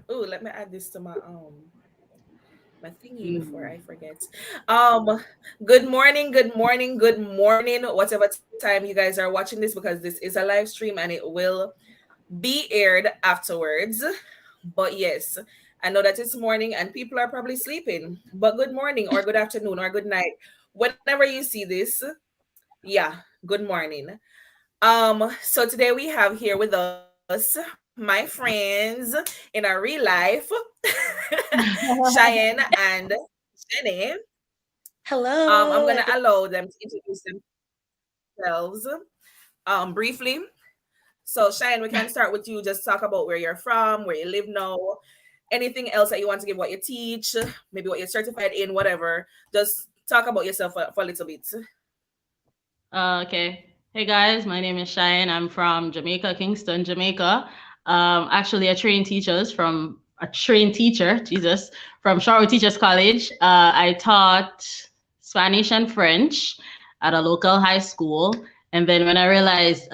Oh, let me add this to my thingy before Mm. I forget. Um, Good morning, good morning, good morning, whatever time you guys are watching this, because this is a live stream and it will be aired afterwards. But yes, I know that it's morning and people are probably sleeping. But good morning or good afternoon or good night. Whenever you see this, yeah, good morning. So today we have here with us my friends in a real life, Cheyenne and Jenny. I'm Hello, gonna every allow them to introduce themselves briefly. So Cheyenne, we can start with you. Just talk about where you're from, where you live now, anything else that you want to give, what you teach, maybe what you're certified in, whatever. Just talk about yourself for a little bit. Okay. Hey guys, my name is Cheyenne. I'm from Jamaica, Kingston, Jamaica. Actually, a trained teacher, Jesus, from Shorrock Teachers College. I taught Spanish and French at a local high school. And then when I realized,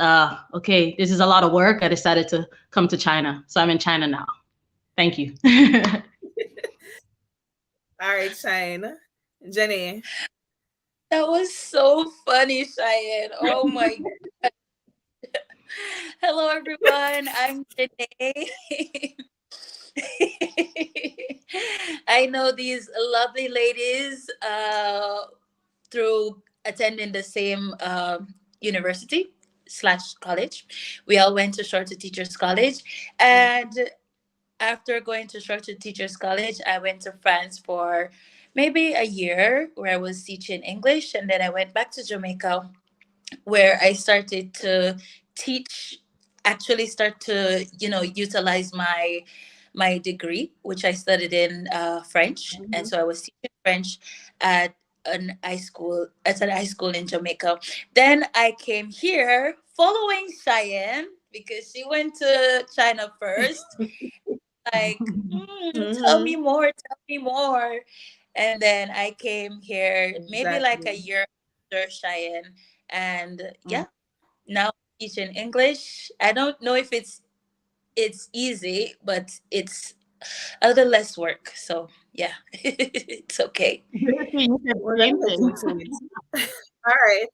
okay, this is a lot of work, I decided to come to China. So I'm in China now. Thank you. All right, Cheyenne. Jenny. that was so funny, Cheyenne. Oh my god. Hello, everyone. I'm Janae. I know these lovely ladies through attending the same university slash college. We all went to Shorter Teachers College, and after going to Shorter Teachers College, I went to France for maybe a year where I was teaching English, and then I went back to Jamaica where I started to teach, actually start to utilize my degree, which I studied in French, and Mhm. so I was teaching French at an high school in Jamaica. Then I came here following Cheyenne because she went to China first. Like, tell Mm-hmm. me more, tell me more. And then I came here maybe like a Exactly. year after Cheyenne, and Mm. yeah, now teaching English. I don't know if it's easy, but it's a little less work. So yeah, it's okay. You said We're the gonna same get thing. into it. All right.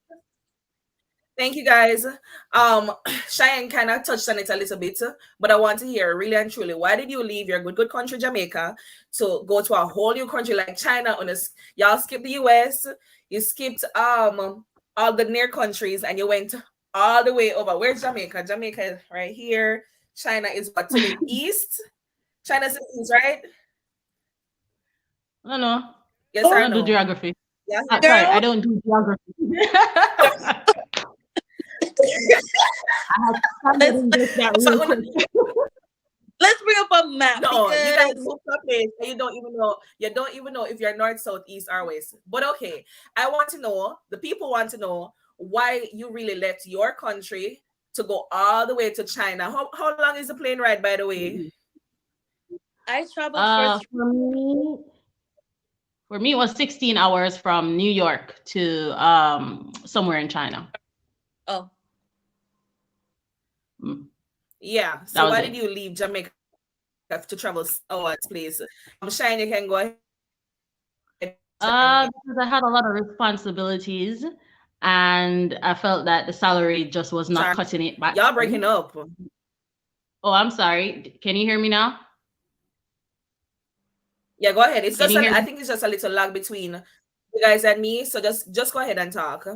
Thank you guys. Um, Cheyenne kind of touched on it a little bit, but I want to hear really and truly, why did you leave your good country Jamaica to go to a whole new country like China? Y'all skipped the US, you skipped all the near countries, and you went all the way over. Where's Jamaica? Jamaica is right here. China is what, to the east? China's to the east, right? No, no. Yes I Oh, or don't do no? geography. Yeah. Sorry, I girl, don't do geography. I had to find it let's in just that So real quick. let's bring up a map no, you guys because moved to a place and you don't even know if you're north, south, east, or west. But okay, I want to know, the people want to know why you really left your country to go all the way to China. How long is the plane ride, by the way? I traveled for Uh, for me, for me, it was 16 hours from New York to somewhere in China. oh, Mm, Yeah. that So was why it. did you leave Jamaica to travel 6 hours, please? Shine, you can go ahead and Because I had a lot of responsibilities, and I felt that the salary just was sorry. not cutting it back Y'all breaking then. up. Oh, I'm sorry. Can you hear me now? Yeah, go ahead. Can you hear I me? think it's just a little lag between you guys and me. So just go ahead and talk.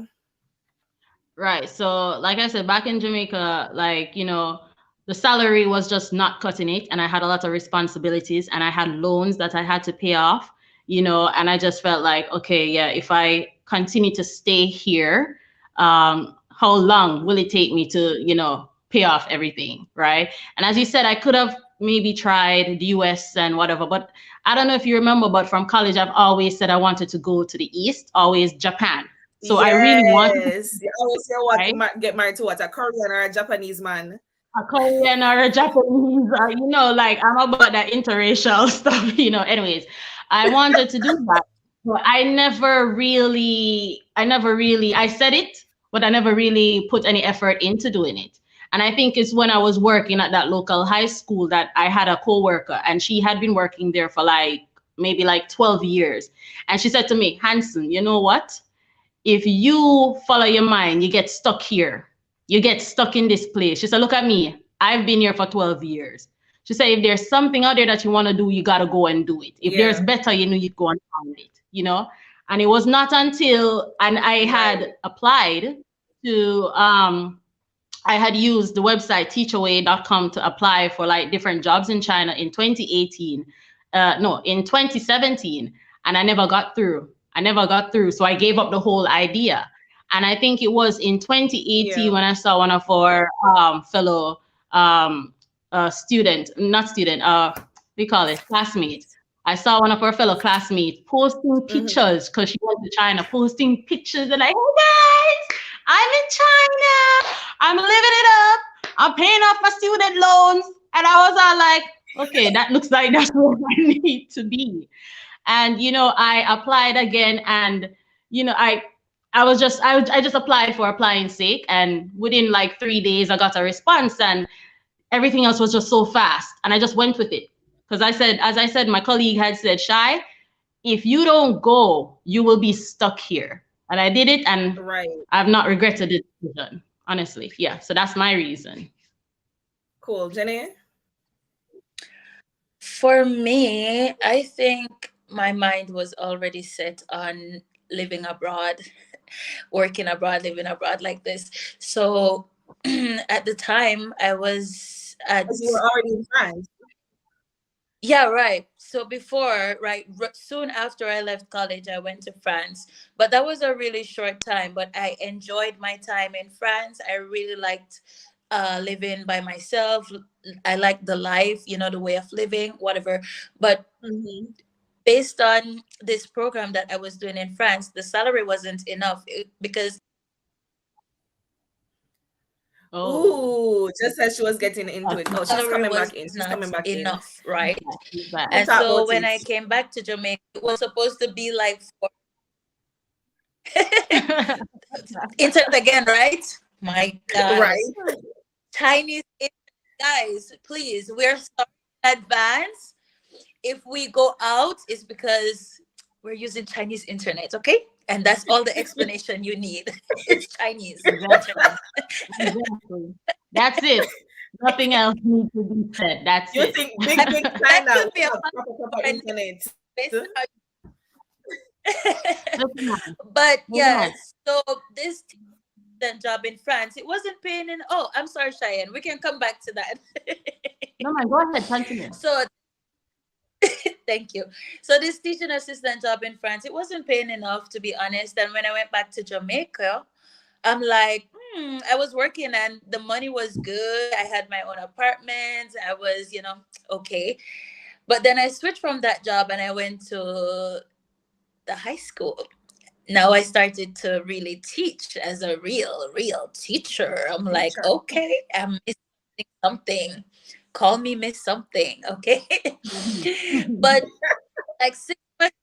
Right. So, like I said, back in Jamaica, like, the salary was just not cutting it. And I had a lot of responsibilities and I had loans that I had to pay off, and I just felt like, okay, yeah, if I continue to stay here, how long will it take me to, pay off everything? Right. And as you said, I could have maybe tried the US and whatever, but I don't know if you remember, but from college, I've always said I wanted to go to the East, always Japan. So I really wanted to, Yes. You always say what right? get married to what, a Korean or a Japanese man. A Korean or a Japanese, or like I'm about that interracial stuff. Anyways, I wanted to do that, but I said it, but I never really put any effort into doing it. And I think it's when I was working at that local high school that I had a coworker, and she had been working there for like maybe like 12 years. And she said to me, Hanson, you know what? If you follow your mind, you get stuck here. You get stuck in this place. She said, look at me. I've been here for 12 years. She said, if there's something out there that you want to do, you got to go and do it. If there's Yeah. better, you know, you go and find it, you know? And it was not until, and I Right. had applied to, I had used the website teachaway.com to apply for like different jobs in China in 2018. No, in 2017. And I never got through. I never got through. So I gave up the whole idea. And I think it was in 2018 Yeah. when I saw one of our fellow student, not student, we call it classmate. I saw one of our fellow classmates posting Mm-hmm. pictures because she went to China, posting pictures and like, hey guys, I'm in China. I'm living it up. I'm paying off my student loans. And I was all like, okay, that looks like that's where I need to be. And you know, I applied again, and you know, I just applied for applying sake, and within like 3 days I got a response, and everything else was just so fast, and I just went with it. Because I said, as I said, my colleague had said, Shy, if you don't go, you will be stuck here. And I did it, and Right. I've not regretted the decision, honestly. Yeah, so that's my reason. Cool. Jenny? For me, I think my mind was already set on living abroad, working abroad, living abroad like this. So at the time, I was at, Because you were already in France. yeah, right. So before, right, soon after I left college, I went to France. But that was a really short time. But I enjoyed my time in France. I really liked living by myself. I liked the life, the way of living, whatever. But Mm-hmm. based on this program that I was doing in France, the salary wasn't enough because Oh, Ooh, just as she was getting into it. Oh, she's salary coming was back in. She's coming not back in. enough, right? she's back. We'll And talk so about when it. I came back to Jamaica, it was supposed to be like for internet again, right? My Right. gosh. Chinese guys, please, we're sorry in advance. If we go out, it's because we're using Chinese internet, okay? And that's all the explanation you need. It's Chinese Exactly. internet. Exactly. That's it. Nothing else needs to be said. That's You it. think big That China could will be a have proper fun internet? based on how Listen, man. but Moving on. yes, so this job in France, it wasn't paying in. Oh, I'm sorry, Cheyenne. We can come back to that. No, man, go ahead. Continue. So thank you. So this teaching assistant job in France, it wasn't paying enough to be honest. And when I went back to Jamaica, I'm like, I was working and the money was good. I had my own apartment. I was, okay. But then I switched from that job and I went to the high school. Now I started to really teach as a real teacher. I'm like, Teacher. okay, I'm missing something. Call me Miss Something, okay? Mhm. But like 6 months,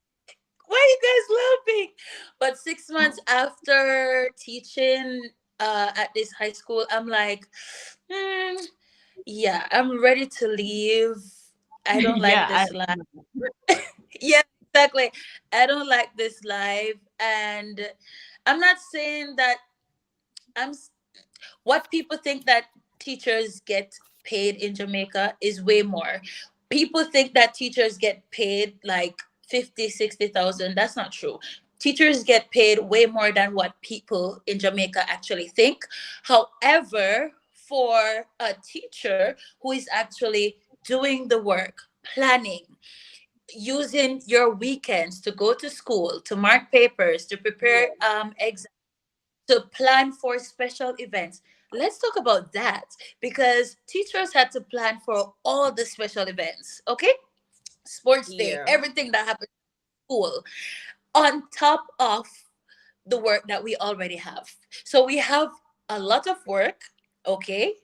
why are you guys laughing? But 6 months after teaching at this high school, I'm like, hmm, yeah, I'm ready to leave. I don't like Yeah, this life. Yeah, exactly. I don't like this life. And I'm not saying that I'm what people think that teachers get paid in Jamaica is way more. People think that teachers get paid like 50, 60,000. That's not true. Teachers get paid way more than what people in Jamaica actually think. However, for a teacher who is actually doing the work, planning, using your weekends to go to school, to mark papers, to prepare Yeah. exams, to plan for special events. Let's talk about that because teachers had to plan for all the special events, okay? Sports day, Yeah. everything that happens at school, on top of the work that we already have. So we have a lot of work, okay?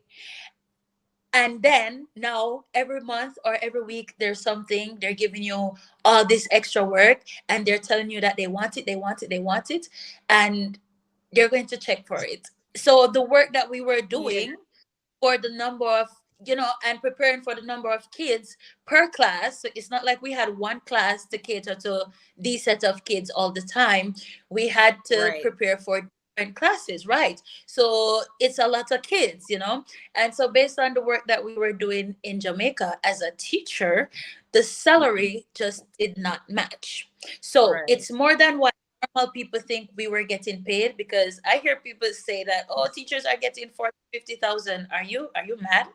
And then now every month or every week there's something they're giving you all this extra work and they're telling you that they want it, they want it, they want it, and they're going to check for it. So the work that we were Yeah. doing, for the number of, and preparing for the number of kids per class. So it's not like we had one class to cater to these set of kids all the time. We had to Right. prepare for different classes, right? So it's a lot of kids, and so based on the work that we were doing in Jamaica as a teacher, the salary just did not match. So Right. it's more than what normal people think we were getting paid, because I hear people say that, oh, teachers are getting 40, 50,000. Are you mad?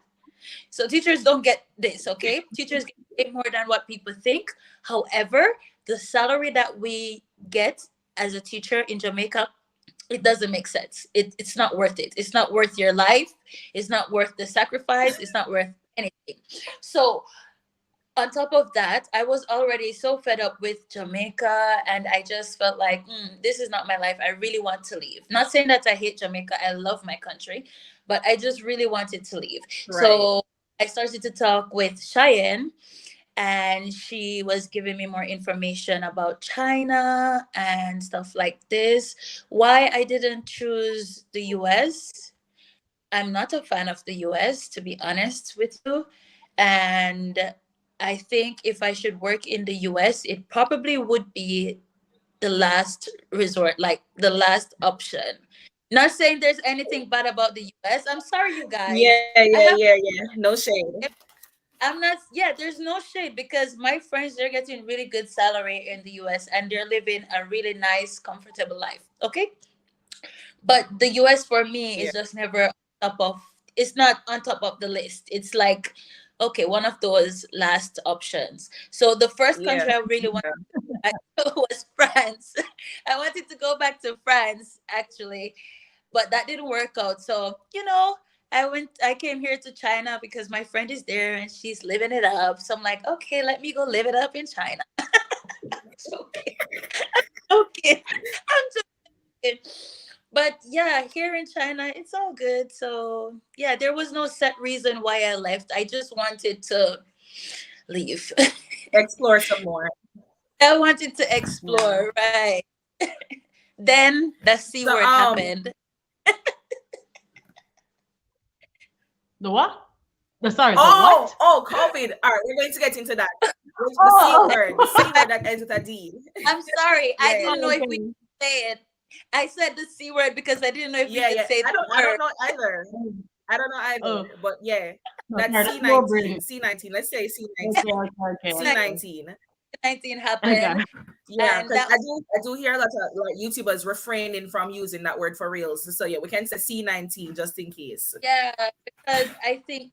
So teachers don't get this, okay? Teachers get paid more than what people think. However, the salary that we get as a teacher in Jamaica, it doesn't make sense. It's not worth it. It's not worth your life. It's not worth the sacrifice. It's not worth anything. So on top of that, I was already so fed up with Jamaica, and I just felt like, this is not my life. I really want to leave. Not saying that I hate Jamaica, I love my country, but I just really wanted to leave. Right. So I started to talk with Cheyenne, and she was giving me more information about China and stuff like this. Why I didn't choose the US, I'm not a fan of the US, to be honest with you. And I think if I should work in the US, it probably would be the last resort, like the last option. Not saying there's anything bad about the US. I'm sorry, you guys. Yeah, yeah, I have, yeah, yeah. No shade. I'm not, yeah, there's no shade, because my friends, they're getting really good salary in the US and they're living a really nice, comfortable life. Okay. But the US for me Yeah. is just never on top of, it's not on top of the list. It's like, okay, one of those last options. So the first Yeah. country I really wanted Yeah. to go back to was France. I wanted to go back to France actually, but that didn't work out. So, I came here to China because my friend is there and she's living it up. So I'm like, okay, let me go live it up in China. Okay. Okay. I'm joking. But yeah, here in China, it's all good. So yeah, there was no set reason why I left. I just wanted to leave. Explore some more. I wanted to Yeah. explore, right? Then the C So word happened. The what? The oh, what? oh, COVID. All right, we're going to get into that. The C Oh, word, the C word that ends with a D. I'm sorry. I Yeah, didn't know if we okay. could say it. I said the C word because I didn't know if we yeah, could yeah. say I the don't, I don't word. know either. I don't know Oh, either. But yeah, no, that's sorry, that's low C19, brain. C19. Let's say Okay, C19, okay, okay, okay. 19. 19 Okay. happened. Yeah, And because that, I do hear a lot of like YouTubers refraining from using that word for reals. So yeah, we can say C19 just in case. yeah, because I think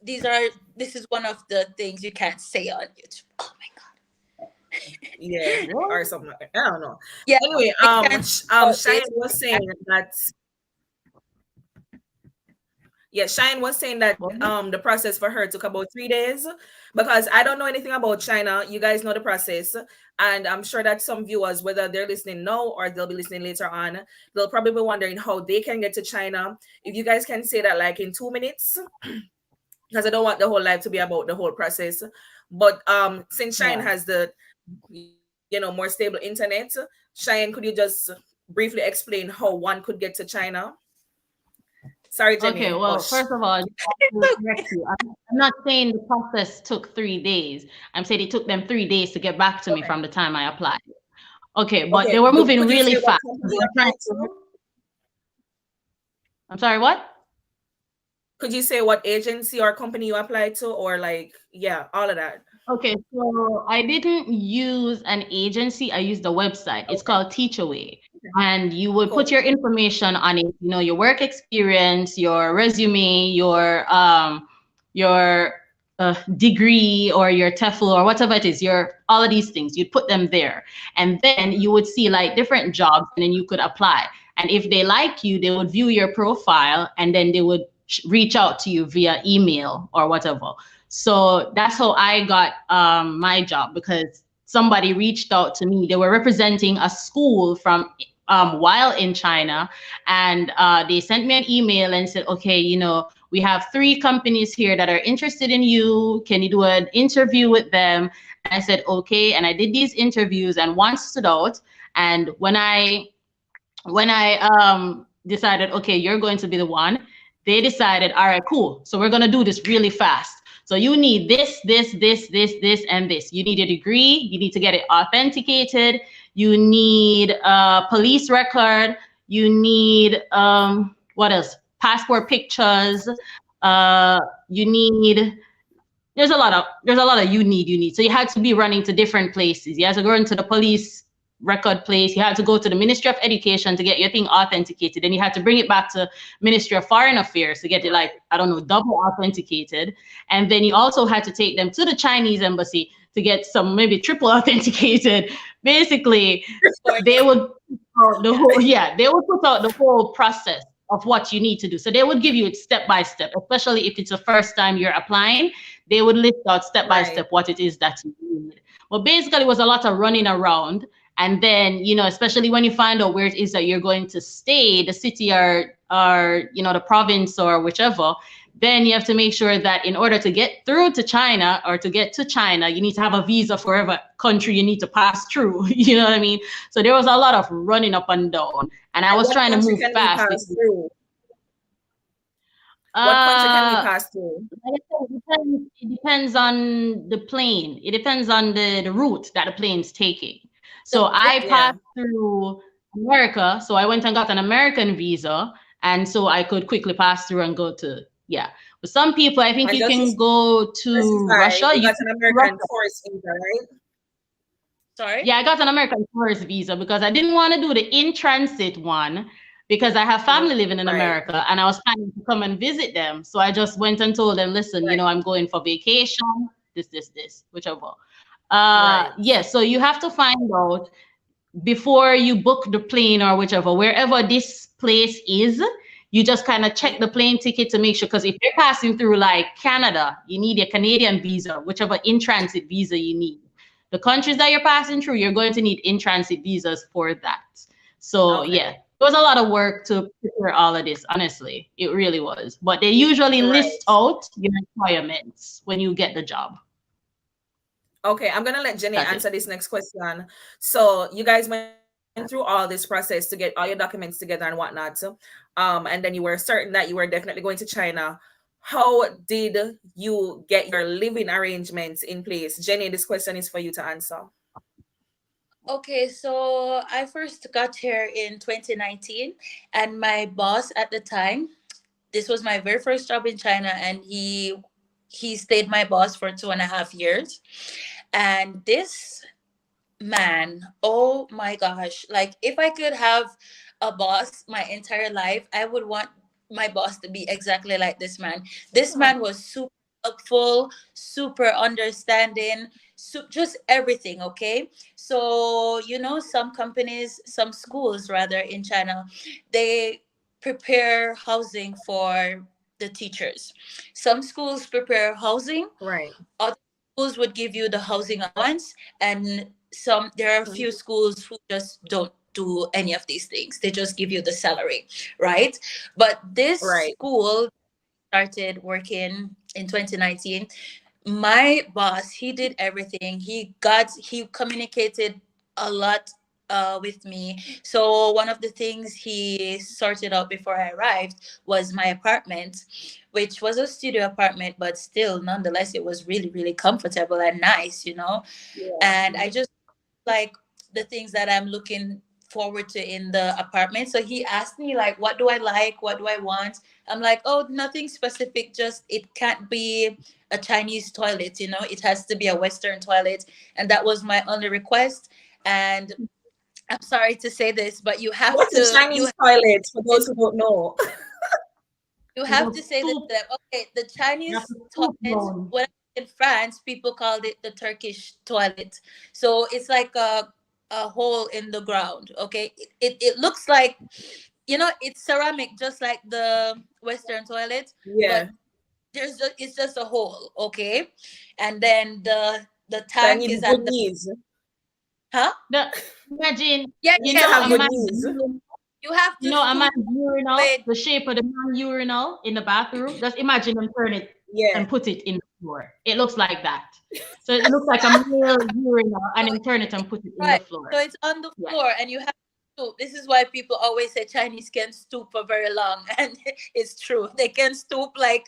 this is one of the things you can't say on YouTube. Oh my God. Yeah, Really? or something like that. I don't know. Yeah, Anyway, we can't talk about Shine this. was saying that yeah, Shine was saying that Was it? the process for her took about 3 days because I don't know anything about China. You guys know the process, and I'm sure that some viewers, whether they're listening now or they'll be listening later on, they'll probably be wondering how they can get to China. If you guys can say that like in 2 minutes, because I don't want the whole life to be about the whole process. But since Shine Yeah. has the more stable internet, Shine, could you just briefly explain how one could get to China? Sorry, Jenny. Okay, well, Hush. first of all, I just have to correct you. I'm not saying the process took 3 days. I'm saying it took them 3 days to get back to me Okay. from the time I applied. Okay, but Okay. they were moving Could you really say what fast. company They you were trying applied to, to? I'm sorry, what? Could you say what agency or company you applied to, or like, yeah, all of that? Okay, so I didn't use an agency. I used a website. It's Okay. called Teachaway. Okay. And you would put Cool. your information on it, your work experience, your resume, your degree or your TEFL or whatever it is, your all of these things. You'd put them there. And then you would see like different jobs and then you could apply. And if they like you, they would view your profile and then they would reach out to you via email or whatever. So that's how I got my job because somebody reached out to me. They were representing a school from while in China, and they sent me an email and said, "Okay, we have 3 companies here that are interested in you. Can you do an interview with them?" And I said, "Okay," and I did these interviews, and one stood out. And when I decided, okay, you're going to be the one, they decided, all right, cool. So we're gonna do this really fast. So you need this, and this. You need a degree. You need to get it authenticated. You need a police record. You need what else? Passport pictures. You need there's a lot of you need. So you had to be running to different places. You had to go into the police record place. You had to go to the Ministry of Education to get your thing authenticated. Then you had to bring it back to Ministry of Foreign Affairs to get it, like, I don't know, double authenticated. And then you also had to take them to the Chinese embassy to get some maybe triple authenticated. Basically, they would put out the Yeah. whole they would put out the whole process of what you need to do. So they would give you it step by step, especially if it's the first time you're applying. They would list out step by Right. step what it is that you need. But basically, it was a lot of running around. And then, especially when you find out where it is that you're going to stay, the city or the province or whichever, then you have to make sure that in order to get through to China or to get to China, you need to have a visa for whatever country you need to pass through. You know what I mean? So there was a lot of running up and down. And I And was what trying to country move can we fast pass because through? What country can we uh pass through? like I said, it depends on the plane. It depends on the route that the plane's taking. The So big I Yeah. passed through America. So I went and got an American visa. And so I could quickly pass through and go to, yeah. But some people, I think And you just to can go to specify, Russia. you You got can an go to American Russia. tourist visa, right? sorry. Yeah, I got an American tourist visa because I didn't want to do the in transit one because I have family living in Right. America and I was planning to come and visit them. So I just went and told them, listen, Right. I'm going for vacation, this, whichever. Right. Yes, so you have to find out before you book the plane or whichever, wherever this place is, you just kind of check the plane ticket to make sure. Because if you're passing through like Canada, you need a Canadian visa, whichever in transit visa you need. The countries that you're passing through, you're going to need in transit visas for that. So, yeah, Okay. it was a lot of work to prepare all of this, honestly. It really was. But they usually list Right. out your requirements when you get the job. Okay, I'm gonna let Jenny That's answer it. this next question. So you guys went through all this process to get all your documents together and whatnot. And then you were certain that you were definitely going to China. How did you get your living arrangements in place? Jenny, this question is for you to answer. Okay, so I first got here in 2019, and my boss at the time, this was my very first job in China, and he stayed my boss for 2.5 years. And this man, oh my gosh, like if I could have a boss my entire life, I would want my boss to be exactly like this man. This Oh, man was super helpful, super understanding, just everything. Okay, so some companies, some schools rather in China, they prepare housing for the teachers. Some schools prepare housing, right. other schools would give you the housing allowance, and there are a few Mhm. schools who just don't do any of these things. They just give you the salary, right? But this Right. school started working in 2019. My boss, he did everything. He communicated a lot with me. So one of the things he sorted out before I arrived was my apartment, which was a studio apartment, but still, nonetheless, it was really, really comfortable and nice. Yeah. And I just like the things that I'm looking forward to in the apartment. So he asked me like, what do I like? What do I want? I'm like, oh, nothing specific. Just it can't be a Chinese toilet. It has to be a Western toilet, and that was my only request. And I'm sorry to say this, but you have What's a to you Chinese toilet for those who don't know? you It's have a to say this to soup. them. Okay, the You have Chinese to soup toilet, down. when in France, people called it the Turkish toilet. So it's like a hole in the ground. Okay, it looks like, it's ceramic, just like the Western toilet, but Yeah. it's just a hole. Okay, and then the So I tank need is good at the knees. huh? The, imagine, Yeah, You need to yeah. have You good knees. have to a scoop man's urinal, away. the shape of the man urinal in the bathroom. Just imagine them turn it Yeah. and put it in the floor. It looks like that. So it looks like a male urinal and then turn it and put it in the Right. So floor. it's on the Yeah. floor, and you have stoop. This is why people always say Chinese can stoop for very long, and it's true. They can stoop like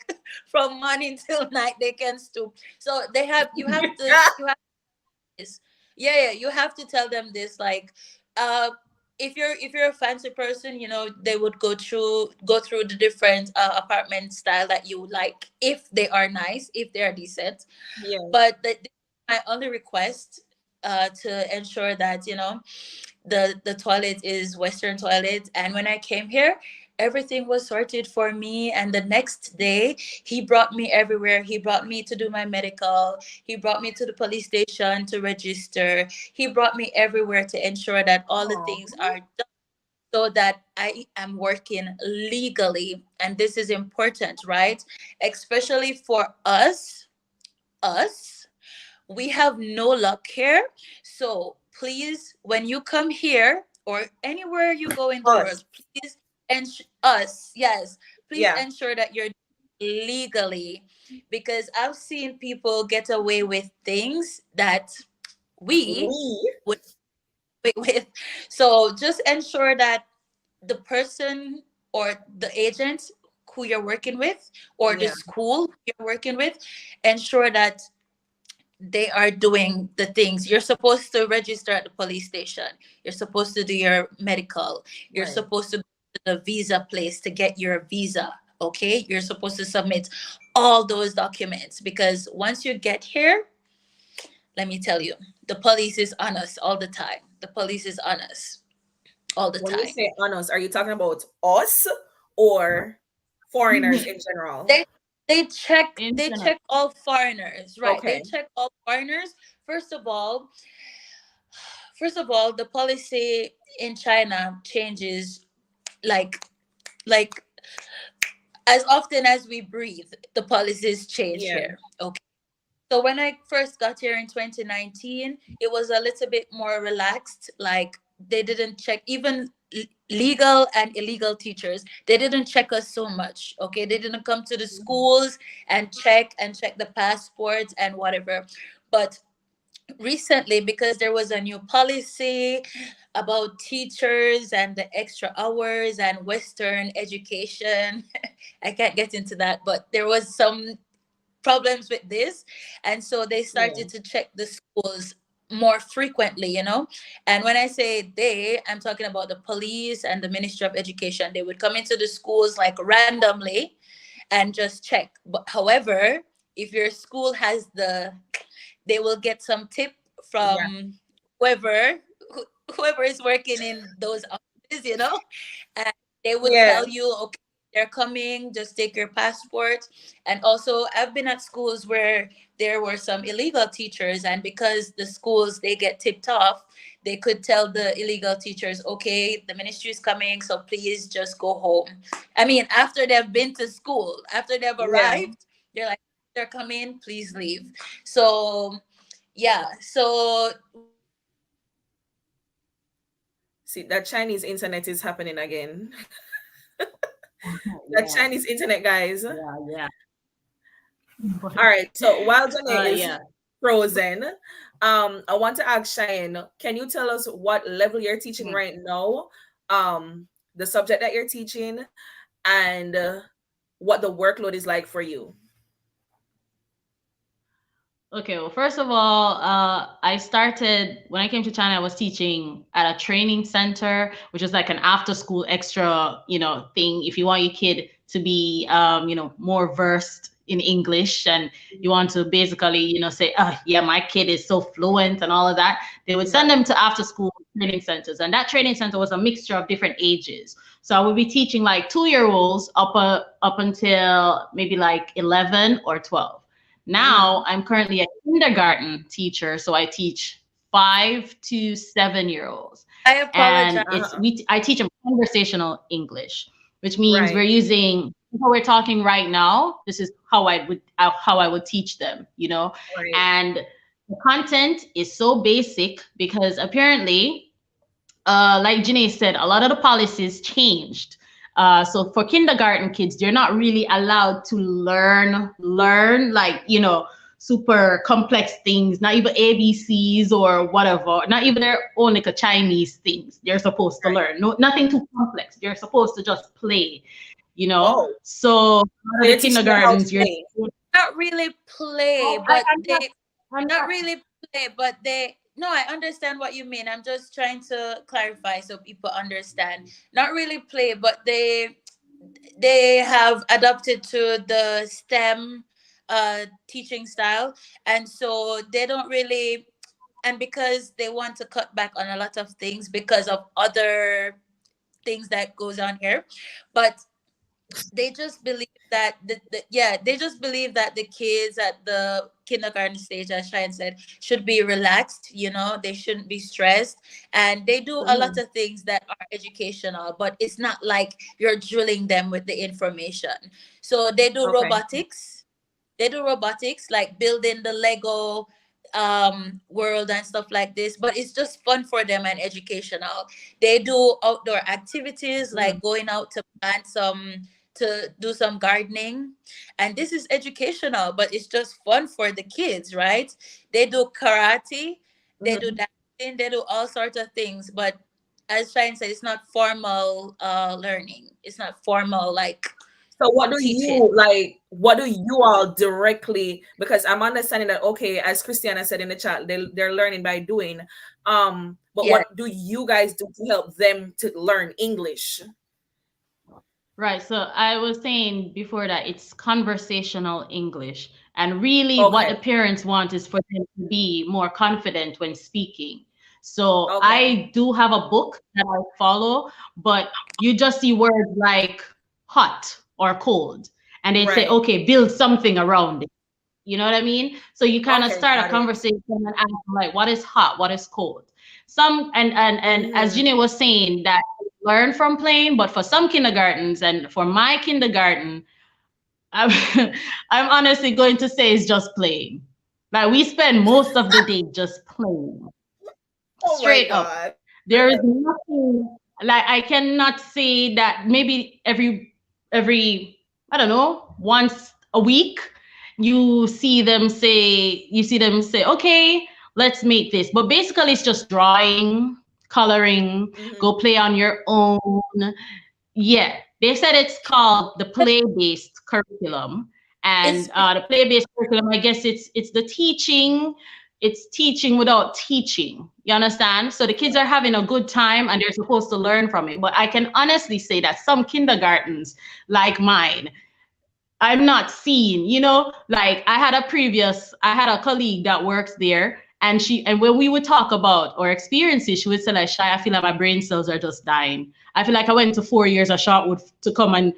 from morning till night. They can stoop. So they have. You have to. You have this. Yeah, yeah. You have to tell them this. Like, uh, if you're a fancy person, they would go through the different apartment style that you like, if they are nice, if they are decent. Yes. But my only request, to ensure that the toilet is Western toilet. And when I came here, everything was sorted for me. And the next day, he brought me everywhere. He brought me to do my medical. He brought me to the police station to register. He brought me everywhere to ensure that all the Oh, things are done, so that I am working legally. And this is important, right? Especially for us, we have no luck here. So please, when you come here or anywhere you go in the us. world, please, and us, yes, please Yeah. ensure that you're legally, because I've seen people get away with things that we We. would get away with. So just ensure that the person or the agent who you're working with, or the Yeah. school you're working with, ensure that they are doing the things. You're supposed to register at the police station. You're supposed to do your medical. You're Right. supposed to go to the visa place to get your visa. Okay? You're supposed to submit all those documents, because once you get here, let me tell you, the police is on us all the time. The police is on us all the When you time. say on us, are you talking about us or foreigners in general? They they check they Internet. check all foreigners, right? They Okay. check all foreigners. First of all, the policy in China changes, like like as often as we breathe. The policies change Yeah. here. Okay. So when I first got here in 2019, it was a little bit more relaxed. Like, they didn't check even legal and illegal teachers. They didn't check us so much. Okay, they didn't come to the Mhm. schools and check the passports and whatever. But recently, because there was a new policy about teachers and the extra hours and Western education, I can't get into that, but there was some problems with this. And so they Yeah. started to check the schools more frequently. And when I say they, I'm talking about the police and the Ministry of Education. They would come into the schools like randomly and just check. But however, if your school has they will get some tip Yeah. from whoever whoever is working in those offices. And they would Yeah. tell you, okay, they're coming, just take your passport. And also, I've been at schools where there were some illegal teachers, and because the schools, they get tipped off, they could tell the illegal teachers, okay, the ministry is coming, so please just go home. I mean, after they've been to school, after they've Yeah. arrived, they're like, they're coming, please leave. So yeah, so See, that Chinese internet is happening again. That Yeah, Chinese internet, guys. All yeah, yeah. right. So while Janae is Yeah. frozen, I want to ask Cheyenne, can you tell us what level you're teaching Hmm. right now? The subject that you're teaching, and what the workload is like for you. Okay, well, first of all, I started when I came to China. I was teaching at a training center, which is like an after-school extra, thing. If you want your kid to be, more versed in English, and you want to basically, say, oh, yeah, my kid is so fluent and all of that, they would send Right. them to after-school training centers, and that training center was a mixture of different ages. So I would be teaching like 2-year-olds up until maybe like 11 or 12. Mm-hmm. Now I'm currently a kindergarten teacher, so I teach 5 to 7 year olds, I apologize. and Uh-huh. I teach them conversational English, which means we're Right. using how we're talking right now. This is how I would teach them, Right. and the content is so basic because apparently like Janae said, a lot of the policies changed. So for kindergarten kids, they're not really allowed to learn like super complex things, not even ABCs or whatever, not even their own like a Chinese things they're supposed to Right. learn. No, nothing too complex. They're supposed to just play, you know. Oh, So a lot so of the you're teaching them how to kindergartens, you're play. Not really play, but I'm not, they I'm not not, really play, but they no, I understand what you mean. I'm just trying to clarify so people understand. Not really play, but they have adopted to the STEM teaching style, and so they don't really, and because they want to cut back on a lot of things because of other things that goes on here, but they just believe that they just believe that the kids at the kindergarten stage, as Shine said, should be relaxed, they shouldn't be stressed, and they do a lot Mhm. of things that are educational, but it's not like you're drilling them with the information. So Okay. they do robotics, like building the Lego world and stuff like this, but it's just fun for them and educational. They do outdoor activities Mhm. like going out to plant some, to do some gardening, and this is educational, but it's just fun for the kids, right? They do karate, they do Mhm. dancing, they do all sorts of things, but as Shine said, it's not formal learning, it's not formal like So what do teaching. you like? What do you all directly? Because I'm understanding that okay, as Christiana said in the chat, they're learning by doing. But Yeah. what do you guys do to help them to learn English? right. So I was saying before that it's conversational English. And really, what the Okay. parents want is for them to be more confident when speaking. So Okay. I do have a book that I follow, but you just see words like hot or cold, and they'd say, Right. okay, build something around it. You know what I mean? So you kind of Okay. start a Got it. conversation and ask them, like, what is hot? What is cold? Some and as Mm-hmm. Ginny was saying, that learn from playing, but for some kindergartens and for my kindergarten, I'm, I'm honestly going to say it's just playing. Like we spend most of the day just playing, Oh my straight up. God. There is nothing, like I cannot say that maybe every I don't know, once a week you see them say, okay, let's make this. But basically it's just drawing, coloring, Mm-hmm. go play on your own. Yeah, they said it's called the play-based curriculum, and it's the play-based curriculum, I guess it's the teaching. It's teaching without teaching. You understand? So the kids are having a good time, and they're supposed to learn from it. But I can honestly say that some kindergartens, like mine, I'm not seeing, like I had a colleague that works there, and when we would talk about our experiences, she would say like, Shy, I feel like my brain cells are just dying. I feel like I went to 4 years of Shotwood to come and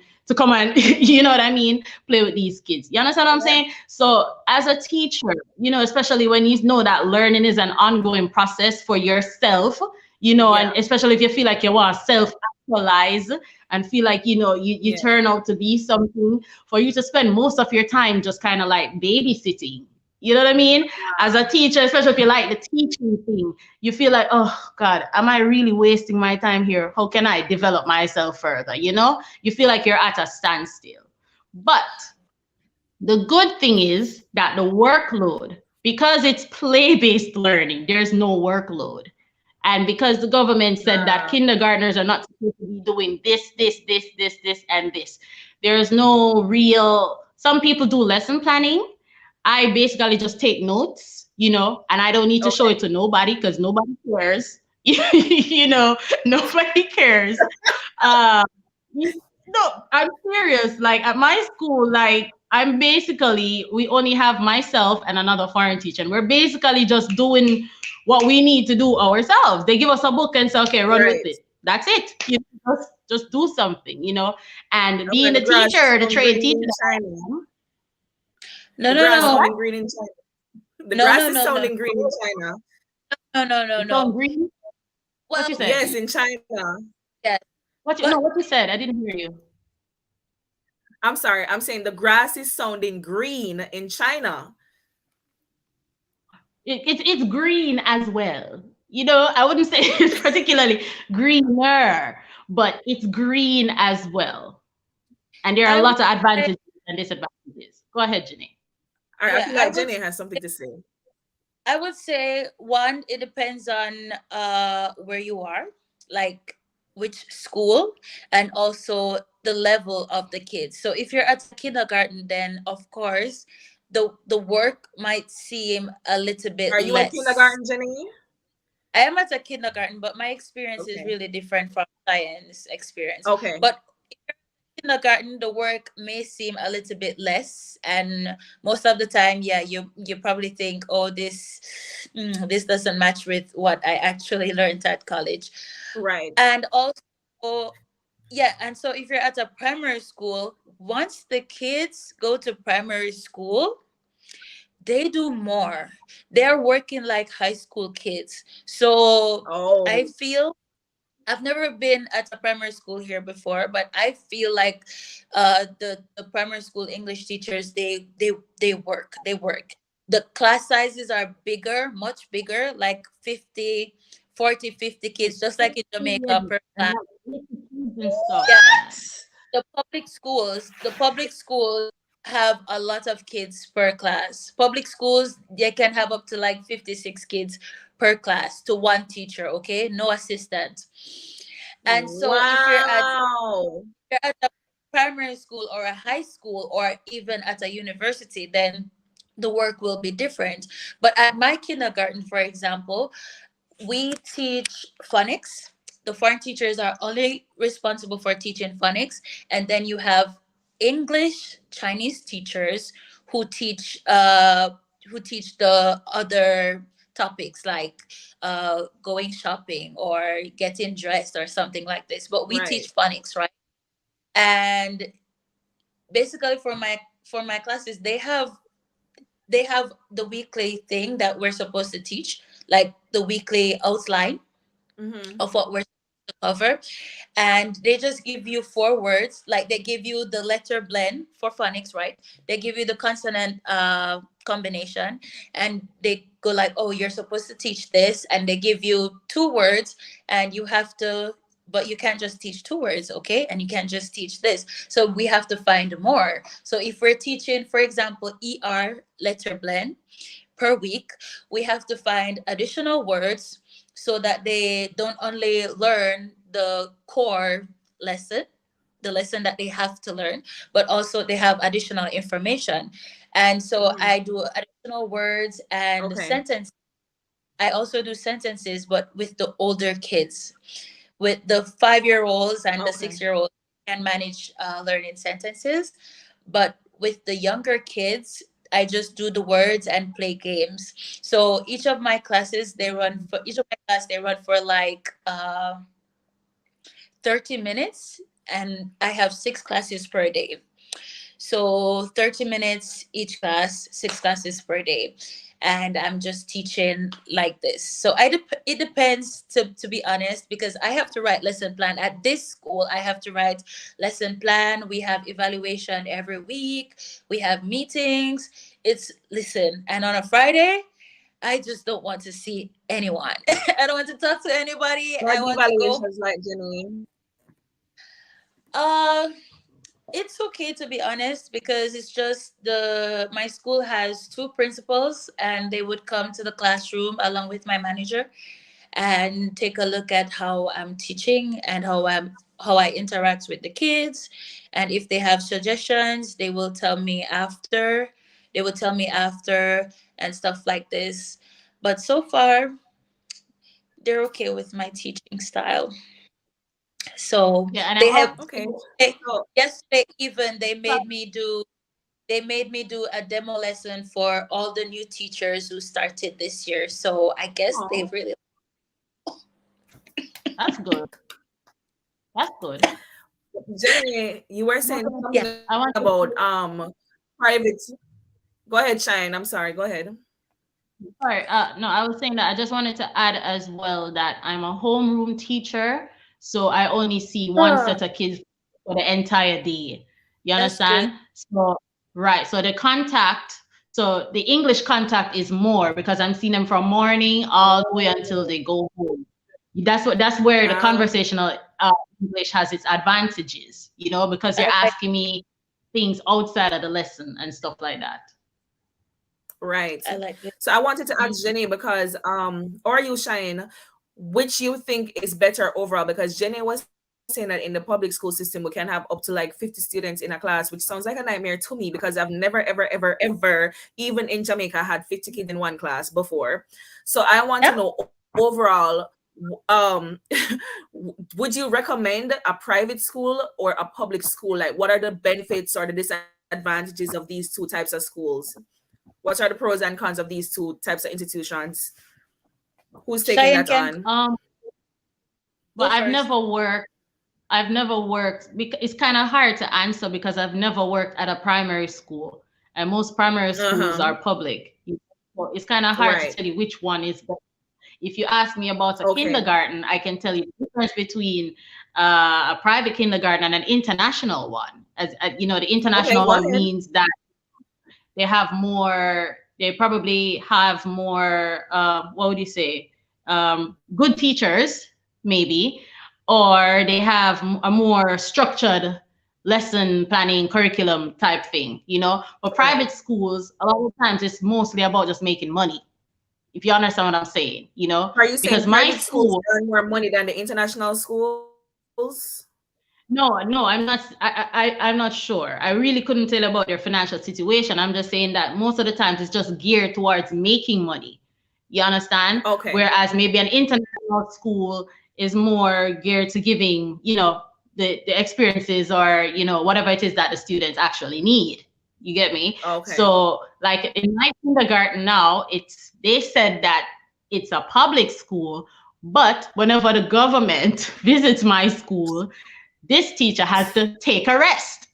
you know what I mean, play with these kids. You understand what I'm Yeah. saying? So as a teacher, especially when you know that learning is an ongoing process for yourself, and Yeah. especially if you feel like you want to self actualize and feel like you Yeah. turn out to be something, for you to spend most of your time just kind of like babysitting. You know what I mean? As a teacher, especially if you like the teaching thing, you feel like, oh God, am I really wasting my time here? How can I develop myself further? You feel like you're at a standstill. But the good thing is that the workload, because it's play based learning, there's no workload. And because the government said that Uh, kindergartners are not supposed to be doing this, and this, there's no real, some people do lesson planning. I basically just take notes, and I don't need to show okay. it to nobody because nobody cares. Nobody cares. Uh, no, I'm serious. Like at my school, like we only have myself and another foreign teacher, and we're basically just doing what we need to do ourselves. They give us a book and say, okay, run with Right. it. That's it. Just do something, And Okay. being The the grass is teacher, the sound trained green teacher in that China. I am, no, The no, grass what's no, that? sounding green in China. The no, grass no, is no, no, sounding green in China. no, no, no, It's no. on green. What you Well, said? Yes, in China. yes, What you but no? What you said? I didn't hear you. I'm sorry. I'm saying the grass is sounding green in China. It's green as well. I wouldn't say it's particularly greener, but it's green as well. And there are I a would lot of say advantages and disadvantages. Go ahead, Jenny. I Yeah, feel like Jenny has something to say. I would say one, it depends on where you are, like which school, and also the level of the kids. So if you're at a kindergarten, then of course the work might seem a little bit Are you in less. kindergarten, Jenny? I am at a kindergarten, but my experience is Okay. really different from science experience. Okay. But kindergarten, the work may seem a little bit less, and most of the time, yeah, you probably think, oh, this doesn't match with what I actually learned at college. Right. And also, yeah, and so if you're at a primary school, once the kids go to primary school, they do more. They're working like high school kids. So I Oh, feel, I've never been at a primary school here before, but I feel like the primary school English teachers, they work. The class sizes are bigger, much bigger, like 50, 40, 50 kids, just like in Jamaica And per class. have little kids and stuff, Yeah, man. the public schools have a lot of kids per class. Public schools, they can have up to like 56 kids per class to one teacher, okay? No assistant. And so if wow. you're at a primary school or a high school or even at a university, then the work will be different. But at my kindergarten, for example, we teach phonics. The foreign teachers are only responsible for teaching phonics, and then you have English Chinese teachers who teach the other topics like going shopping or getting dressed or something like this. But we Right. teach phonics, right? And basically for my classes, they have the weekly thing that we're supposed to teach, like the weekly outline Mm-hmm. of what we're supposed to cover. And they just give you four words, like they give you the letter blend for phonics, right? They give you the consonant combination, and they go like, oh, you're supposed to teach this, and they give you two words, and you have to, but you can't just teach two words, okay? And you can't just teach this, so we have to find more. So if we're teaching, for example, letter blend per week, we have to find additional words so that they don't only learn the core lesson, the lesson that they have to learn, but also they have additional information. And so Mm-hmm. I do additional words and Okay. sentences. I also do sentences, but with the older kids. With the 5 year olds and the Okay. 6 year olds, can manage learning sentences. But with the younger kids, I just do the words and play games. So each of my class, they run for like 30 minutes, and I have six classes per day. So 30 minutes each class, six classes per day. And I'm just teaching like this. So it depends, to be honest, because I have to write lesson plan. At this school, I have to write lesson plan. We have evaluation every week. We have meetings. Listen, and on a Friday, I just don't want to see anyone. I don't want to talk to anybody. What I the want to go. evaluations like, Jenny? Uh, It's okay, to be honest, because it's just the my school has two principals, and they would come to the classroom along with my manager and take a look at how I'm teaching and how I interact with the kids. And if they have suggestions, they will tell me after and stuff like this. But so far, they're okay with my teaching style. So Yeah, and I they have also Okay. So yesterday even they made me do a demo lesson for all the new teachers who started this year. So I guess they oh, really. that's good. That's good. Jenny, you were I want saying Yeah. something I about wanted to private. Go ahead, Shine. I'm sorry. Go ahead. Sorry, no, I was saying that I just wanted to add as well that I'm a homeroom teacher, so I only see one Ah, set of kids for the entire day. You that's good. understand? So, right, so the contact, so the English contact is more because I'm seeing them from morning all the way until Oh, they go home. That's where the ah, conversational English has its advantages, because you're All right. asking me things outside of the lesson and stuff like that. Right. I like it. So I wanted to ask Mhm. Jenny because or you Shine, which you think is better overall? Because Jenny was saying that in the public school system we can have up to like 50 students in a class, which sounds like a nightmare to me because I've never ever even in Jamaica had 50 kids in one class before. So I want to Yep. know overall um would you recommend a private school or a public school? Like what are the benefits or the disadvantages of these two types of schools? What are the pros and cons of these two types of institutions? Who's taking that Cheyenne can on? But go first. I've never worked because it's kind of hard to answer because I've never worked at a primary school, and most primary schools Uh-huh. are public. So it's kind of hard to Right. tell you which one is better. If you ask me about a Okay. kindergarten, I can tell you the difference between a private kindergarten and an international one. As the Okay, international go one ahead. means that they probably have more, what would you say, good teachers, maybe, or they have a more structured lesson planning curriculum type thing, But Right. private schools, a lot of times it's mostly about just making money, if you understand what I'm saying. Are you saying Because my private schools school, earn more money than the international schools? no, no, I'm not. I'm not sure. I really couldn't tell about their financial situation. I'm just saying that most of the times it's just geared towards making money. You understand? Okay. Whereas maybe an international school is more geared to giving, the experiences or whatever it is that the students actually need. You get me? Okay. So, like in my kindergarten now, they said that it's a public school, but whenever the government visits my school, this teacher has to take a rest.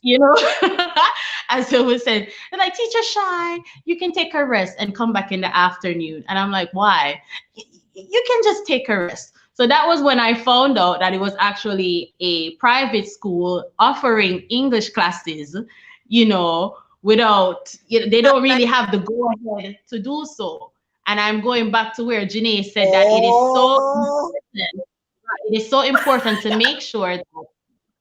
As it was said, they're like, Teacher Shy, you can take a rest and come back in the afternoon. And I'm like, why? You can just take a rest. So that was when I found out that it was actually a private school offering English classes, without, they Not don't like really have the go ahead to do so. And I'm going back to where Janae said that Oh, it is so important to make sure that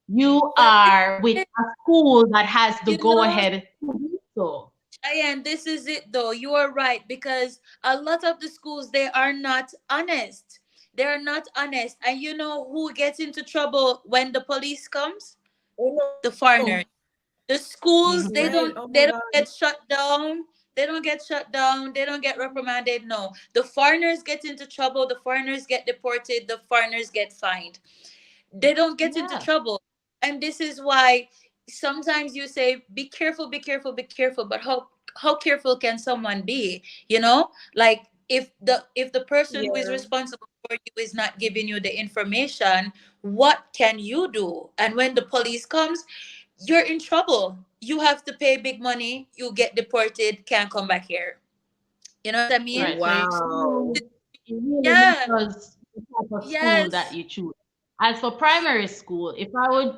you but this are with is, a school that has the you go know, ahead to do so. Cheyenne, this is it though. You are right because a lot of the schools they are not honest. They are not honest. And you know who gets into trouble when the police comes? oh The no. foreigners. The schools Mhm. they Right. don't Oh my they don't God. get shut down. They don't get shut down. They don't get reprimanded. No. The foreigners get into trouble. The foreigners get deported. The foreigners get fined. They don't get into Yeah, trouble. And this is why sometimes you say, be careful, be careful, be careful. But how careful can someone be? Like if the person who is Yeah. responsible for you is not giving you the information, what can you do? And when the police comes, you're in trouble. You have to pay big money, you get deported, can't come back here. You know what I mean? right. So Wow. it really Yeah. matters the type of school that Yes. you choose. As for primary school, if I would,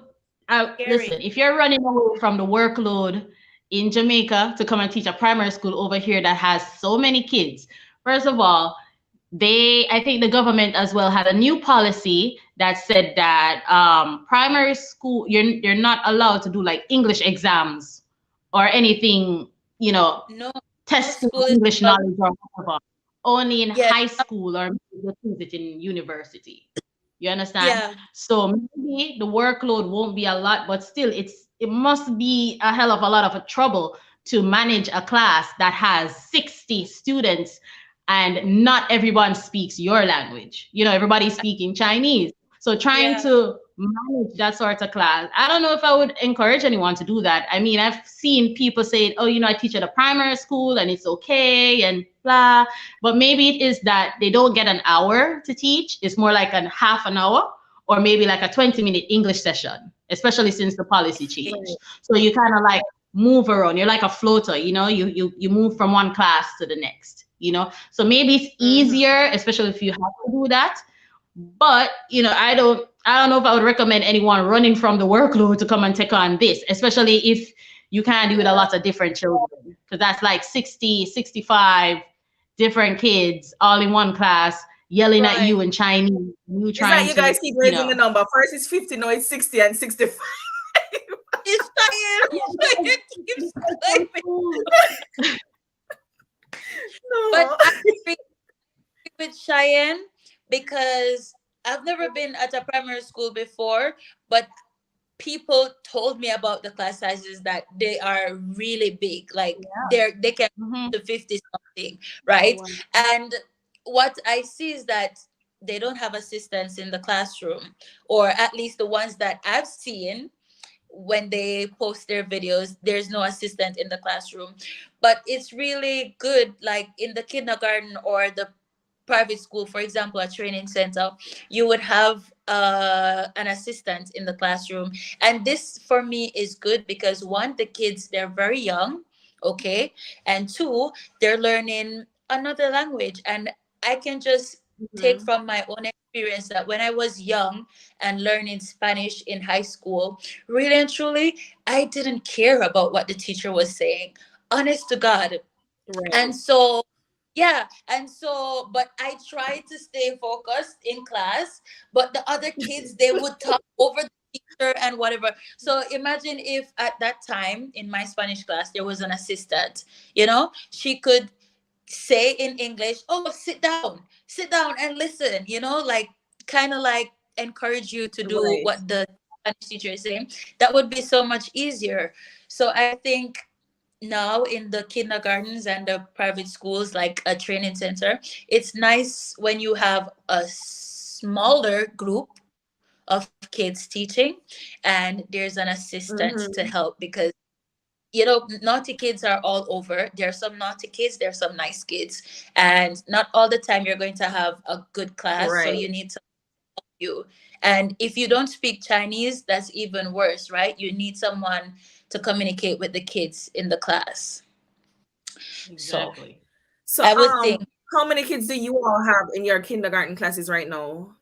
listen, Scary. if you're running away from the workload in Jamaica to come and teach a primary school over here that has so many kids, first of all, I think the government as well had a new policy that said that primary school, you're not allowed to do like English exams or anything, you know, No, no testing school is English allowed. knowledge or whatever, only in Yeah. high school or maybe they choose it in university. You understand? Yeah. So maybe the workload won't be a lot, but still it must be a hell of a lot of a trouble to manage a class that has 60 students and not everyone speaks your language. Everybody's speaking Chinese. So trying Yeah. to manage that sort of class, I don't know if I would encourage anyone to do that. I mean, I've seen people say, oh, I teach at a primary school and it's okay and blah. But maybe it is that they don't get an hour to teach. It's more like a half an hour or maybe like a 20-minute English session, especially since the policy changed. Right. So you kind of like move around. You're like a floater, you move from one class to the next. So maybe it's Mm-hmm. easier, especially if you have to do that. But I don't know if I would recommend anyone running from the workload to come and take on this, especially if you can do with a Yeah. lot of different children. Because that's like 60, 65 different kids all in one class yelling at Right. you in Chinese, you It's like trying you to, guys keep you raising the know. number. First it's 50, now it's 60 and 65. It's Cheyenne. Cheyenne keeps claiming. But No. I agree with Cheyenne because I've never been at a primary school before, but people told me about the class sizes that they are really big. Like they can Mm-hmm. to 50 something, Oh, right? wow. And what I see is that they don't have assistants in the classroom, or at least the ones that I've seen when they post their videos, there's no assistant in the classroom. But it's really good, like in the kindergarten or the private school, for example, a training center, you would have an assistant in the classroom. And this for me is good because one, the kids, they're very young, okay, and two, they're learning another language. And I can just take Mhm. from my own experience that when I was young and learning Spanish in high school, really and truly, I didn't care about what the teacher was saying, honest to God. And Right. so yeah, and so but I tried to stay focused in class, but the other kids, they would talk over the teacher and whatever. So imagine if at that time in my Spanish class there was an assistant, she could say in English, "Oh, sit down and listen," like kind of like encourage you to do Right. what the Spanish teacher is saying. That would be so much easier. So I think now in the kindergartens and the private schools, like a training center, it's nice when you have a smaller group of kids teaching and there's an assistant to Mhm. help, because naughty kids are all over. There are some naughty kids, there are some nice kids, and not all the time you're going to have a good class, so Right. you need you. And if you don't speak Chinese, that's even worse, right? You need someone to communicate with the kids in the class. So Exactly. So, I would think, how many kids do you all have in your kindergarten classes right now?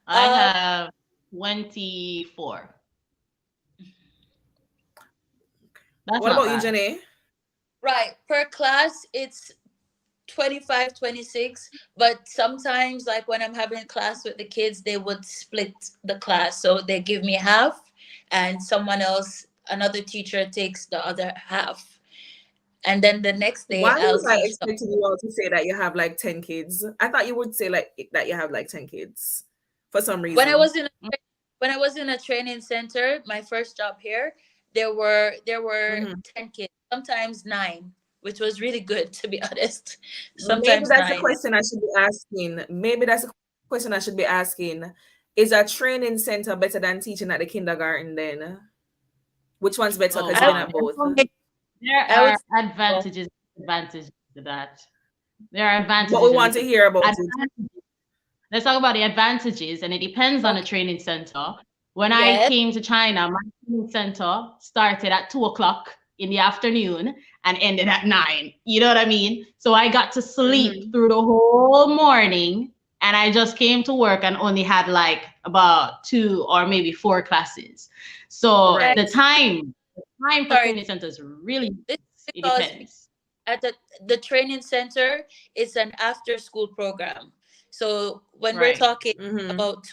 I um, have 24. That's What not about you, bad. Jenny? right, per class, it's 25, 26. But sometimes, like when I'm having class with the kids, they would split the class. So they give me half, and someone else, another teacher, takes the other half. And then the next Why day, I'll was I teach the expecting you all to say that you have like 10 kids? I thought you would say like that you have like 10 kids for some when I reason. was in a when I was in a training center, my first job here, there were Mhm. 10 kids, sometimes 9, which was really good, to be honest. Maybe Sometimes that's the 9. question I should be asking. Maybe that's the question I should be asking. Is a training center better than teaching at the kindergarten then? Which one's better? Because Oh, you've been I at wow. both. There I would are say so. advantages and disadvantages to that. There are But we advantages and want to hear about it. disadvantages. Let's talk about the advantages, and it depends on the Okay. training center. When I Yes. came to China, my training center started at 2 o'clock in the afternoon and ended at 9. You know what I mean? So I got to sleep Mhm. through the whole morning, and I just came to work and only had like about 2 or maybe 4 classes. So And Right. the time for sorry, training centers really this is it because depends. at the training center, it's an after school program. So when we're Right. talking Mhm. about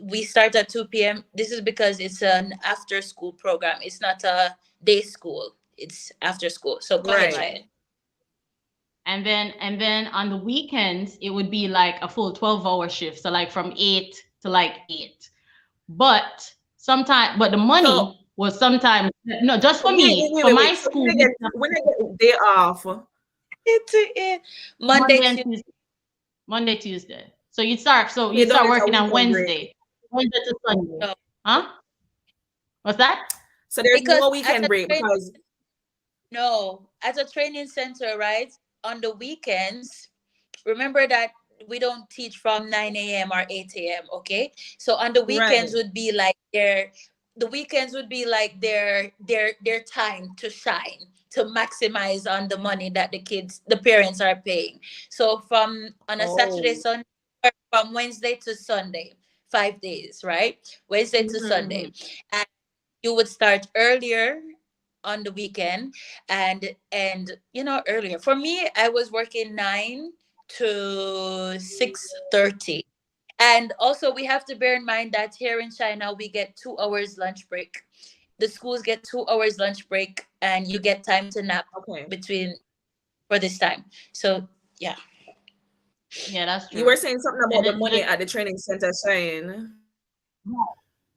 we start at 2 p.m. This is because it's an after school program. It's not a day school. It's after school. So go ahead, Right. Right. Cheyenne. And then on the weekends it would be like a full 12-hour shift. So like from 8 to like 8. But the So money was sometimes no, just for me, for wait. my So school we when I get day off, It's Monday, Monday and Tuesday. Tuesday. Monday, Tuesday. So you you'd don't start get a working on weekend break. Wednesday. Wednesday to Sunday. No, Huh? What's that? So there's because no at weekend a break train, because no, at a training center, right? On the weekends, remember that we don't teach from 9 a.m. or 8 a.m. Okay, so on the right. weekends would be like their time to shine, to maximize on the money that the parents are paying. So from on a Saturday, Oh. Sunday, or from Wednesday to Sunday, 5 days, right? Wednesday to Mhm. Sunday, and you would start earlier on the weekend, and earlier. For me, I was working 9 to 6:30. And also we have to bear in mind that here in China we get 2 hours lunch break. The schools get 2 hours lunch break, and you get time to nap Okay. between. for this time. So yeah, Yeah, that's You were true. saying something about And the then money at the training center, Shine.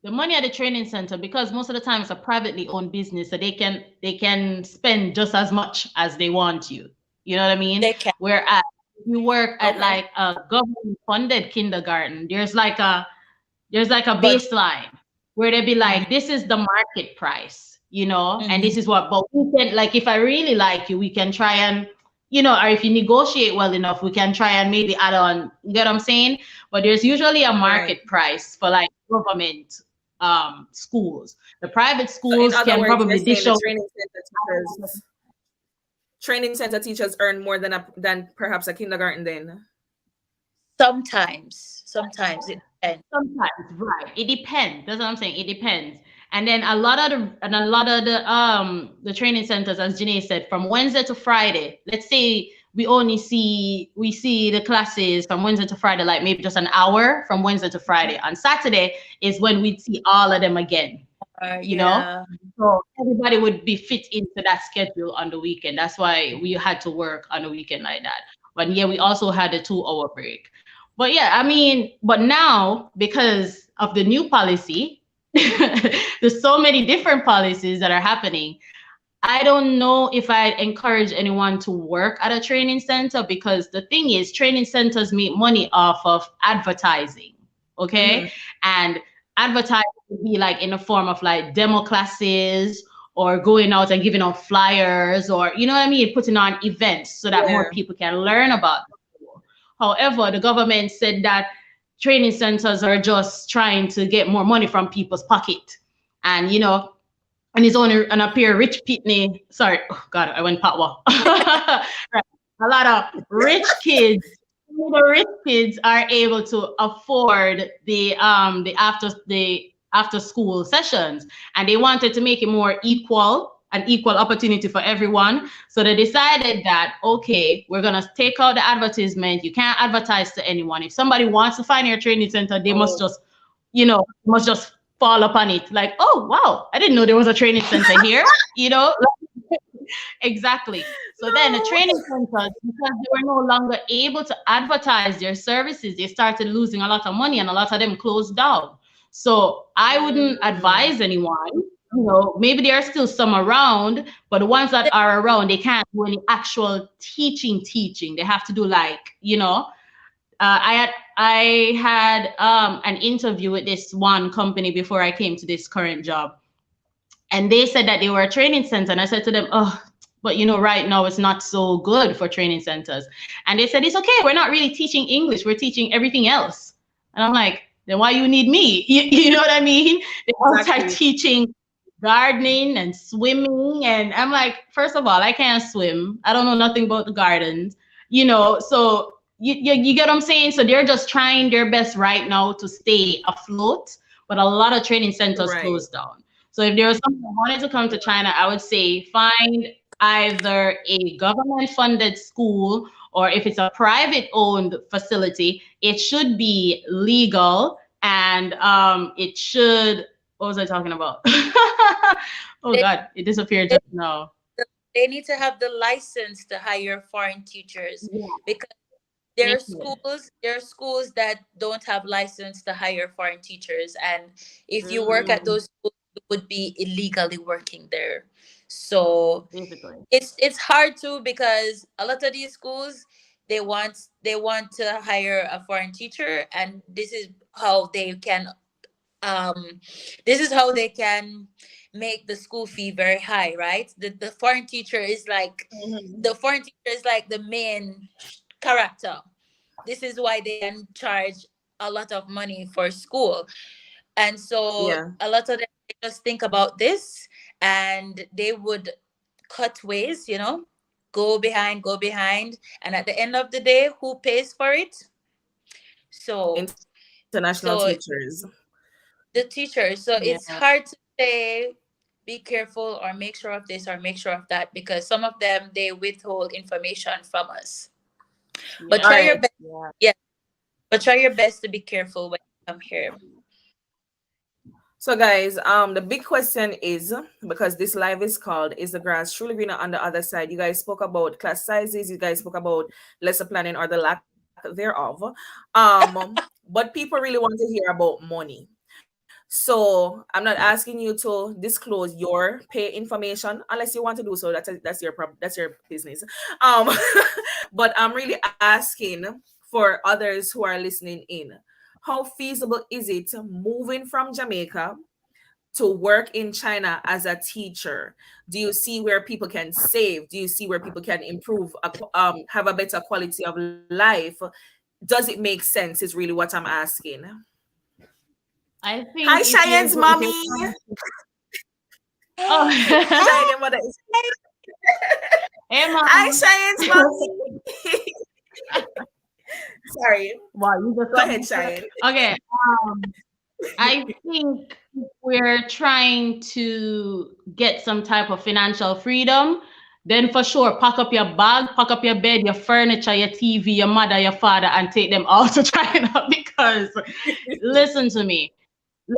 the money at the training center, because most of the time it's a privately owned business, so they can spend just as much as they want you. You know what I mean? they can. Whereas if you work at Okay. like a government funded kindergarten, there's like a But baseline where they be mhm, like, this is the market price, and mhm, this is what, but we can, like, if I really like you, we can try and, or if you negotiate well enough, we can try and maybe add on, you get what I'm saying? But there's usually a Right. market price for like government schools. The private So in schools other can words, you're probably saying dish the out. training center teachers earn more than perhaps a kindergarten then. sometimes it depends. Sometimes, right. It depends. That's what I'm saying. It depends. And then a lot of the training centers, as Janae said, from Wednesday to Friday. Let's say we see the classes from Wednesday to Friday, like maybe just an hour from Wednesday to Friday. On Saturday is when we'd see all of them again. You know, Yeah. so everybody would be fit into that schedule on the weekend. That's why we had to work on the weekend like that. But yeah, we also had a 2 hour break. But yeah, I mean, but now because of the new policy, there's so many different policies that are happening. I don't know if I'd encourage anyone to work at a training center, because the thing is, training centers make money off of advertising. Mm-hmm. Okay. And advertising would be like in the form of like demo classes or going out and giving out flyers, or, you know what I mean? Putting on events so that more Yeah. people can learn about the school. However, the government said that training centers are just trying to get more money from people's pocket. And, and it's only and appear rich pitney. Sorry, oh God, I went patwa. Right. A lot of rich kids, the rich kids are able to afford the after school sessions, and they wanted to make it more equal, an equal opportunity for everyone. So they decided that, okay, we're gonna take out the advertisement. You can't advertise to anyone. If somebody wants to find your training center, they must Oh. just fall upon it, like, oh wow, I didn't know there was a training center here. Exactly. So then the No. training centers, because they were no longer able to advertise their services, they started losing a lot of money, and a lot of them closed down. So I wouldn't Mm. advise anyone. Maybe there are still some around, but the ones that are around, they can't do any actual teaching. They have to do like, I had an interview with this one company before I came to this current job, and they said that they were a training center, and I said to them, oh, but right now it's not so good for training centers. And they said, it's okay, we're not really teaching English, we're teaching everything else. And I'm like, then why you need me? You know what I mean? They all start Exactly. teaching gardening and swimming, and I'm like, first of all, I can't swim, I don't know nothing about the gardens. So you get what I'm saying? So they're just trying their best right now to stay afloat, but a lot of training centers Right. closed down. So if there was someone who wanted to come to China, I would say find either a government funded school, or if it's a private owned facility, it should be legal, and it should, what was I talking about? Oh They, God, it disappeared they just now. they need to have the license to hire foreign teachers, Yeah, because they should. there are schools that don't have license to hire foreign teachers, and if you work at Mm. those schools, you would be illegally working there. So Basically. it's hard too, because a lot of these schools, they want to hire a foreign teacher, and how they can um this is how they can make the school fee very high, right? The foreign teacher is like Mhm. the foreign teacher is like the main character. This is why they can charge a lot of money for school. And so Yeah. a lot of them, they just think about this, and they would cut ways, go behind, and at the end of the day, who pays for it? So International so teachers. the teachers. So Yeah. it's hard to say be careful or make sure of this or make sure of that, because some of them, they withhold information from us. But Yeah. try your Right. best. Yeah. Yeah, but try your best to be careful when you come here. So, guys, the big question is, because this live is called "Is the grass truly greener on the other side?" You guys spoke about class sizes. You guys spoke about lesser planning or the lack thereof. But people really want to hear about money. So I'm not asking you to disclose your pay information unless you want to do so. That's your business. Um, but I'm really asking for others who are listening in. How feasible is it moving from Jamaica to work in China as a teacher? Do you see where people can save? Do you see where people can improve, have a better quality of life? Does it make sense? Is really what I'm asking. I Hi, think Cheyenne's if you're mommy. oh Cheyenne, your mother is. hey Hi, mom. Cheyenne's mommy. Sorry. Wow, you just Go cut ahead, me short. Cheyenne. Okay. I think if we're trying to get some type of financial freedom, then for sure, pack up your bag, pack up your bed, your furniture, your TV, your mother, your father, and take them all to China. Because listen to me,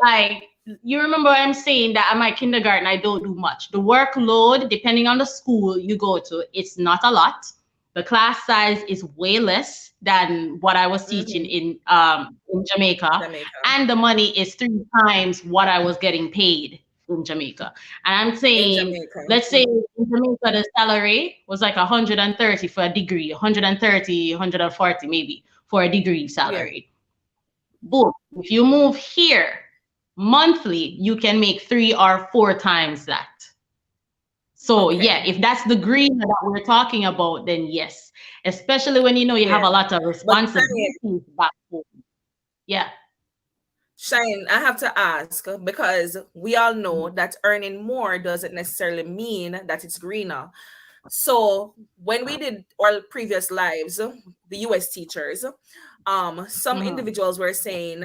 like, you remember I'm saying that at my kindergarten I don't do much. The workload, depending on the school you go to, it's not a lot. The class size is way less than what I was teaching Mm-hmm. in Jamaica, Jamaica. and the money is 3 times what I was getting paid in Jamaica. And I'm In saying, Jamaica. let's say in Jamaica the salary was like 130 for a degree, 130, 140 maybe for a degree Yeah. salary. Boom. If you move here monthly, you can make 3 or 4 times that. So yeah, Okay. if that's the green that we're talking about, then yes. Especially when you know you have Yeah. a lot of But Cheyenne, responsibilities back home. Yeah. Cheyenne, I have to ask because we all know that earning more doesn't necessarily mean that it's greener. So when we did our previous lives, the US teachers, some Mm-hmm. individuals were saying,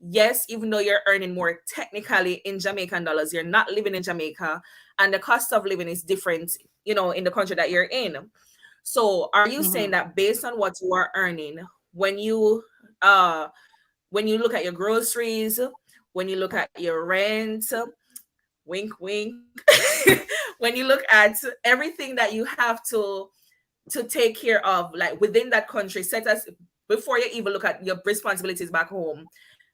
yes, even though you're earning more technically in Jamaican dollars, you're not living in Jamaica, and the cost of living is different, in the country that you're in. So are you saying Mm-hmm. that based on what you are earning, when you uh when you look at your groceries, when you look at your rent, wink wink, when you look at everything that you have to take care of, like within that country, set us before you even look at your responsibilities back home,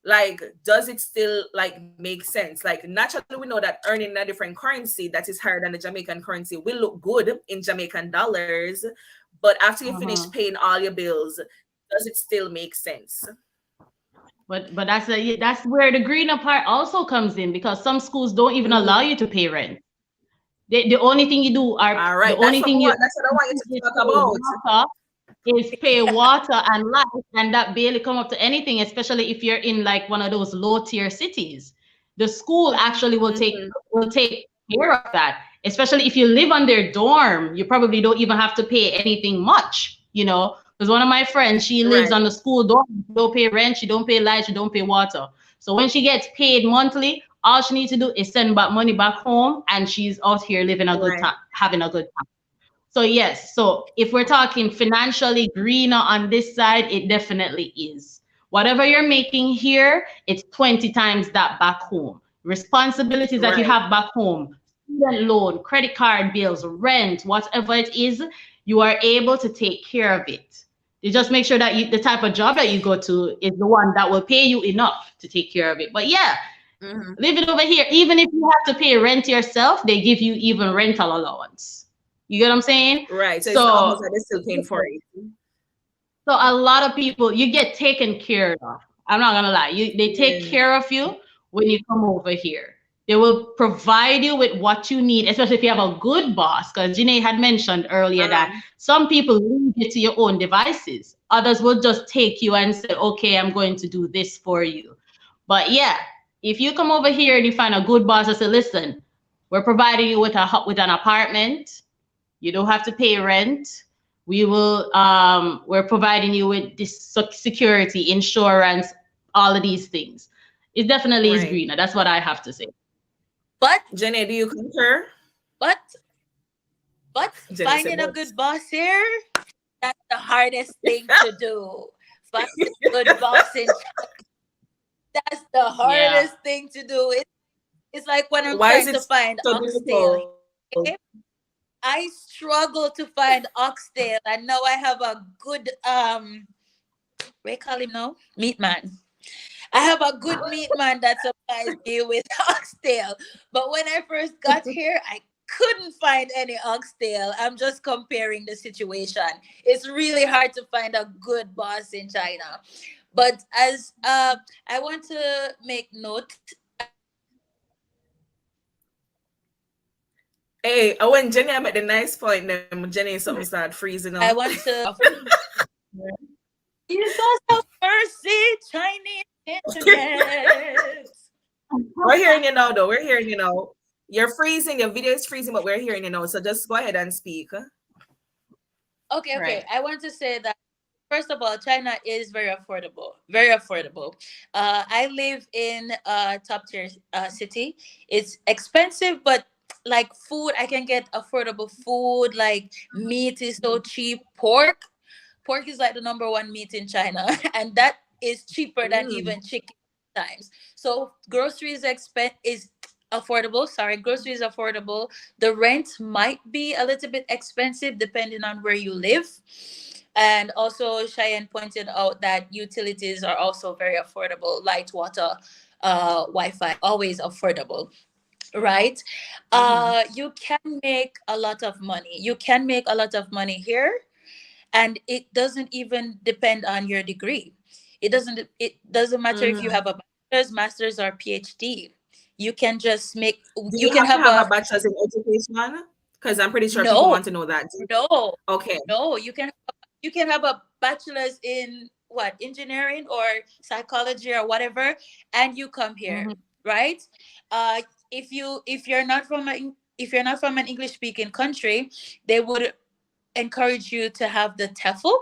like does it still like make sense? Like naturally we know that earning a different currency that is higher than the Jamaican currency will look good in Jamaican dollars, but after you finish Uh-huh. paying all your bills, does it still make sense? But that's where the greener part also comes in, because some schools don't even allow Mhm. you to pay rent. The only thing you do are All the right, only thing you that's what I want you to is talk pay about. water, and light, and that barely come up to anything, especially if you're in like one of those low tier cities. The school actually Mhm. will take care of that, especially if you live on their dorm. You probably don't even have to pay anything much, because one of my friends, she lives Right, on the school dorm. She don't pay rent, she don't pay light, she don't pay water. So when she gets paid monthly, all she needs to do is send back money back home, and she's out here living a good right, time, having a good time. So yes, so if we're talking financially greener on this side, it definitely is. Whatever you're making here, it's 20 times that back home. Responsibilities that you right, have back home, student loan, credit card bills, rent, whatever it is, you are able to take care of it. You just make sure that the type of job that you go to is the one that will pay you enough to take care of it. But yeah, mhm. living over here, even if you have to pay rent yourself, they give you even rental allowance. You get what I'm saying? Right. So it's almost So, like they're still paying for it. so a lot of people, you get taken care of. I'm not gonna lie. They take Yeah. care of you when you come over here. They will provide you with what you need, especially if you have a good boss. Because Janae had mentioned earlier that Um, some people leave you to your own devices. Others will just take you and say, "Okay, I'm going to do this for you." But yeah, if you come over here and you find a good boss and say, "Listen, we're providing you with with an apartment. You don't have to pay rent. We're providing you with this security, insurance, all of these things." It definitely is right. greener. That's what I have to say. But Jenny, do you concur? but but Jenny said, finding a but good boss here, that's the hardest thing to do. Finding a good boss in That's the Yeah. hardest thing to do. It's like when I'm Why is trying it to so find difficult? oxtail. Okay? I struggle to find oxtail. I know I have a good what you call him now? Meat man. I have a good meat man that supplies me with oxtail. But when I first got here, I couldn't find any oxtail. I'm just comparing the situation. It's really hard to find a good boss in China. But as I want to make note, Hey, when Jenny I met the nice point, them Jenny something start freezing I up. want to Yeah. Jesus have mercy, Chinese internet. We're hearing you now, though. We're hearing you now. You're freezing. Your video is freezing, but we're hearing you now. So just go ahead and speak. Okay, Right. okay. I want to say that first of all, China is very affordable. Very affordable. I live in a top tier city. It's expensive, but like food, I can get affordable food. Like meat is so cheap. Pork is like the number one meat in China, and that is cheaper than Mm. even chicken times. So groceries is affordable. Sorry, groceries affordable. The rent might be a little bit expensive depending on where you live. And also, Cheyenne pointed out that utilities are also very affordable. Light, water, Wi-Fi, always affordable, right? Mm-hmm. You can make a lot of money. You can make a lot of money here, and it doesn't even depend on your degree. It doesn't matter if you Mm-hmm. have a bachelor's, master's, or PhD. You can just make, Do you you can have to have have a a bachelor's in education? Because I'm pretty sure people no, want to know that. no, Okay. no. You can have a bachelor's in what, engineering or psychology or whatever, and you come here, Hmm. right? uh if you're not from an English speaking country, they would encourage you to have the TEFL.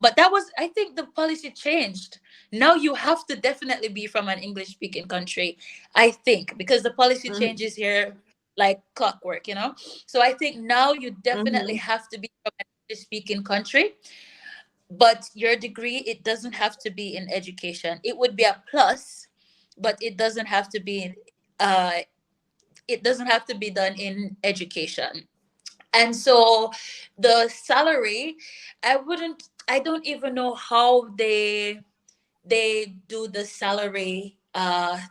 But that was, I think the policy changed. Now you have to definitely be from an English speaking country, I think, because the policy Mm-hmm. changes here like clockwork. So I think now you definitely Mm-hmm. have to be from an English speaking country. But your degree, it doesn't have to be in education. It would be a plus, but uh it doesn't have to be done in education. And so the salary, I don't even know how they do the salary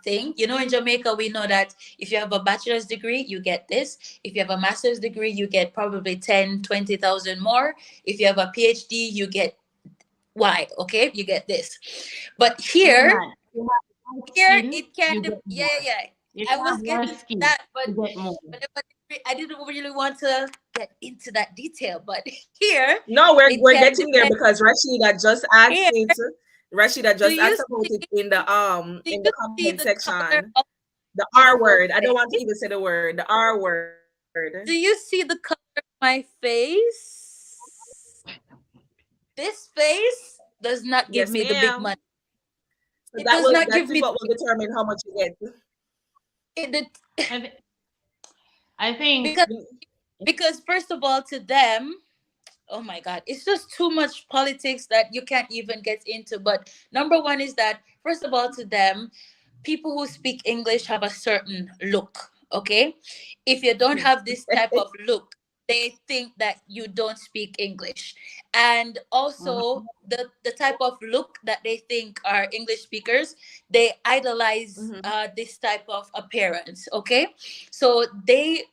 thing. In Jamaica, we know that if you have a bachelor's degree, you get this. If you have a master's degree, you get probably 10, 20,000 more. If you have a PhD, you get Y. Okay, you get this. But Pretty here, much. You have more here skin, it can you get yeah, more. yeah, yeah. If I you have was more getting to skin, that, but you get more. but I didn't really want to get into that detail. But here No, we're it we're can getting there depend. because Rashida just asked Here, it. Rashida do just you asked about see it do in you the see comment the color section. of The my R whole word. I don't face? want to even say the word. The R word. Do you see the color of my face? This face does not Yes, give me the big ma'am. money. So It does not that give is me what will determine how much you get. it, I, th- I think, because first of all, to them, oh my god, it's just too much politics that you can't even get into. But number one is that, first of all, to them, people who speak English have a certain look. Okay, if you don't have this type of look, they think that you don't speak English. And also mhm, the type of look that they think are English speakers, they idolize Mhm. this type of appearance. Okay, so they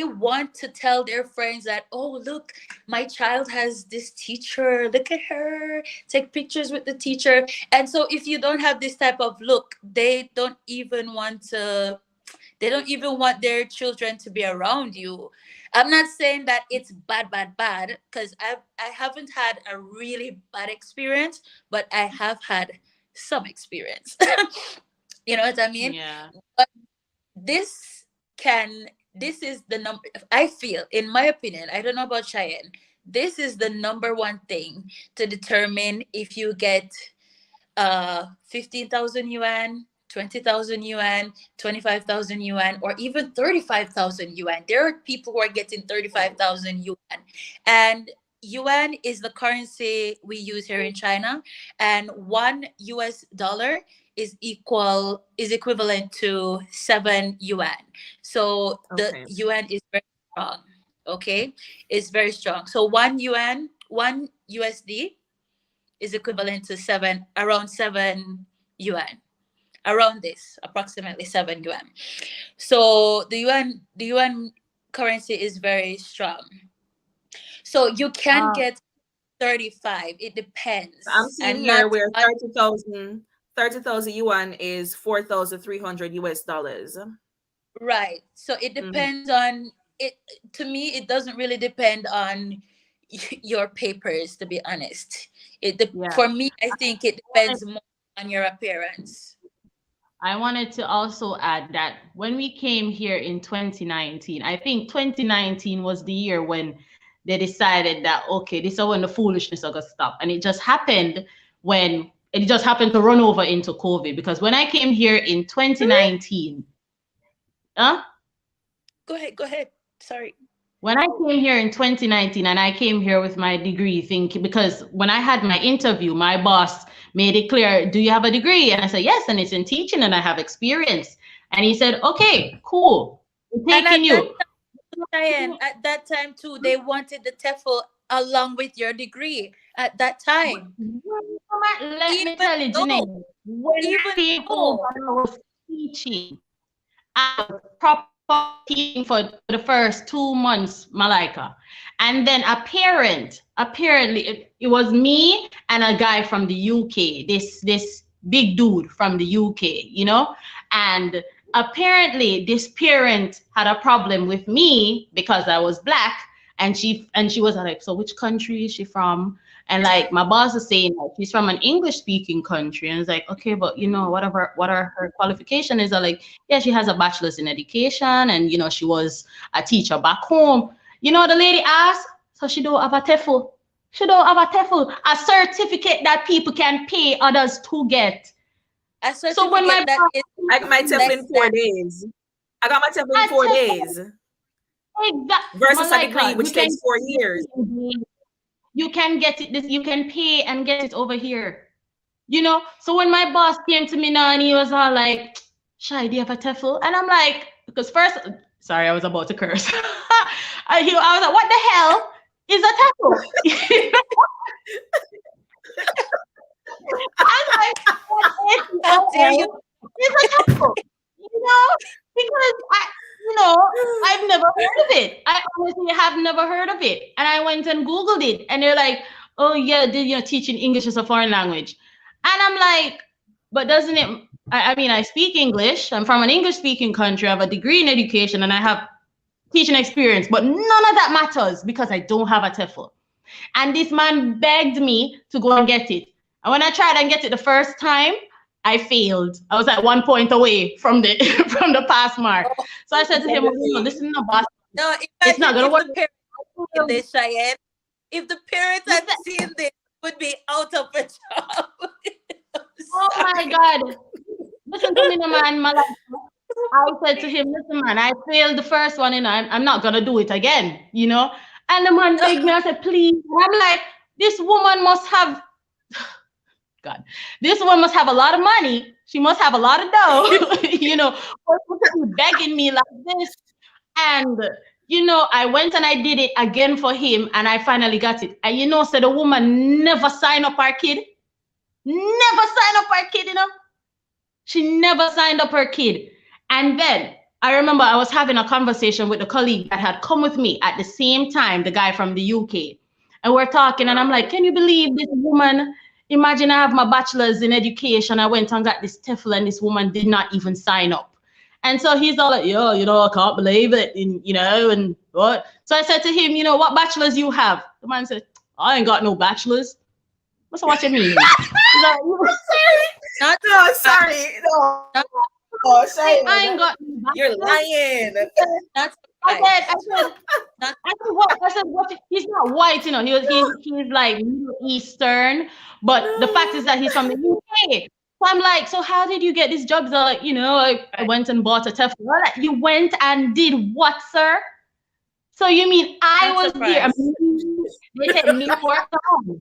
want to tell their friends that, oh look, my child has this teacher, look at her, take pictures with the teacher. And so if you don't have this type of look, they don't even want their children to be around you. I'm not saying that it's bad, because I haven't had a really bad experience, but I have had some experience. You know what I mean? yeah. But this this is the number, I feel, in my opinion, I don't know about Cheyenne, this is the number one thing to determine if you get 15,000 yuan, 20,000 yuan, 25,000 yuan, or even 35,000 yuan. There are people who are getting 35,000 yuan. And yuan is the currency we use here in China. And $1 is equivalent to 7 yuan. So the Okay. yuan is very strong. Okay, it's very strong. So 1 yuan, 1 USD is equivalent to around 7 yuan, around this, approximately 7 yuan. So the yuan currency is very strong. So you can Uh, get 35. It I'm depends, seeing and here not where 30,000 yuan is 4,300 US dollars. right. So it Mm. depends on it. To me, it doesn't really depend on your papers. To be honest, yeah. for me, I think it depends more on your appearance. I wanted to also add that when we came here in 2019, I think 2019 was the year when they decided that, okay, this is when the foolishness are going to stop. And it just happened when it just happened to run over into COVID. Because when I came here in Really? 2019, huh? Go ahead. Go ahead. Sorry. When I came here in 2019 and I came here with my degree thinking, because when I had my interview, my boss made it clear, do you have a degree? And I said, yes, and it's in teaching and I have experience. And he said, okay, cool. We're And taking you. at that time too, they wanted the TEFL along with your degree at that time. Let me Even tell you, though, Janae, when I even came over though, and I was teaching, I was proper teaching for the first 2 months, Malika. And then apparently it was me and a guy from the UK, this big dude from the UK, and apparently this parent had a problem with me because I was black, and she was like, so which country is she from? And like my boss is saying like she's from an English speaking country, and it's like, okay, but what are her qualification is? I like, yeah, she has a bachelor's in education, and she was a teacher back home. The lady asked, so she don't have a TEFL. She don't have a TEFL, a certificate that people can pay others to get. a So when my certificate that boss is I got my TEFL in less four than days. I got my TEFL in a 4 days TEFL, exact, versus a degree, Malika, which takes 4 years. you can get it. This you can pay and get it over here. So when my boss came to me now and he was all like, Shy, do you have a TEFL? And I'm like, because first, sorry, I was about to curse. I was like, what the hell is a TEFL? I'm like, what is how the dare you. hell is a TEFL? Because I've never heard of it. I honestly have never heard of it. And I went and Googled it and they're like, oh yeah, teaching English as a foreign language. And I'm like, but doesn't it? I mean, I speak English. I'm from an English speaking country. I have a degree in education and I have teaching experience, but none of that matters because I don't have a TEFL. And this man begged me to go and get it. And when I tried and get it the first time, I failed. I was at 1 point away from the from the pass mark. Oh, So I said to him, well, Everything. listen, no, boss, no, it's not imagine gonna if work. the parents seen this, Cheyenne. If the parents He had said, seen this, would be out of a job. I'm oh my sorry. God, listen to me, no man, my life. I said to him, listen, man, I failed the first one, and I'm not gonna do it again. And the man begged me, I said, please. And I'm like, this woman must have God, this one must have a lot of money. She must have a lot of dough, for her to be begging me like this. And I went and I did it again for him, and I finally got it. And so the woman never signed up her kid, never signed up her kid. She never signed up her kid. And then I remember I was having a conversation with a colleague that had come with me at the same time, the guy from the UK. And we're talking, and I'm like, can you believe this woman? Imagine I have my bachelor's in education. I went and got this TEFL, and this woman did not even sign up. And so he's all like, yeah, I can't believe it. And what? So I said to him, what bachelor's you have? The man said, I ain't got no bachelor's. What's what you mean? He's like, Not No, uh, sorry. No, not Shane. I ain't got no You're bachelor's. lying. not I said, I surprised. said, Not what? He's not white, he's like Middle Eastern, but the fact is that he's from the UK. So I'm like, so how did you get these jobs? They're like, I surprised. went and bought a TEFL. I'm like, you went and did what, sir? So you mean I Not was there? I surprised. mean, they said me work on.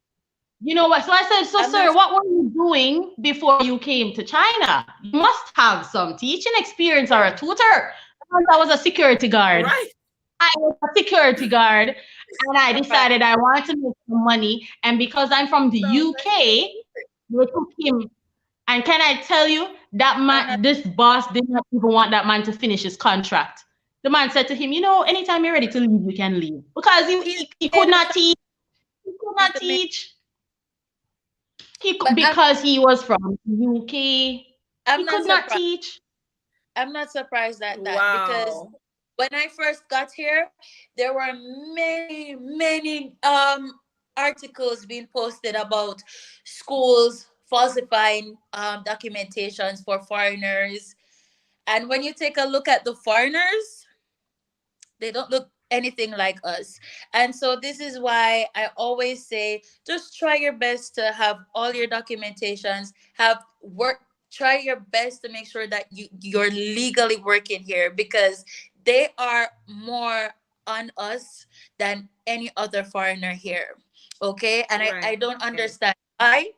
You know what? So I said, so I'm not sir, what were you doing before you came to China? You must have some teaching experience or a tutor. And I was a security guard. Right. I was a security guard and I surprised. decided I wanted to make some money. And because I'm from the Sounds like UK, they took him. And can I tell you, that I'm not man, this boss did not even want that man to finish his contract. The man said to him, you know, anytime you're ready to leave, you can leave. Because he's he the could main not attraction. teach. He could He's not the main, teach. but Because he was from UK, I'm he not could not surprised. teach. I'm not surprised at that because wow. when I first got here, there were many articles being posted about schools falsifying documentations for foreigners. And when you take a look at the foreigners, they don't look anything like us. And so this is why I always say just try your best to have all your documentations, have work, try your best to make sure that you're legally working here, because they are more on us than any other foreigner here. Okay? And I Right. don't understand why,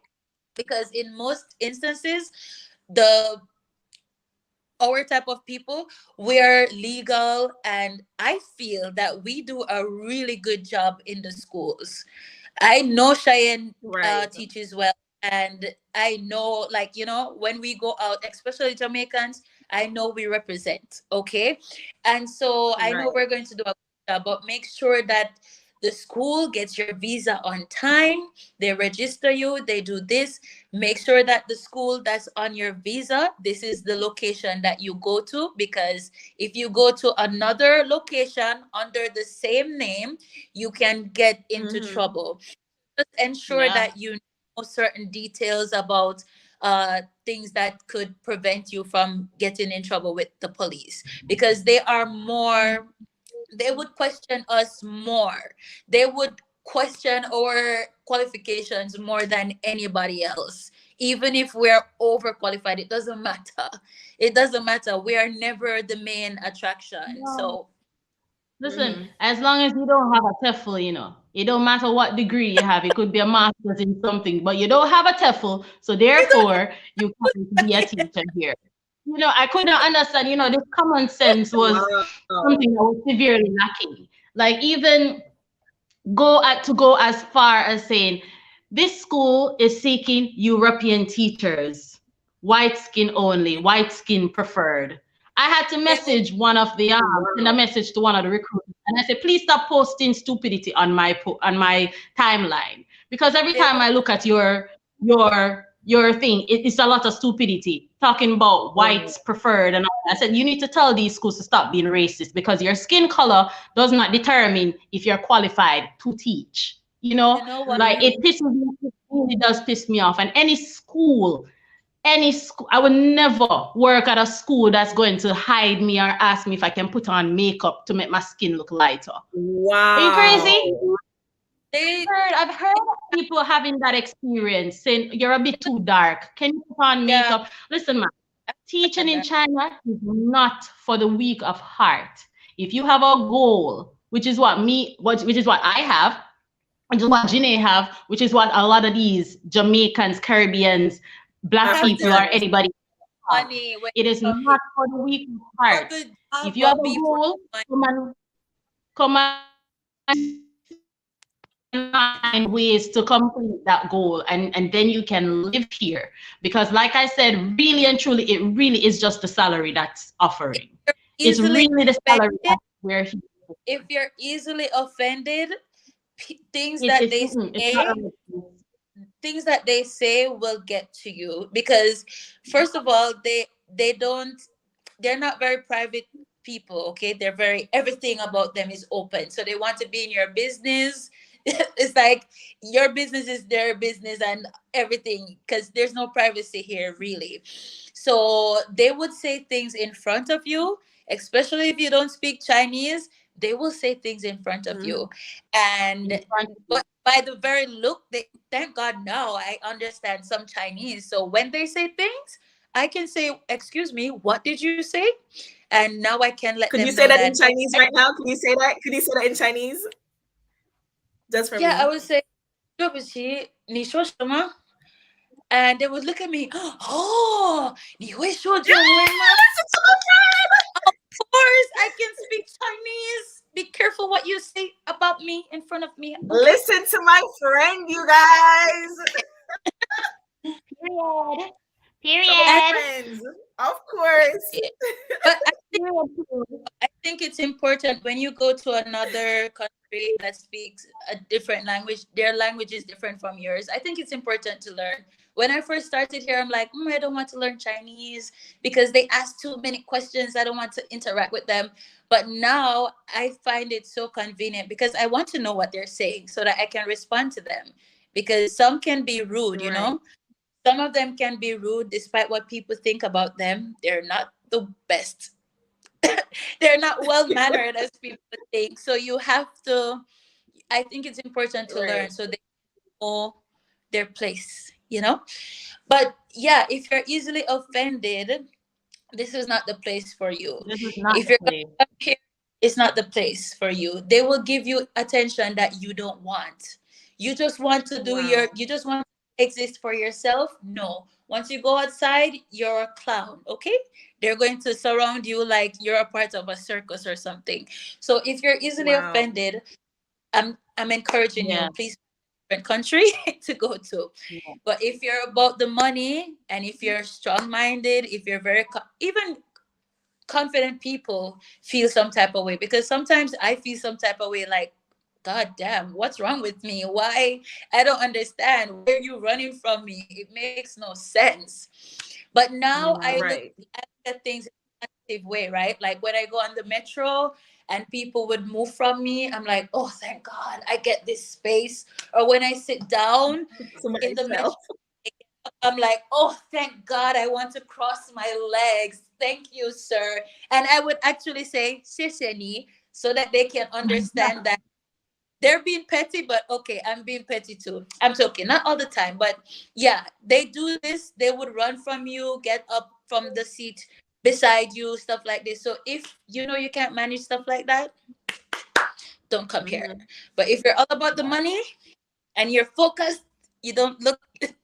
because in most instances the our type of people, we're legal, and I feel that we do a really good job in the schools. I know Cheyenne Right. teaches well, and I know, like, when we go out, especially Jamaicans, I know we represent, okay? And so I know Right. we're going to do a good job, but make sure that the school gets your visa on time, they register you, they do this. Make sure that the school that's on your visa, this is the location that you go to, because if you go to another location under the same name, you can get into Mm-hmm. trouble. Just ensure Yeah. that you know certain details about things that could prevent you from getting in trouble with the police, because they are more, they would question us more. They would question our qualifications more than anybody else. Even if we're overqualified, it doesn't matter. It doesn't matter. We are never the main attraction. No. So Listen, Mm-hmm. as long as you don't have a TEFL, it don't matter what degree you have. It could be a master's in something, but you don't have a TEFL, so therefore you can't be a teacher here. I couldn't understand. This common sense was Wow. something that was severely lacking. Like even go as far as saying this school is seeking European teachers, white skin only, white skin preferred. I had to they would, message one of the send a Wow. message to one of the recruiters, and I said, please stop posting stupidity on my timeline, because every they time would, I look at your thing, it's a lot of stupidity talking about Right. whites preferred and all that. I said you need to tell these schools to stop being racist, because your skin color does not determine if you're qualified to teach. you know what? Like it Mm-hmm. pisses me, it really does piss me off. And any school, I would never work at a school that's going to hide me or ask me if I can put on makeup to make my skin look lighter. Are you crazy? Wow. They I've heard of people having that experience saying you're a bit even, too dark. Can you put on yeah, makeup? Listen, man, I teaching get in that. China is not for the weak of heart. If you have a goal, which is what I have, which is what Janae have, which is what a lot of these Jamaicans, Caribbeans, black people, or Africans. anybody have. Money when It is you come not here. for the weak of What heart. good If job you have but a be broke goal, money? come and find ways to complete that goal, and then you can live here, because like I said, really and truly, it really is just the salary that's If offering. you're It's easily really the salary offended, that's where he if you're easily offended, things it, that it's they it's not say, a will get to you, because first of all, they don't, they're not very private people. Okay, they're very, everything about them is open, so they want to be in your business. It's like your business is their business and everything, because there's no privacy here really. So they would say things in front of you, especially if you don't speak Chinese. They will say things in front of Mm-hmm. you, and in front of you. but by the very look, they, thank God now I understand some Chinese. So when they say things, I can say, "Excuse me, what did you say?" And now I can let Could you them say know that in that. Oh, Chinese right now? Could you say that? Could you say that in Chinese? Just for yeah, I me. would say, and they would look at me. Oh, 你会说中文吗? Yes, it's okay. Of course, I can speak Chinese. Be careful what you say about me in front of me, okay? Listen to my friend, you guys. Period. Some of my And Period. friends, of course. but Period. I think it's important when you go to another country that speaks a different language, their language is different from yours. I think it's important to learn. When I first started here, I'm like, I don't want to learn Chinese because they ask too many questions. I don't want to interact with them. But now I find it so convenient because I want to know what they're saying so that I can respond to them. Because some can be rude, you Right, know? Some of them can be rude despite what people think about them. They're not the best, they're not well mannered as people think. So you have to. I think it's important to right. learn so they know their place. You know. But yeah, if you're easily offended, this is not the place for you. This is not If the you're gonna place. come here, it's not the place for you. They will give you attention that you don't want. You just want to do your. Wow. You just want to exist for yourself. No. Once you go outside, you're a clown. Okay. They're going to surround you like you're a part of a circus or something. So if you're easily Wow. offended, I'm encouraging you. Yeah. Please find a different country to go to. Yeah. But if you're about the money and if you're strong minded, if you're very even confident people feel some type of way, because sometimes I feel some type of way like, god damn, what's wrong with me? Why? I don't understand. Where are you running from me? It makes no sense. But now Yeah. Right. I look at things in a positive way, right? Like when I go on the metro and people would move from me, I'm like, oh, thank god I get this space. Or when I sit down To in the metro, myself. I'm like, oh, thank God, I want to cross my legs. Thank you, sir. And I would actually say, 谢谢你, so that they can understand that they're being petty, but okay, I'm being petty too. I'm joking, not all the time, but yeah, they do this. They would run from you, get up from the seat beside you, stuff like this. So if you know you can't manage stuff like that, don't come here. Mhm. But if you're all about the Yeah. money and you're focused, you don't look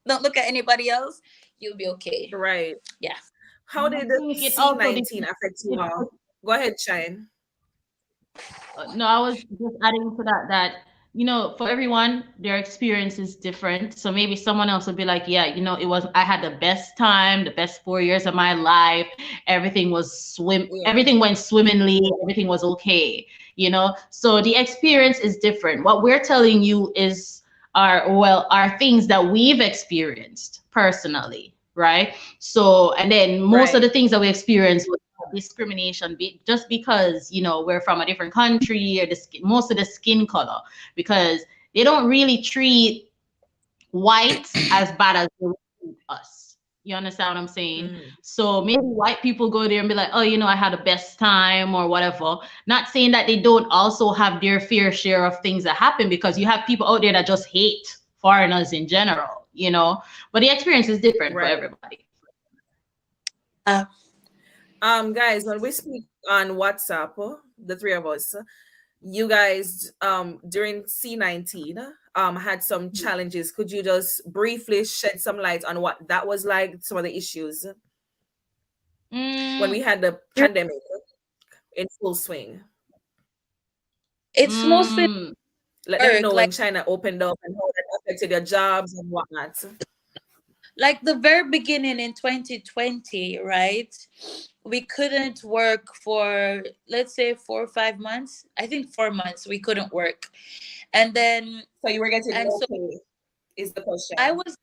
don't look at anybody else, you'll be okay. Right. Yeah. How I did think it also C-19 affect you all? Go ahead, Shine. No, I was just adding to that for everyone, their experience is different. So maybe someone else would be like, yeah, I had the best time, the best 4 years of my life. Yeah. Everything went swimmingly, everything was okay. So the experience is different. What we're telling you are things that we've experienced personally, right? So, and then most of Right. the things that we experience discrimination just because we're from a different country or most of the skin color, because they don't really treat whites as bad as they treat us. You understand what I'm saying? Mm. So maybe white people go there and be like, oh, I had the best time or whatever. Not saying that they don't also have their fair share of things that happen, because you have people out there that just hate foreigners in general. But the experience is different for Right. everybody. Uh, Guys, when we speak on WhatsApp, the three of us, you guys during C-19 had some challenges. Could you just briefly shed some light on what that was like, some of the issues when we Mm, had the pandemic in full swing? it's mostly mm, Let them work. know when China opened up and how that affected your jobs and whatnot. Like the very beginning in 2020, right? We couldn't work for, let's say, 4 or 5 months. I think 4 months we couldn't work. And then, So you were getting and no so pay is the I question. was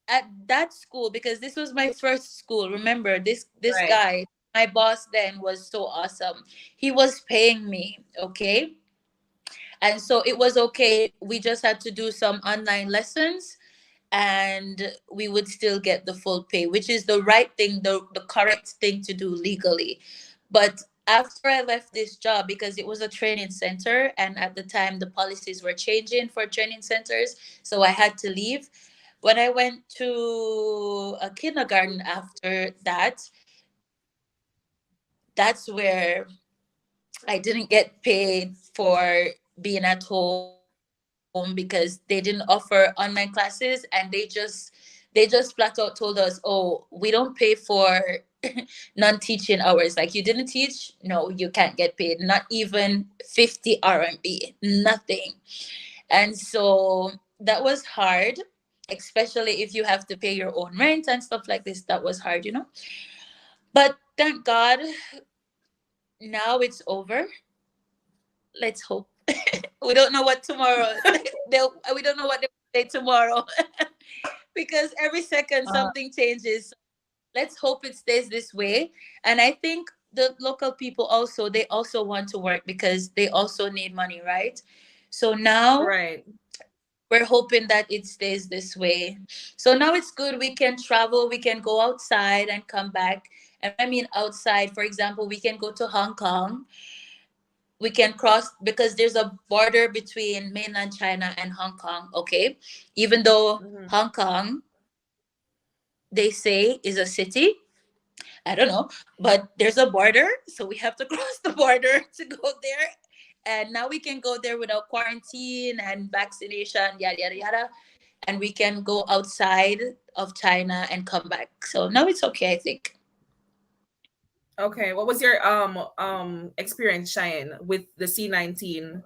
at that school because this was my first school. Remember, this Right. guy, my boss then, was so awesome. He was paying me, okay? And so it was okay. We just had to do some online lessons and we would still get the full pay, which is the right thing, the correct thing to do legally. But after I left this job, because it was a training center, and at the time the policies were changing for training centers, so I had to leave. When I went to a kindergarten after that, that's where I didn't get paid for being at home. home because they didn't offer online classes, and they just flat out told us, oh, we don't pay for non-teaching hours. Like, you didn't teach, no, you can't get paid, not even 50 RMB, nothing. And so that was hard, especially if you have to pay your own rent and stuff like this. That was hard. But thank God, now it's over. Let's hope. We don't know what tomorrow we don't know what they will say tomorrow. Because every second Uh, something changes. Let's hope it stays this way. And I think the local people also, they also want to work because they also need money, right? So now Right. we're hoping that it stays this way. So now it's good. We can travel, we can go outside and come back. And I mean outside, for example, we can go to Hong Kong. We can cross because there's a border between mainland China and Hong Kong, okay? Even though Mhm. Hong Kong, they say, is a city, I don't know, but there's a border, so we have to cross the border to go there. And now we can go there without quarantine and vaccination, yada yada yada, and we can go outside of China and come back. So now it's okay, I think. Okay. What was your experience, Shine, with the C19?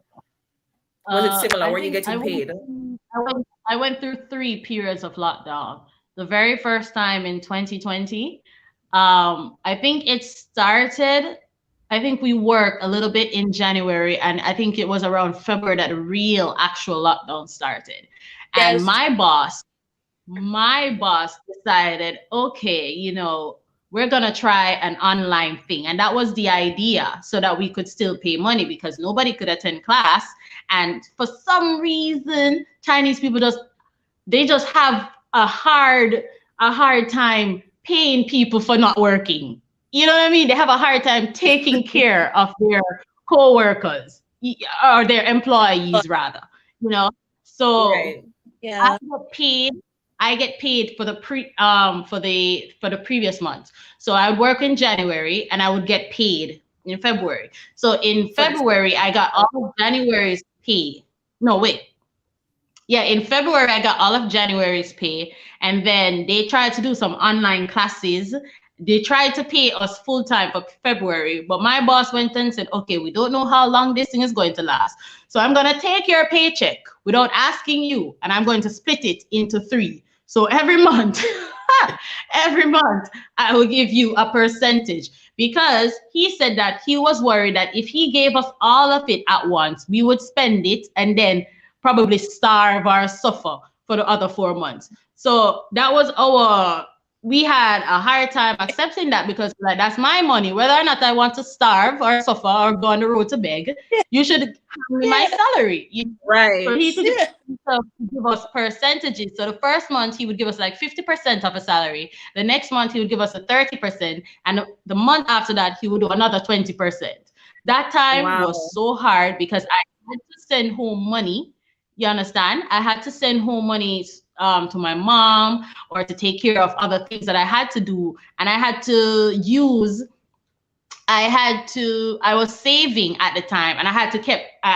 Was it similar? I Were you think getting paid? I went through 3 periods of lockdown. The very first time in 2020, I think it started. I think we worked a little bit in January, and I think it was around February that the real actual lockdown started. And Yes. my boss decided, okay, we're going to try an online thing. And that was the idea, so that we could still pay money because nobody could attend class. And for some reason, Chinese people just have a hard time paying people for not working. You know what I mean? They have a hard time taking care of their co-workers, or their Oh, employees rather. You know, so Right. I yeah. get paid. I get paid for the previous month. So I would work in January and I would get paid in February. So in For this February I got all of January's pay. No, wait. Yeah, in February I got all of January's pay, and then they tried to do some online classes. They tried to pay us full time for February, but my boss went and said, "Okay, we don't know how long this thing is going to last, so I'm gonna take your paycheck without asking you, and I'm going to split it into three. So every month, every month, I will give you a percentage." Because he said that he was worried that if he gave us all of it at once, we would spend it and then probably starve or suffer for the other 4 months. So that was we had a hard time accepting that, because like, that's my money. Whether or not I want to starve or suffer or go on the road to beg, you should hand me my Yeah. salary. For right. he to Yeah. give us percentages. So the first month he would give us like 50% of a salary. The next month he would give us a 30%. And the month after that he would do another 20%. That time was Wow. so hard because I had to send home money. You understand? I had to send home money to my mom, or to take care of other things that I had to do. And I was saving at the time, and I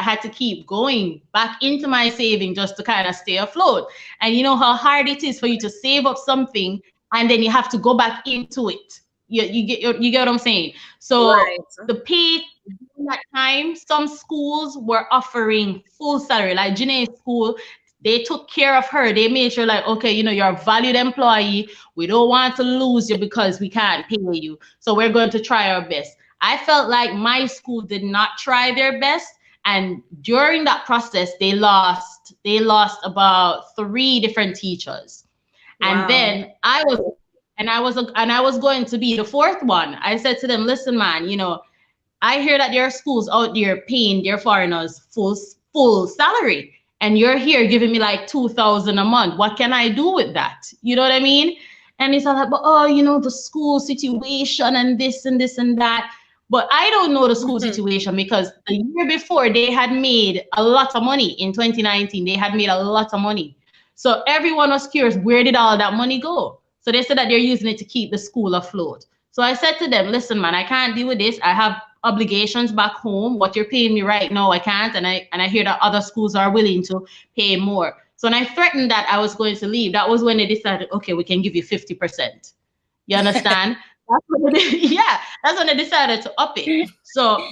had to keep going back into my saving just to kind of stay afloat. And you know how hard it is for you to save up something and then you have to go back into it. You get what I'm saying? So Right. the pay during that time, some schools were offering full salary, like Janae's school. They took care of her. They made sure, like, okay, you're a valued employee. We don't want to lose you because we can't pay you. So we're going to try our best. I felt like my school did not try their best, and during that process, they lost about three different teachers. And Wow. then I was going to be the fourth one. I said to them, "Listen, man, I hear that there are schools out there paying their foreigners full salary, and you're here giving me like 2,000 a month. What can I do with that? You know what I mean?" And it's all like, "But oh, the school situation and this and this and that." But I don't know the school situation, because the year before they had made a lot of money. In 2019, they had made a lot of money. So everyone was curious, where did all that money go? So they said that they're using it to keep the school afloat. So I said to them, "Listen, man, I can't deal with this. I have obligations back home. What you're paying me right now, I can't. And I hear that other schools are willing to pay more. So when I threatened that I was going to leave, that was when they decided, okay, we can give you 50%. You understand? That's when yeah, that's when they decided to up it. So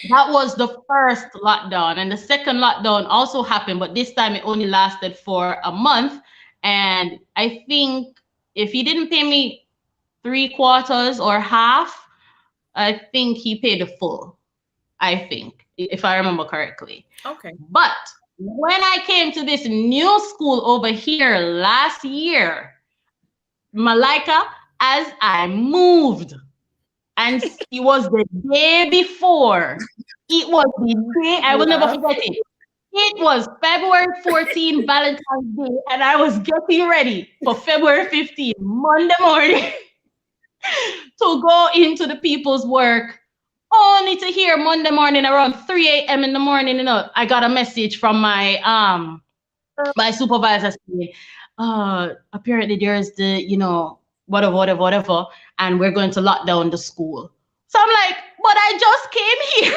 that was the first lockdown. And the second lockdown also happened, but this time it only lasted for a month. And I think if he didn't pay me 3/4 or half, I think he paid the full, I think, if I remember correctly. Okay. But when I came to this new school over here last year, Malika, as I moved, and it was the day before. It was the day, I will never Wow. forget it. It was February 14, Valentine's Day, and I was getting ready for February 15, Monday morning, to go into the people's work. Only to hear Monday morning around 3 a.m. in the morning, I got a message from my supervisor saying, apparently there's the, whatever, whatever, whatever, and we're going to lock down the school. So I'm like, but I just came here,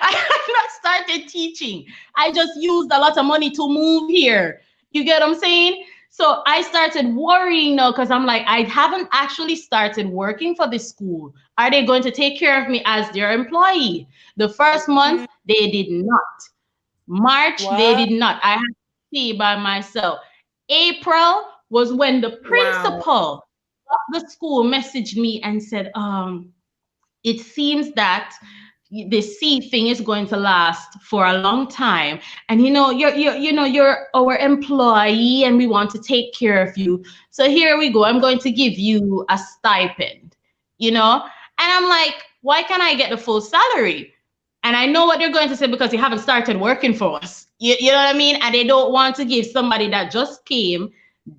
I have not started teaching. I just used a lot of money to move here. You get what I'm saying? So I started worrying now because I'm like, I haven't actually started working for this school. Are they going to take care of me as their employee? The first month, Mhm. they did not. March, they Wow. did not. I had to see by myself. April was when the Wow. principal of the school messaged me and said, it seems that the C thing is going to last for a long time. And you're our employee and we want to take care of you. So here we go. I'm going to give you a stipend, And I'm like, why can't I get the full salary? And I know what they're going to say because you haven't started working for us. You know what I mean? And they don't want to give somebody that just came,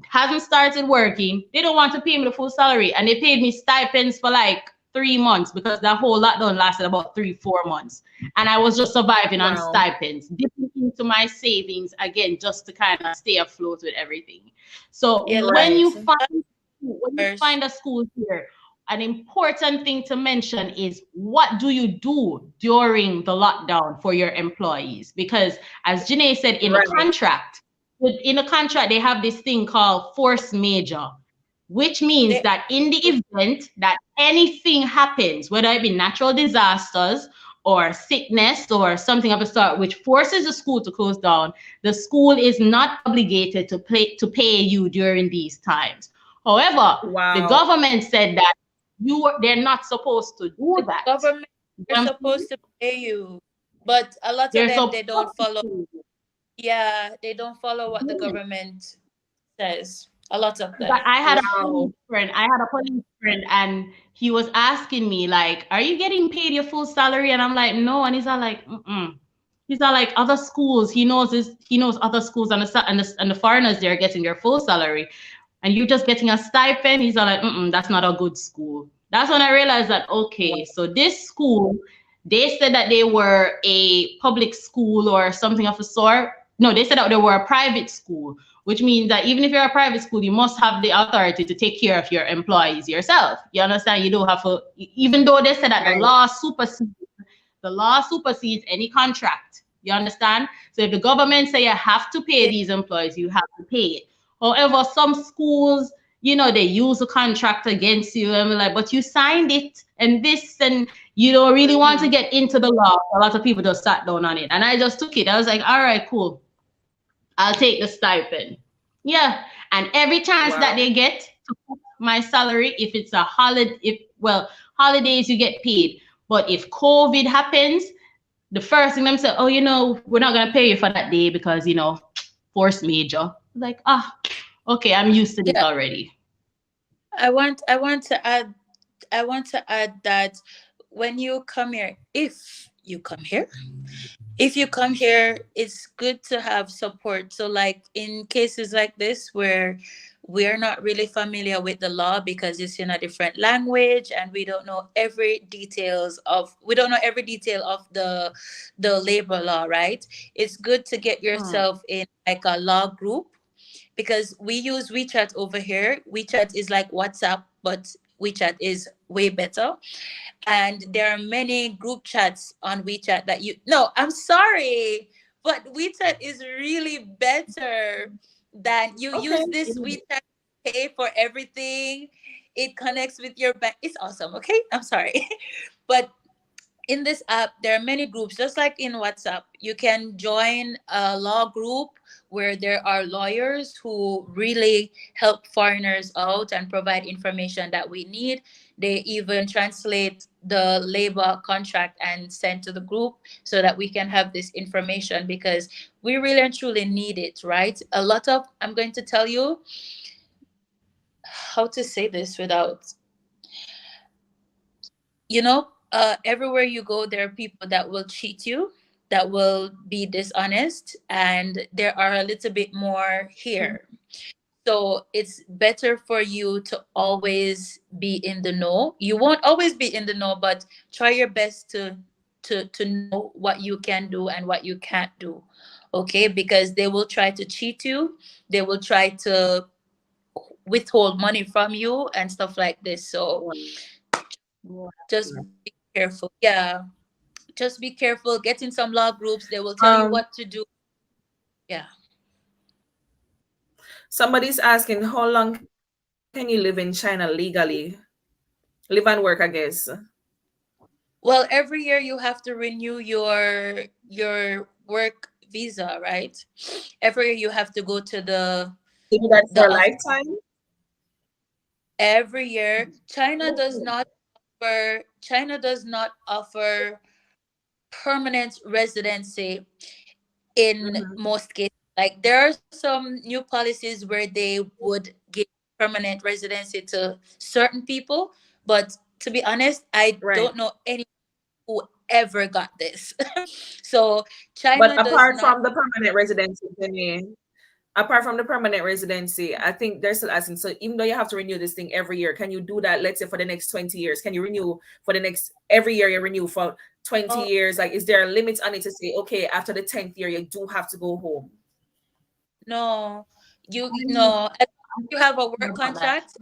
hasn't started working, they don't want to pay me the full salary. And they paid me stipends for like 3 months because that whole lockdown lasted about 3, 4 months. And I was just surviving on Wow. stipends, dipping into my savings again just to kind of stay afloat with everything. So Yeah, when Right. you find first. a school here, an important thing to mention is what do you do during the lockdown for your employees? Because as Janae said, Right. in the contract, they have this thing called force major, which means They, that in the event that anything happens, whether it be natural disasters or sickness or something of the sort, which forces the school to close down, the school is not obligated to pay you during these times. However, the Wow. government said that they're not supposed to do the that. government You are know what I'm saying? supposed to pay you, but a lot of They're them supposed they don't follow. to. Yeah, they don't follow what the Yes. government says. A lot of But them. I had a Wow. police friend. I had a police friend, and he was asking me like, "Are you getting paid your full salary?" And I'm like, "No." And he's all like, "Mm." He's all like, "Other schools. He knows other schools, and the foreigners they're getting their full salary, and you're just getting a stipend." He's all like, "Mm, that's not a good school." That's when I realized that okay, Wow. so this school, they said that they were a public school or something of the sort. No, they said that they were a private school, which means that even if you're a private school, you must have the authority to take care of your employees yourself. You understand? You don't have to, even though they said that Right. the law supersedes any contract. You understand? So if the government say you have to pay Yeah, these employees, you have to pay it. However, some schools, they use a contract against you and be like, but you signed it and this, and you don't really want to Mhm. get into the law. A lot of people just sat down on it. And I just took it. I was like, all right, cool. I'll take the stipend. Yeah. And every chance that Wow. they get to cut my salary, if it's a holiday, holidays you get paid. But if COVID happens, the first thing them say, oh, we're not gonna pay you for that day because force major. Like, okay, I'm used to this yeah. already. I want to add that when you come here, if you come here, it's good to have support. So like in cases like this where we're not really familiar with the law because it's in a different language and we don't know every detail of the labor law, right? It's good to get Mm. yourself in like a law group, because we use WeChat over here. WeChat is like WhatsApp, but WeChat is way better. And there are many group chats on WeChat that you no, I'm sorry, but WeChat is really better than you Okay. use this WeChat to pay for everything. It connects with your bank. It's awesome, okay? I'm sorry. But in this app there are many groups, just like in WhatsApp. You can join a law group where there are lawyers who really help foreigners out and provide information that we need. They even translate the labor contract and send to the group so that we can have this information, because we really and truly need it, right? A lot of, I'm going to tell you how to say this without, everywhere you go there are people that will cheat you, that will be dishonest, and there are a little bit more here. So it's better for you to always be in the know. You won't always be in the know, but try your best to know what you can do and what you can't do. Okay? Because they will try to cheat you. They will try to withhold money from you and stuff like this. So just be careful. Yeah. Just be careful. Get in some law groups. They will tell you Um, what to do. Yeah. Somebody's asking how long can you live in China legally? Live and work, I guess. Well, every year you have to renew your work visa, right? Every year you have to go to They do that the for a off- lifetime? every year. China does not offer permanent residency in Mhm. most cases. Like there are some new policies where they would give permanent residency to certain people, but to be honest, I Right. don't know any who ever got this. So But China does apart not. from the permanent residency, Jenny, apart from the permanent residency, I think they're still asking. So even though you have to renew this thing every year, can you do that? Let's say for the next 20 years, can you renew for the next every year you renew for 20 Oh years? Like, is there a limit on it to say, okay, after the 10th year, you do have to go home? no, you I mean, no. As you have a I'm work about that. contract,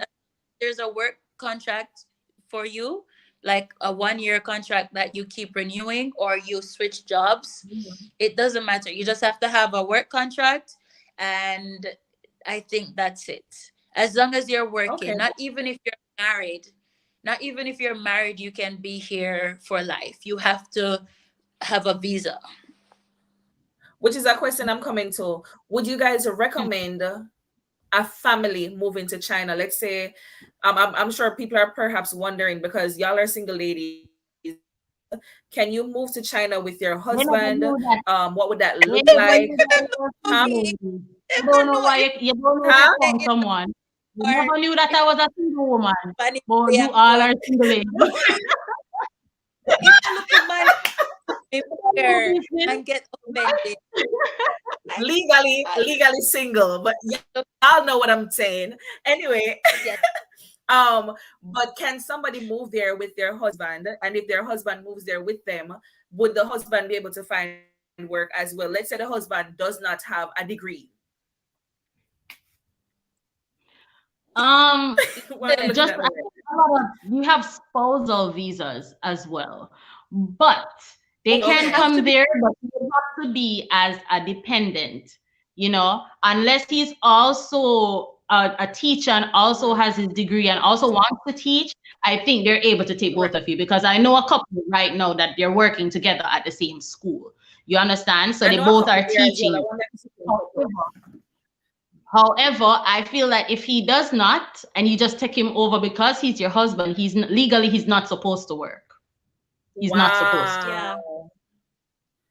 there's a work contract for you, like a 1 year contract that you keep renewing, or you switch jobs. Mhm. It doesn't matter. You just have to have a work contract, and I think that's it. As long as you're working, Okay. not even if you're married, not even if you're married, you can be here for life. You have to have a visa. Which is a question I'm coming to. Would you guys recommend a family moving to China? Let's say, I'm sure people are perhaps wondering because y'all are single ladies. Can you move to China with your husband? You never knew that. What would that look You like? never knew that you were a Huh? single Movie. lady. You Never don't know know why if you don't know if Huh? you they found in someone. You or never knew that if I was a single woman. money But they you am all drunk. are single ladies. If you look at my No mirror business. and get offended, I I Legally single, but y'all look know what I'm saying. Anyway, yes. but can somebody move there with their husband? And if their husband moves there with them, would the husband be able to find work as well? Let's say the husband does not have a degree. Um, Why am I looking at just her? I think a lot of you have spousal visas as well, but they But you can Okay. have to come be there, but you have to be as a dependent, unless he's also a teacher and also has his degree and also wants to teach. I think they're able to take both Right. of you because I know a couple right now that they're working together at the same school. You understand? So I they know a both couple are there as well. I teaching. want them to see a couple. However, However, I feel that if he does not, and you just take him over because he's your husband, legally he's not supposed to work. He's not supposed to. yeah, Wow.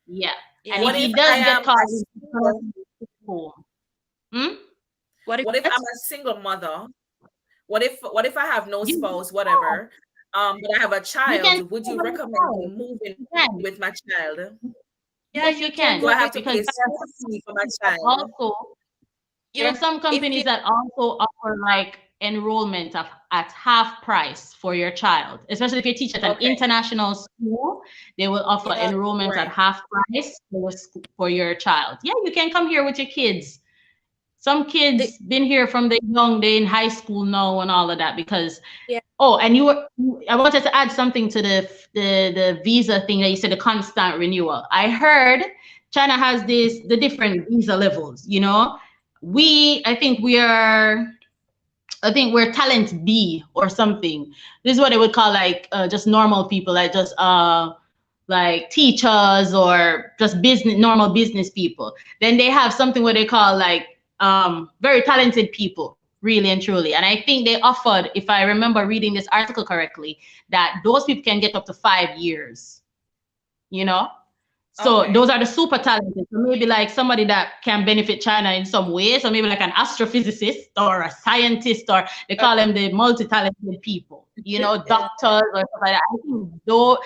Yeah. And yeah. if What if he I does am get caught, a he's gonna single? be home. Hmm? What is What if I'm that? a single mother? What if I have no You, spouse, whatever? But I have a you can child. Would stay you with the recommend me child. moving You with my can. child? Yeah, Yes, you you can Do can. I move have with to your pay Because there are school some fee for my companies that child? also there are you some if companies you that also offer like enrollment at half price for your child, especially if you teach at an Okay. international school. They will offer yeah enrollment at Right. half price for your child. Yeah, you can come here with your kids. Some the kids been here from the young day in high school now and all of that because yeah Oh, and I wanted to add something to the visa thing that you said, the constant renewal. I heard China has the different visa levels. I think we're talent B or something. This is what they would call like just normal people, like just like teachers or just normal business people. Then they have something what they call like very talented people, really and truly. And I think they offered, if I remember reading this article correctly, that those people can get up to 5 years. You know, so Okay. those are the super talented. So maybe like somebody that can benefit China in some way. So maybe like an astrophysicist or a scientist, or they call them the multi-talented people, Yeah. doctors or stuff like that. I think though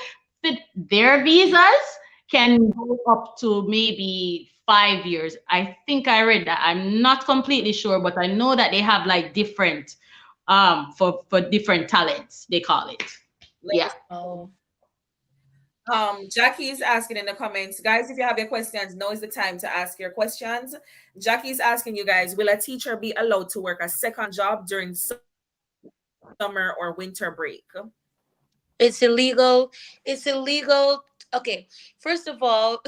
fit their visas can go up to maybe 5 years. I think I read that. I'm not completely sure, but I know that they have like different for different talents, they call it. Let me Yeah. see. Oh. Jackie is asking in the comments, guys, if you have your questions, now is the time to ask your questions. Jackie is asking you guys, will a teacher be allowed to work a second job during summer or winter break? It's illegal. It's illegal. Okay, first of all,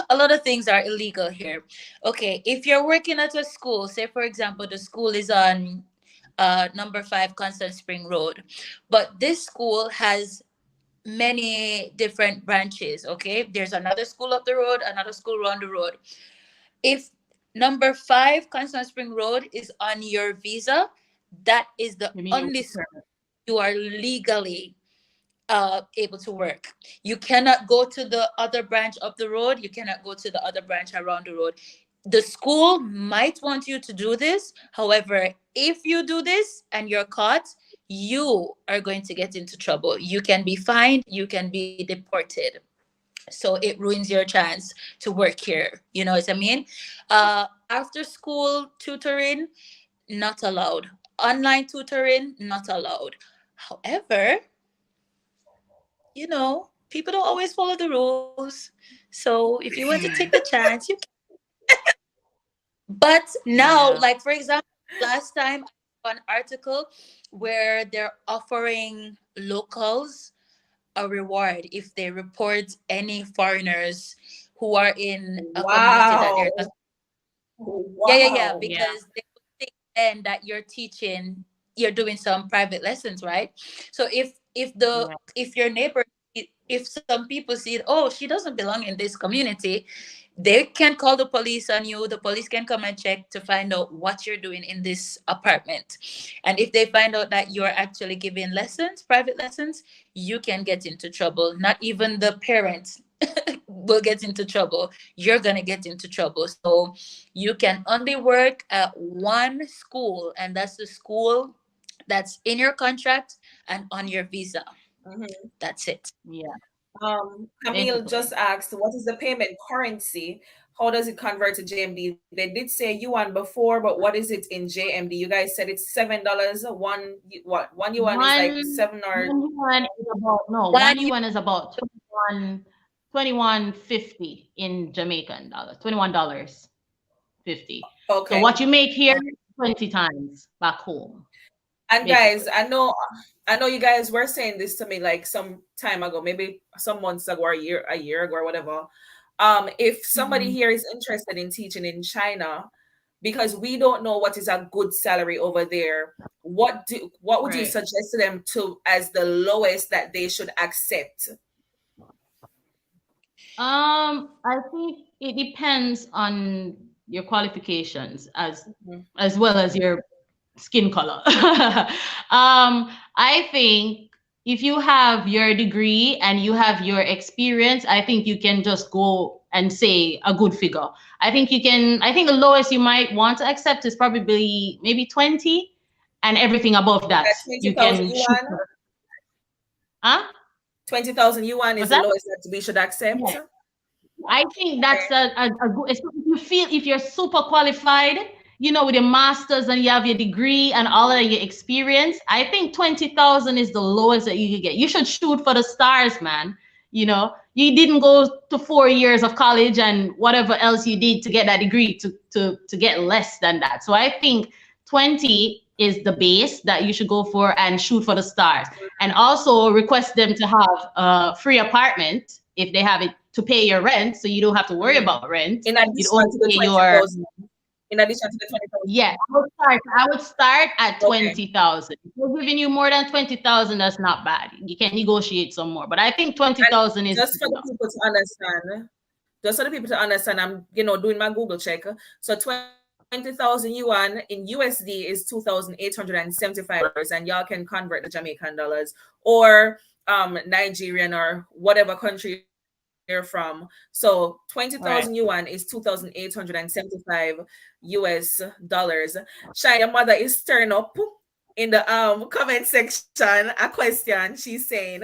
a lot of things are illegal here. Okay, if you're working at a school, say for example, the school is on number 5 Constant Spring Road, but this school has many different branches. Okay, there's another school up the road, another school around the road. If number 5 Constant Spring Road is on your visa, that is the You mean your only work school permit? you are legally able to work. You cannot go to the other branch up the road. You cannot go to the other branch around the road. The school might want you to do this. However, if you do this and you're caught, you are going to get into trouble. You can be fined, you can be deported. So it ruins your chance to work here. You know what I mean? After school tutoring, not allowed. Online tutoring, not allowed. However, people don't always follow the rules. So if you want to take the Mm, chance, you can. But now, yeah. like for example, last time I saw an article where they're offering locals a reward if they report any foreigners who are in a community that they're not. Wow. Yeah, Wow. Yeah. because they would think then that you're teaching, you're doing some private lessons, right? So Yeah. if your neighbor, if some people see, oh, she doesn't belong in this community, they can call the police on you. The police can come and check to find out what you're doing in this apartment. And if they find out that you're actually giving lessons, private lessons, you can get into trouble. Not even the parents will get into trouble. You're going to get into trouble. So you can only work at one school, and that's the school that's in your contract and on your visa. Mhm. That's it. Yeah. Camille Basically. just asked, what is the payment currency? How does it convert to JMD? They did say yuan before, but what is it in JMD? You guys said it's $7. One yuan is like One seven or one yuan is about no, One one yuan is about 21.50 in Jamaican dollars. $21.50. So okay. what you make here, 20 times back home, And guys, basically. I know you guys were saying this to me like some time ago, maybe some months ago or a year ago or whatever. If somebody Mhm. here is interested in teaching in China, because we don't know what is a good salary over there, what would you Right. suggest to them to as the lowest that they should accept? I think it depends on your qualifications Mhm. as well as your skin color. I think if you have your degree and you have your experience, I think you can just go and say a good figure. I think the lowest you might want to accept is probably maybe 20, and everything above Is that that you 20,000 can shoot yuan? for. Huh? 20,000 yuan is What's the that? lowest that we should accept. Yeah. I think that's Okay. a good, especially if you feel if you're super qualified, with your masters and you have your degree and all of your experience. I think 20,000 is the lowest that you could get. You should shoot for the stars, man. You didn't go to 4 years of college and whatever else you did to get that degree to get less than that. So I think 20. is the base that you should go for and shoot for the stars. And also request them to have a free apartment if they have it to pay your rent, so you don't have to worry Mhm. about rent. In You'd addition only to the pay your 20,000. In addition to the 20,000. yeah. I would start at Okay. 20,000. If they're giving you more than 20,000, that's not bad. You can negotiate some more, but I think And 20,000 is just good for the enough. people to understand, just for the people to understand, I'm doing my Google check. So 20,000 yuan in USD is $2,875, and y'all can convert the Jamaican dollars or Nigerian or whatever country you're from. So 20,000 yuan is Right. 2,875 US dollars. Shine, your mother is stirring up in the comment section a question. She's saying,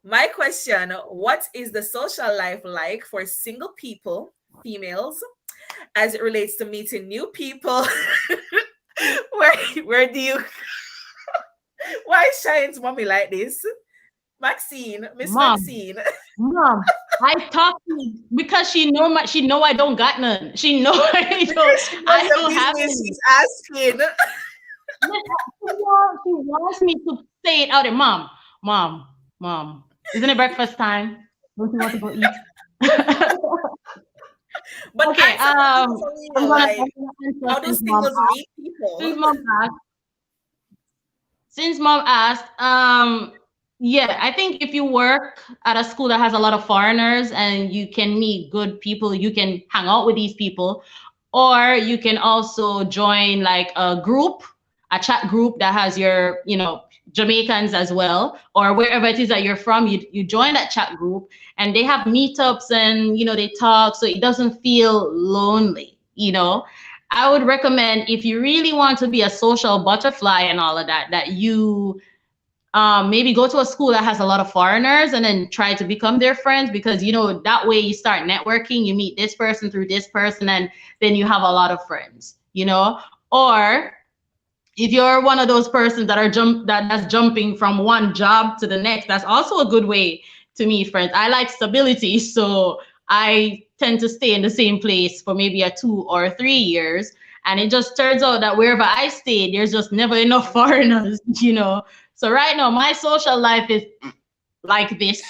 my question, what is the social life like for single people, females, as it relates to meeting new people? where do you why shines mommy like this? Maxine, Miss Mom, Maxine. mom, I talk to you because she know I don't got none. She know She knows I the don't have business any. she's asking. Yes, she wants me to say it out there. Mom, mom. Isn't it breakfast time? Don't you want to go eat? But Okay, answer questions for real. I'm Like, gonna how answer do singles meet people? since mom asked. Since mom asked, yeah, I think if you work at a school that has a lot of foreigners and you can meet good people, you can hang out with these people, or you can also join like a chat group that has your, Jamaicans as well, or wherever it is that you're from, you join that chat group and they have meetups and they talk, so it doesn't feel lonely. I would recommend if you really want to be a social butterfly and all of that, that you maybe go to a school that has a lot of foreigners and then try to become their friends, because that way you start networking, you meet this person through this person, and then you have a lot of friends. Or if you're one of those persons that's jumping from one job to the next, that's also a good way to meet friends. I like stability, so I tend to stay in the same place for maybe a 2 or 3 years, and it just turns out that wherever I stay, there's just never enough foreigners. So right now my social life is like this.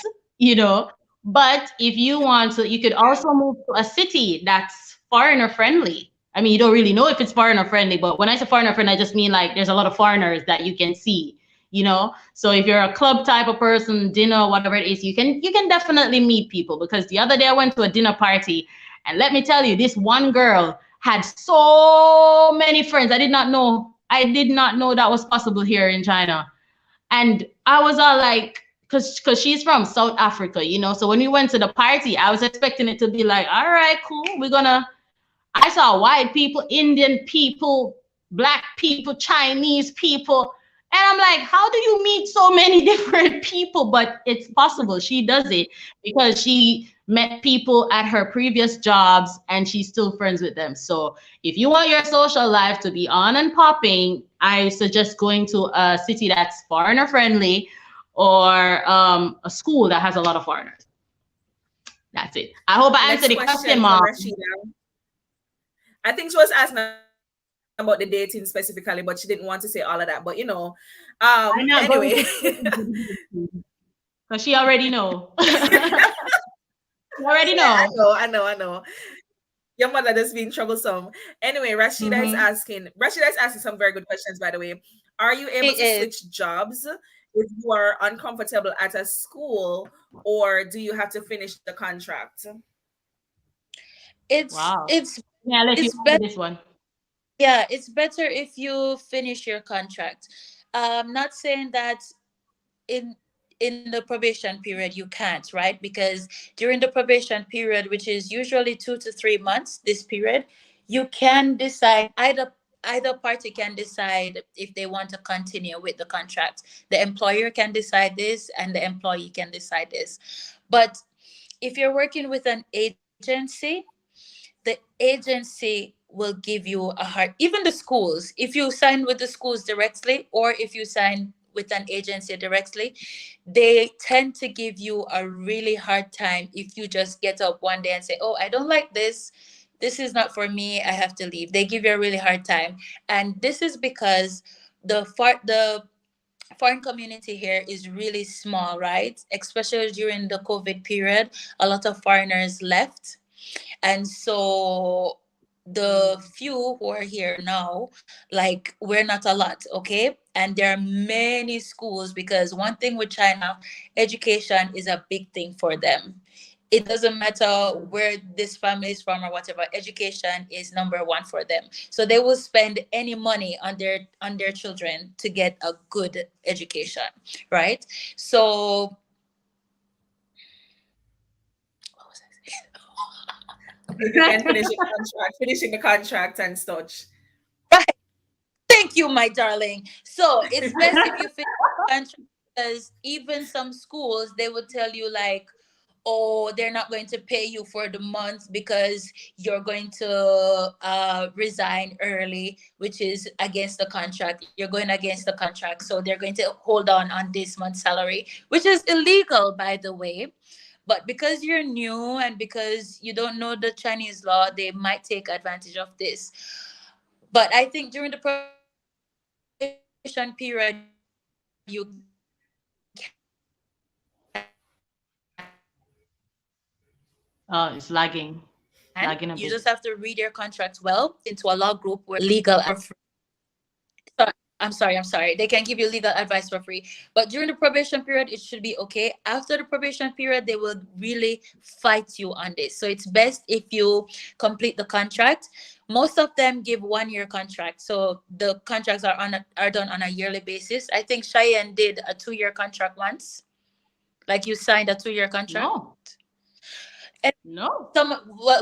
But if you want to, you could also move to a city that's foreigner friendly. I mean, you don't really know if it's foreigner friendly, but when I say foreigner friendly, I just mean like there's a lot of foreigners that you can see. So if you're a club type of person, dinner, whatever it is, you can definitely meet people. Because the other day I went to a dinner party, and let me tell you, this one girl had so many friends. I did not know that was possible here in China. And I was all like, because she's from South Africa. So when we went to the party, I was expecting it to be like, all right, cool. I saw white people, Indian people, black people, Chinese people. And I'm like, how do you meet so many different people? But it's possible. She does it because she met people at her previous jobs and she's still friends with them. So if you want your social life to be on and popping, I suggest going to a city that's foreigner friendly, or a school that has a lot of foreigners. That's it. I hope I answered Next the question, question from mom. Rashida. I think she was asking about the dating specifically, but she didn't want to say all of that. But I'm anyway. not going to because she already know. She already Yeah, I know. know, I know, I know. Your mother just being troublesome. Anyway, Mm-hmm. Rashida is asking some very good questions, by the way. Are you She able to is. switch jobs if you are uncomfortable at a school, or do you have to finish the contract? It's Wow. it's Yeah, I'll let you it's answer better. this one. Yeah, it's better if you finish your contract. Not saying that in in the probation period you can't, right? Because during the probation period, which is usually 2 to 3 months, this period, you can decide, either party can decide if they want to continue with the contract. The employer can decide this and the employee can decide this. But if you're working with an agency, the agency will give you a hard, even the schools, if you sign with the schools directly or if you sign with an agency directly, they tend to give you a really hard time if you just get up one day and say, oh, I don't like this. this is not for me, I have to leave. They give you a really hard time. And this is because the foreign community here is really small, right? Especially during the COVID period, a lot of foreigners left. And so the few who are here now, like, we're not a lot, okay? And there are many schools, because one thing with China, education is a big thing for them. It doesn't matter where this family is from or whatever, education is number one for them. So they will spend any money on their children to get a good education, right? So what was I saying? If you can finish the contract, finishing the contract and such. Right. Thank you, my darling. So it's best if you finish the contract, because even some schools, they would tell you like, oh, they're not going to pay you for the month because you're going to resign early, which is against the contract. You're going against the contract. So they're going to hold on this month's salary, which is illegal, by the way. But because you're new and because you don't know the Chinese law, they might take advantage of this. But I think during the probation period, you can finish the contract. It's lagging, lagging a You bit. just have to read your contracts well into a law group where legal for free. I'm sorry. They can give you legal advice for free. But during the probation period, it should be okay. After the probation period, they will really fight you on this. So it's best if you complete the contract. Most of them give 1 year contract. So the contracts are done on a yearly basis. I think Cheyenne did a 2 year contract once. Like, you signed a 2 year contract. No, And no.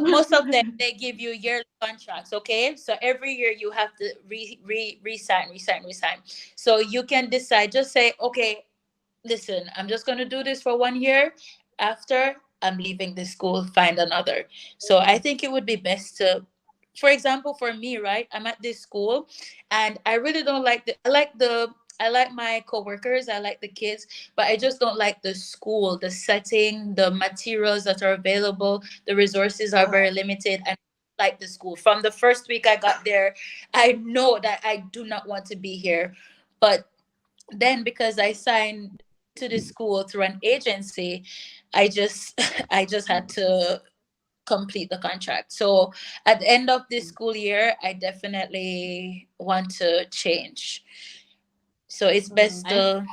most of them, they give you yearly contracts, okay? So every year you have to resign. So you can decide, just say, okay, listen, I'm just going to do this for 1 year. After, I'm leaving the school, find another. So I think it would be best to, for example, for me, right? I'm at this school, and I really don't like I like my coworkers, I like the kids, but I just don't like the school, the setting, the materials that are available, the resources are very Oh, limited, and I like the school. From the first week I got there, I know that I do not want to be here. But then, because I signed into the school through an agency, I just I just had to complete the contract. So at the end of this school year, I definitely want to change. So it's best I to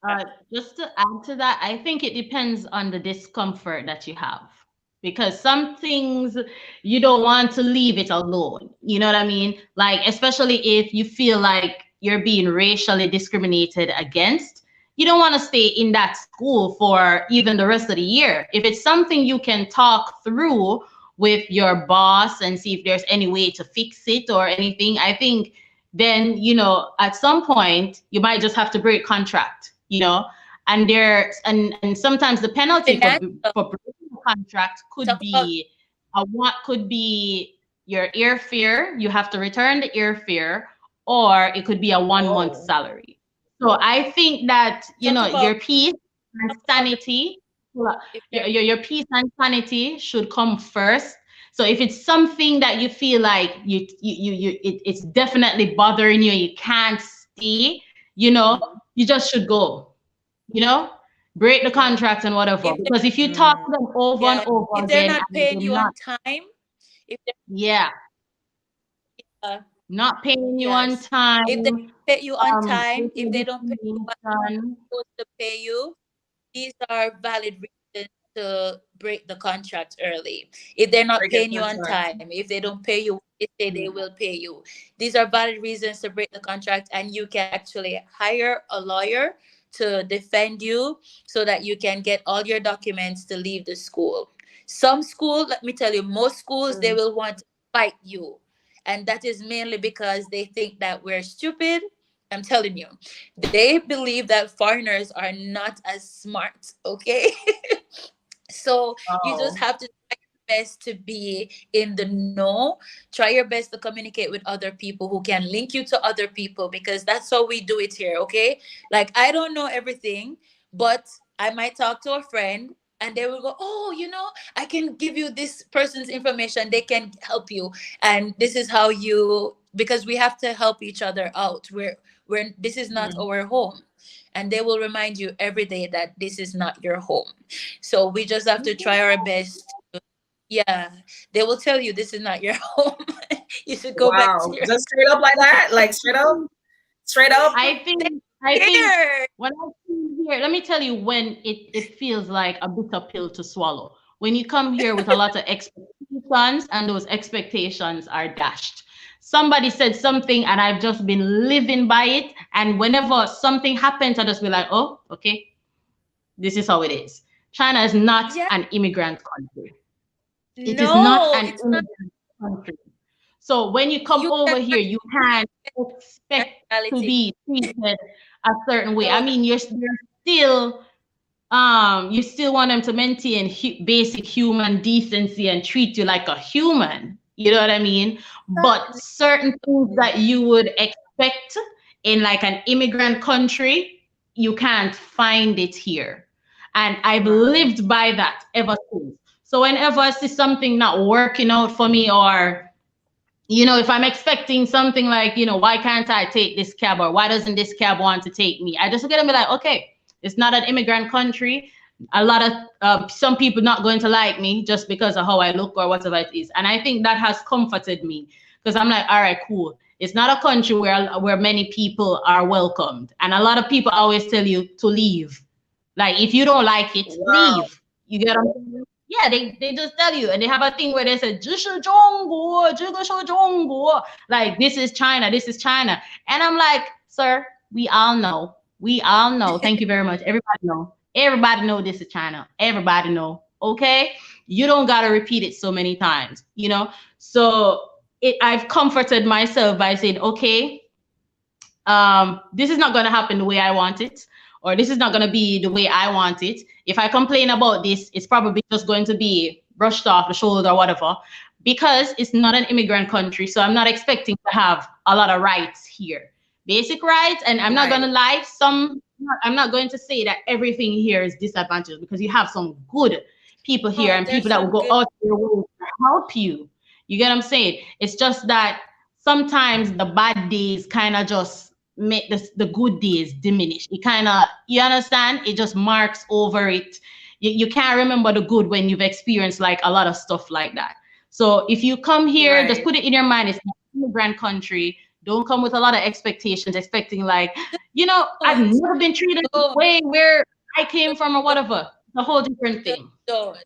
Uh, just to add to that, I think it depends on the discomfort that you have. Because some things you don't want to leave it alone. You know what I mean? Like, especially if you feel like you're being racially discriminated against, you don't want to stay in that school for even the rest of the year. If it's something you can talk through with your boss and see if there's any way to fix it or anything, I think then at some point you might just have to break contract, and sometimes the penalty for financial. for breaking the contract could Talk about be what could be your airfare. You have to return the airfare, or it could be a 1 month oh, salary. So I think that talk your about peace and talk about the sanity, if your, they're your your peace and sanity should come first. So if it's something that you feel like it's definitely bothering you, you can't stay, you just should go, you know, break the yeah. contract and whatever. If they Because if you talk mm, to them over and yeah, over if they're again not and paying they're you on not, time, if they're yeah, uh, not paying you on yes, if they time, pay you on time, if breaking they don't pay you what they're discrimination. supposed to pay you, these are valid reasons to break the contract early. If they're not break your paying you on contract. time, if they don't pay you what they say they will pay you, these are valid reasons to break the contract, and you can actually hire a lawyer to defend you so that you can get all your documents to leave the school. Some school, let me tell you, most schools, they Mm. will want to fight you. And that is mainly because they think that we're stupid. I'm telling you, they believe that foreigners are not as smart, okay? So you just Oh, have to try your best to be in the know. Try your best to communicate with other people who can link you to other people, because that's how we do it here, okay? Like, I don't know everything, but I might talk to a friend. and they will go, oh, I can give you this person's information, they can help you, and this is how you, because we have to help each other out. We're this is not Mhm. our home, and they will remind you every day that this is not your home. So we just have to try our best. Yeah, they will tell you this is not your home. You should go back to Wow. your Just straight up like that? Like straight up? Straight up? I think here. when I come here, let me tell you when it feels like a bitter pill to swallow. When you come here with a lot of expectations and those expectations are dashed. Somebody said something and I've just been living by it. And whenever something happens, I just be like, oh, okay, this is how it is. China is not Yeah, an immigrant country. It is not no, an it's not. immigrant country. So when you come You over here, cannot you can't expect to nationality. be treated a certain way. I No, mean, you're still you still want them to maintain basic human decency and treat you like a human. You know what I mean? But exactly. certain things that you would expect in like an immigrant country, you can't find it here. And I've Wow. lived by that ever since. So whenever I see something not working out for me, or if I'm expecting something like, why can't I take this cab, or why doesn't this cab want to take me? I just look at them and be like, okay, it's not an immigrant country. A lot of some people not going to like me just because of how I look or whatever it is. And I think that has comforted me because I'm like, all right, cool. It's not a country where many people are welcomed. And a lot of people always tell you to leave. Like if you don't like it, Wow. leave. You get what I'm saying? Yeah, they just tell you, and they have a thing where they say, 这是中国,这个是中国. Like this is China, this is China. And I'm like, sir, we all know. We all know. Thank you very much. Everybody know. Everybody know this is China. Everybody know. Okay? You don't gotta repeat it so many times. So I've comforted myself by saying, okay, this is not going to happen the way I want it, or this is not going to be the way I want it. If I complain about this, it's probably just going to be brushed off the shoulder or whatever, because it's not an immigrant country. So I'm not expecting to have a lot of rights here, basic rights. And I'm not going Right. to lie, I'm not going to say that everything here is disadvantageous, because you have some good people here Oh, and people there's that will some go good. out their way to help you. You get what I'm saying? It's just that sometimes the bad days kind of just make the good days diminish. It kind of, you understand? It just marks over it. You can't remember the good when you've experienced like a lot of stuff like that. So if you come here, just Right. put it in your mind, it's not an immigrant country. Don't come with a lot of expectations, expecting like, I've Don't, never been treated this don't, way where I came from or don't, whatever. It's a whole different just thing. don't.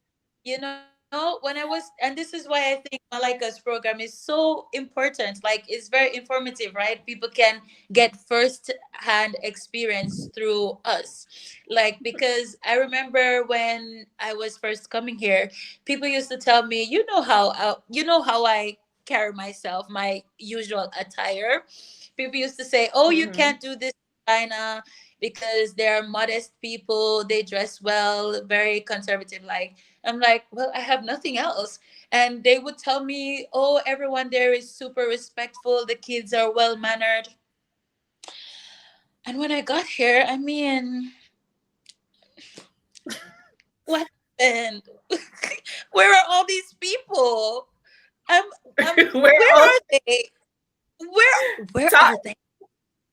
When I was, and this is why I think Malika's program is so important. Like, it's very informative, right? People can get first hand experience through us. Like, because I remember when I was first coming here, people used to tell me, you know how I carry myself, my usual attire. People used to say, oh, you Mm-hmm. can't do this in China because they're modest people, they dress well, very conservative. Like, I'm like, well, I have nothing else. And they would tell me, oh, everyone there is super respectful, the kids are well mannered. And when I got here, I mean, what happened? Where are all these people? I'm, Where where else? are they? Where Talk. are they?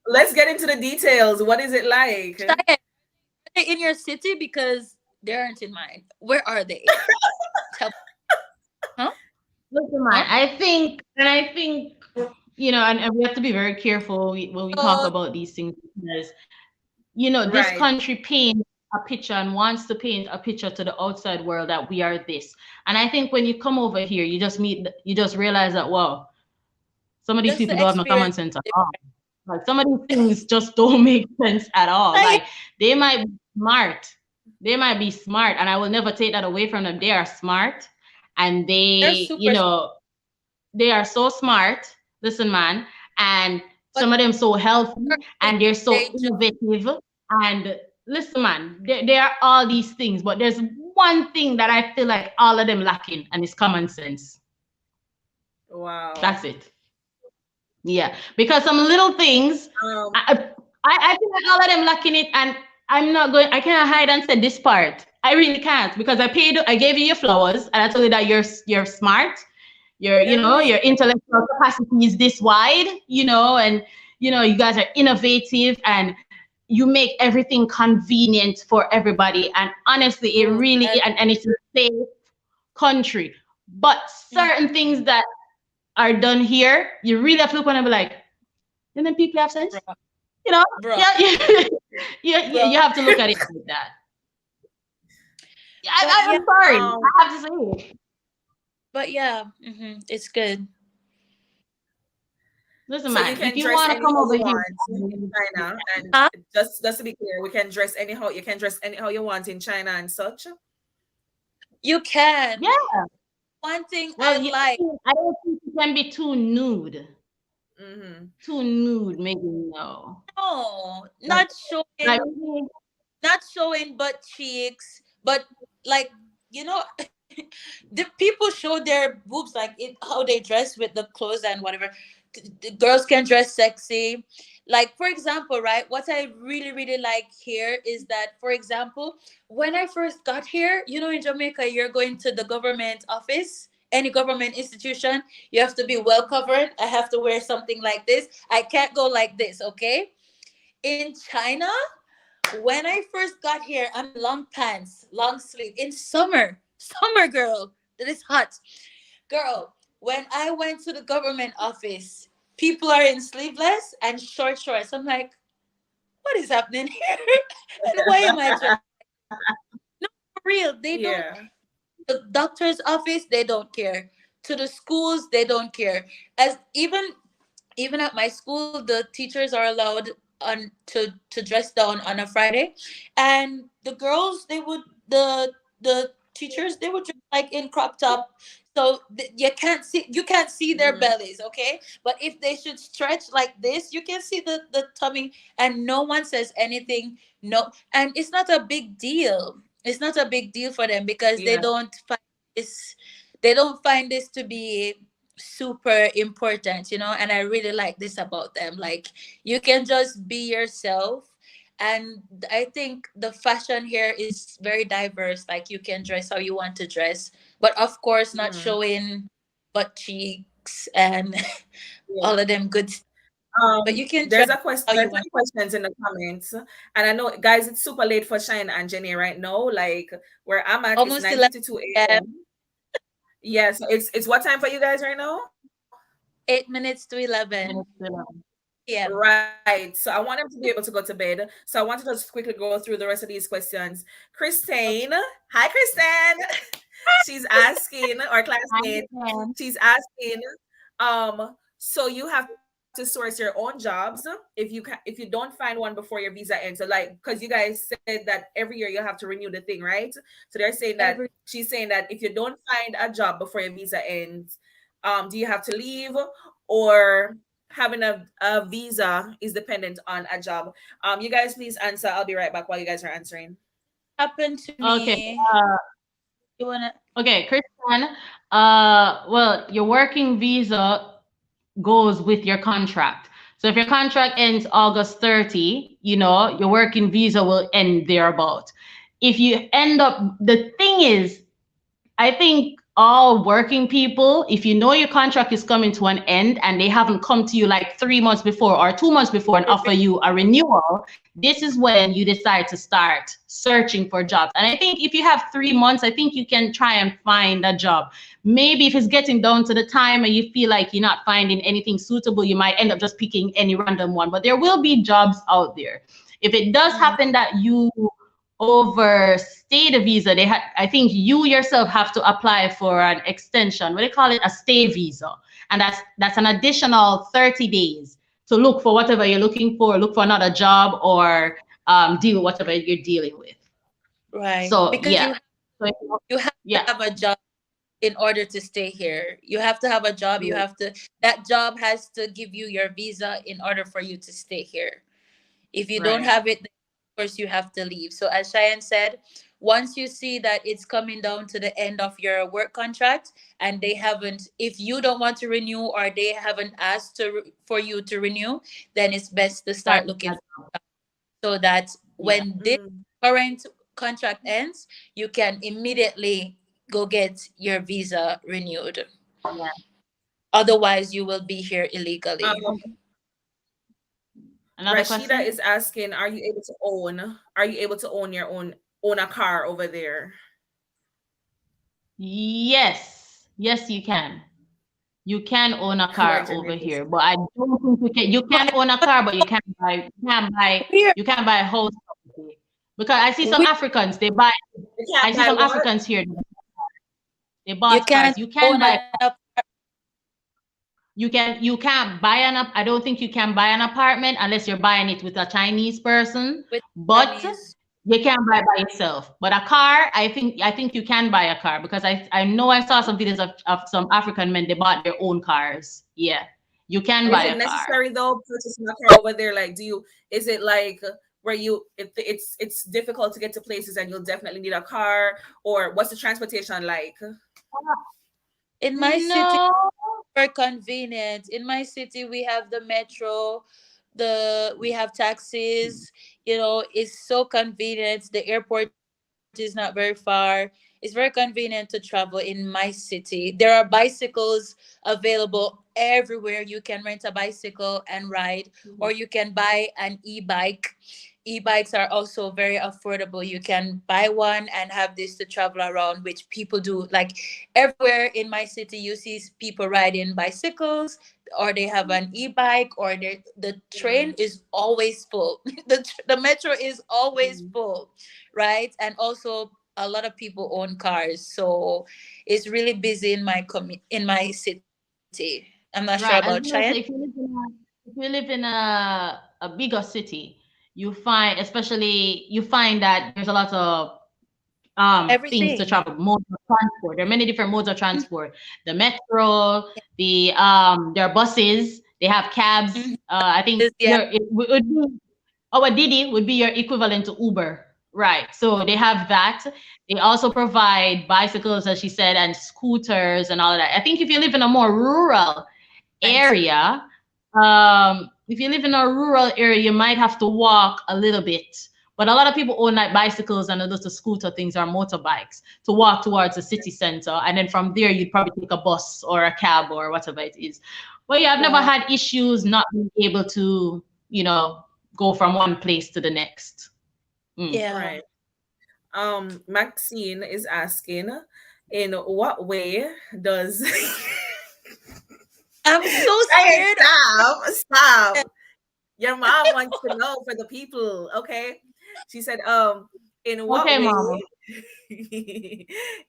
Let's get into the details. What is it like? Cheyenne, are they in your city? Because they aren't in mine. Where are they? Tell me. Huh? Listen, man, Huh? I think, and we have to be very careful when we talk So about these things, because, this Right. country paints a picture and wants to paint a picture to the outside world that we are this. And I think when you come over here, you just realize that, wow, some of these just people the don't have no common experience. sense at all. Like some of these things just don't make sense at all. Cheyenne, Like they might be smart. They might be smart, and I will never take that away from them. They are smart, and they're they, super smart, they are so smart. Listen, man, and but some of them so healthy, they and they're so they just innovative. And listen, man, there are all these things, but there's one thing that I feel like all of them lacking, and it's common sense. Wow. That's it. Yeah, because some little things, Um, I feel like all of them lacking it, and I'm not going. I cannot hide and say this part. I really can't because I gave you your flowers, and I told you that you're smart, your Yes. intellectual capacity is this wide, and you guys are innovative and you make everything convenient for everybody. And honestly, it Good. really, And and it's a safe country. But certain mm, things that are done here, you really have to look on and be like, and then people have sense, bruh, you know? bruh, Yeah, you bruh. have to look at it like that. Yeah, But yeah, I'm sorry, Um, I have to say it. but yeah, it's good. Listen, so you man, if can you dress want to anyhow come you over here, want in China, and Huh, just to be clear, we can dress anyhow. You can dress anyhow you want in China and such. you can. yeah. One thing I Well, like. I don't think it can be too nude. Mm-hmm. Too nude, maybe no. No, Like, not like showing, maybe, not showing butt cheeks, but like you know, the people show their boobs like it how they dress with the clothes and whatever. The girls can dress sexy. Like for example, right? What I really like here is that, for example, when I first got here, in Jamaica, you're going to the government office. Any government institution, you have to be well covered. I have to wear something like this. I can't go like this, okay? In China, when I first got here, I'm in long pants, long sleeve in summer. Summer girl, that is hot. Girl, when I went to the government office, people are in sleeveless and short shorts. I'm like, what is happening here? And why am I dressed? No, for real. They don't. Yeah. The doctor's office, they don't care. To the schools, they don't care. As even at my school, the teachers are allowed on to dress down on a Friday, and the girls the teachers, they would dress like in crop top, so you can't see their Mm-hmm. bellies, okay? But if they should stretch like this, you can see the tummy, and no one says anything. No, and it's not a big deal. It's not a big deal for them because Yeah. this they don't find this to be super important, and I really like this about them. Like, you can just be yourself. And I think the fashion here is very diverse. Like, you can dress how you want to dress, but of course not Mm-hmm. showing butt cheeks and Yeah. all of them good stuff. But you can There's dress a question. how There's you want. some questions in the comments, and I know, guys, it's super late for Shine and Jenny right now. Like where I'm at, it's Almost nine 11 fifty-two p.m. a.m. Yeah, so it's what time for you guys right now? 8 minutes to 11 p.m. Right. So I want them to be able to go to bed. So I want to just quickly go through the rest of these questions. Christine, Okay. hi, Christine. She's asking, our I classmate, can. she's asking, so you have to source your own jobs if you don't find one before your visa ends. So like, because you guys said that every year you have to renew the thing, right? So they're saying that Every she's saying that if you don't find a job before your visa ends, do you have to leave, or having a visa is dependent on a job? You guys please answer. I'll be right back while you guys are answering. happened to Okay. me. You wanna Okay, Christian. Well, your working visa goes with your contract. So if your contract ends August 30, your working visa will end thereabout. If you end up, the thing is, I think all working people, if you know your contract is coming to an end and they haven't come to you like 3 months before or 2 months before and offer you a renewal, this is when you decide to start searching for jobs. And I think if you have 3 months, I think you can try and find a job. Maybe if it's getting down to the time and you feel like you're not finding anything suitable, you might end up just picking any random one. But there will be jobs out there. If it does Mm, happen that you overstay the visa, I think you yourself have to apply for an extension. What do they call it? A stay visa. And that's an additional 30 days to look for whatever you're looking for, look for another job, or deal with whatever you're dealing with. right. So Because yeah. So you have to yeah. have a job in order to stay here. You have to have a job. That job has to give you your visa in order for you to stay here. If you don't Right. have it, then of course you have to leave. So as Cheyenne said, once you see that it's coming down to the end of your work contract and they haven't, if you don't want to renew or they haven't asked for you to renew, then it's best to Start start with looking that for, job. so that Yeah. when this Mm. current contract ends, you can immediately go get your visa renewed. Yeah. Otherwise, you will be here illegally. Um, Another Rashida question? is asking, are you able to own a car over there? Yes. Yes, you can. You can own a car over Margarine is here, but I don't think you can. You But can own a car, but here, you can't buy a house property. Because I see some we Africans, you I can't see buy some what? Africans here, they you bought cars. can't own an You can't buy I don't think you can buy an apartment unless you're buying it with a Chinese person, with but Chinese. you can buy by yourself. But a car, I think you can buy a car because I know I saw some videos of some African men, they bought their own cars. Yeah. You can Is buy it a car. necessary though purchasing a car over there? Like, is it like where it's difficult to get to places and you'll definitely need a car, or what's the transportation like? In my city, No. very convenient. In my city, we have the metro, we have taxis. It's so convenient. The airport is not very far. It's very convenient to travel in my city. There are bicycles available everywhere. You can rent a bicycle and ride, or Mhm. you can buy an e-bike. E-bikes are also very affordable. You can buy one and have this to travel around, which people do. Like everywhere in my city, you see people riding bicycles, or they have an e-bike, or the train Mhm. is always full. The metro is always Mhm. full, right? And also a lot of people own cars, so it's really busy in my city. I'm not sure about Right. Cheyenne. I was gonna say if you live in a bigger city, you find that there's a lot of things to Everything. travel, modes of transport. There are many different modes of Mhm. transport. The metro, there are buses, they have cabs. Mhm. I think Yeah. would be our Didi would be your equivalent to Uber. Right. So they have that. They also provide bicycles, as she said, and scooters and all of that. I think if you live in a more rural Thanks. area, if you live in a rural area, you might have to walk a little bit. But a lot of people own like bicycles and those scooter things or motorbikes to walk towards the city center. And then from there, you'd probably take a bus or a cab or whatever it is. But yeah, I've never Wow. had issues not being able to, go from one place to the next. Mm. Yeah. Right. Maxine is asking, in what way does I'm so Hey, scared. stop. Your mom wants to know for the people, okay? She said, in what Okay, way? mama.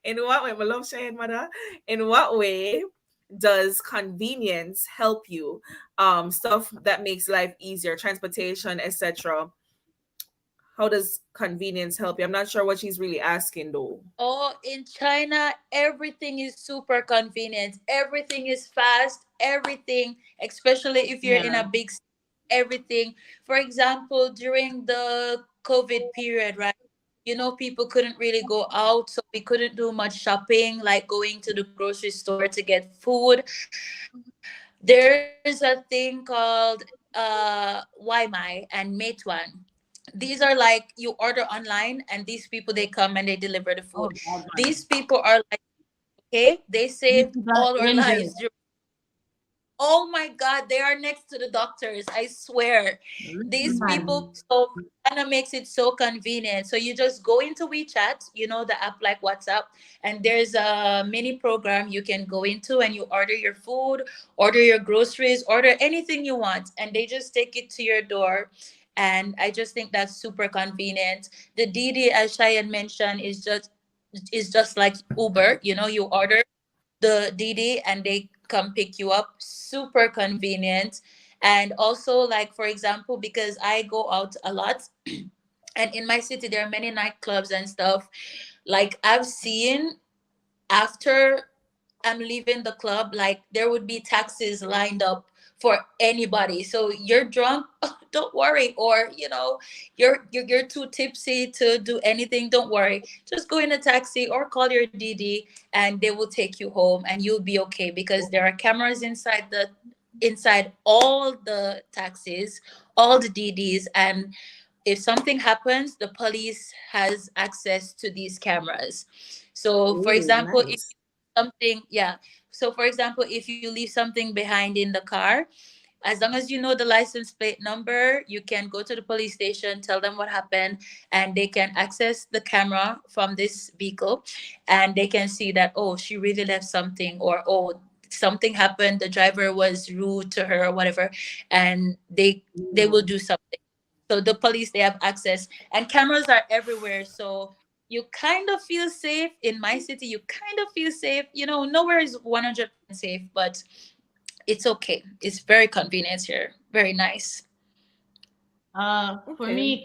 In what way, my love Shane, mother? In what way does convenience help you? Stuff that makes life easier, transportation, etc. How does convenience help you? I'm not sure what she's really asking though. Oh, in China, everything is super convenient. Everything is fast. Everything, especially if you're in Yeah. a big city, everything. For example, during the COVID period, right? People couldn't really go out, so we couldn't do much shopping, like going to the grocery store to get food. There's a thing called Waimai and Meituan. These are like you order online, and these people they come and they deliver the food. Oh, God, These man. people are like, okay, they These saved people are all our angels. lives. Oh my God, they are next to the doctors. I swear. These Man. people, so China makes it so convenient. So you just go into WeChat, the app like WhatsApp, and there's a mini program you can go into, and you order your food, order your groceries, order anything you want, and they just take it to your door. And I just think that's super convenient. The Didi, as Cheyenne mentioned, is just like Uber. You order the DD and they come pick you up. Super convenient. And also, like, for example, because I go out a lot, and in my city there are many nightclubs and stuff, like I've seen, after I'm leaving the club, like there would be taxis lined up for anybody. So you're drunk, don't worry, or you're too tipsy to do anything, don't worry. Just go in a taxi or call your DD, and they will take you home, and you'll be okay because there are cameras inside all the taxis, all the DDs, and if something happens, the police has access to these cameras. So for Ooh, example, if nice. something, yeah, so for example, if you leave something behind in the car, as long as you know the license plate number, you can go to the police station, tell them what happened, and they can access the camera from this vehicle, and they can see that, oh, she really left something, or oh, something happened, the driver was rude to her or whatever, and they will Mm. do something. So the police, they have access, and cameras are everywhere. So you kind of feel safe. In my city, you kind of feel safe. Nowhere is 100% safe, but it's okay. It's very convenient here. Very nice. For Okay. me,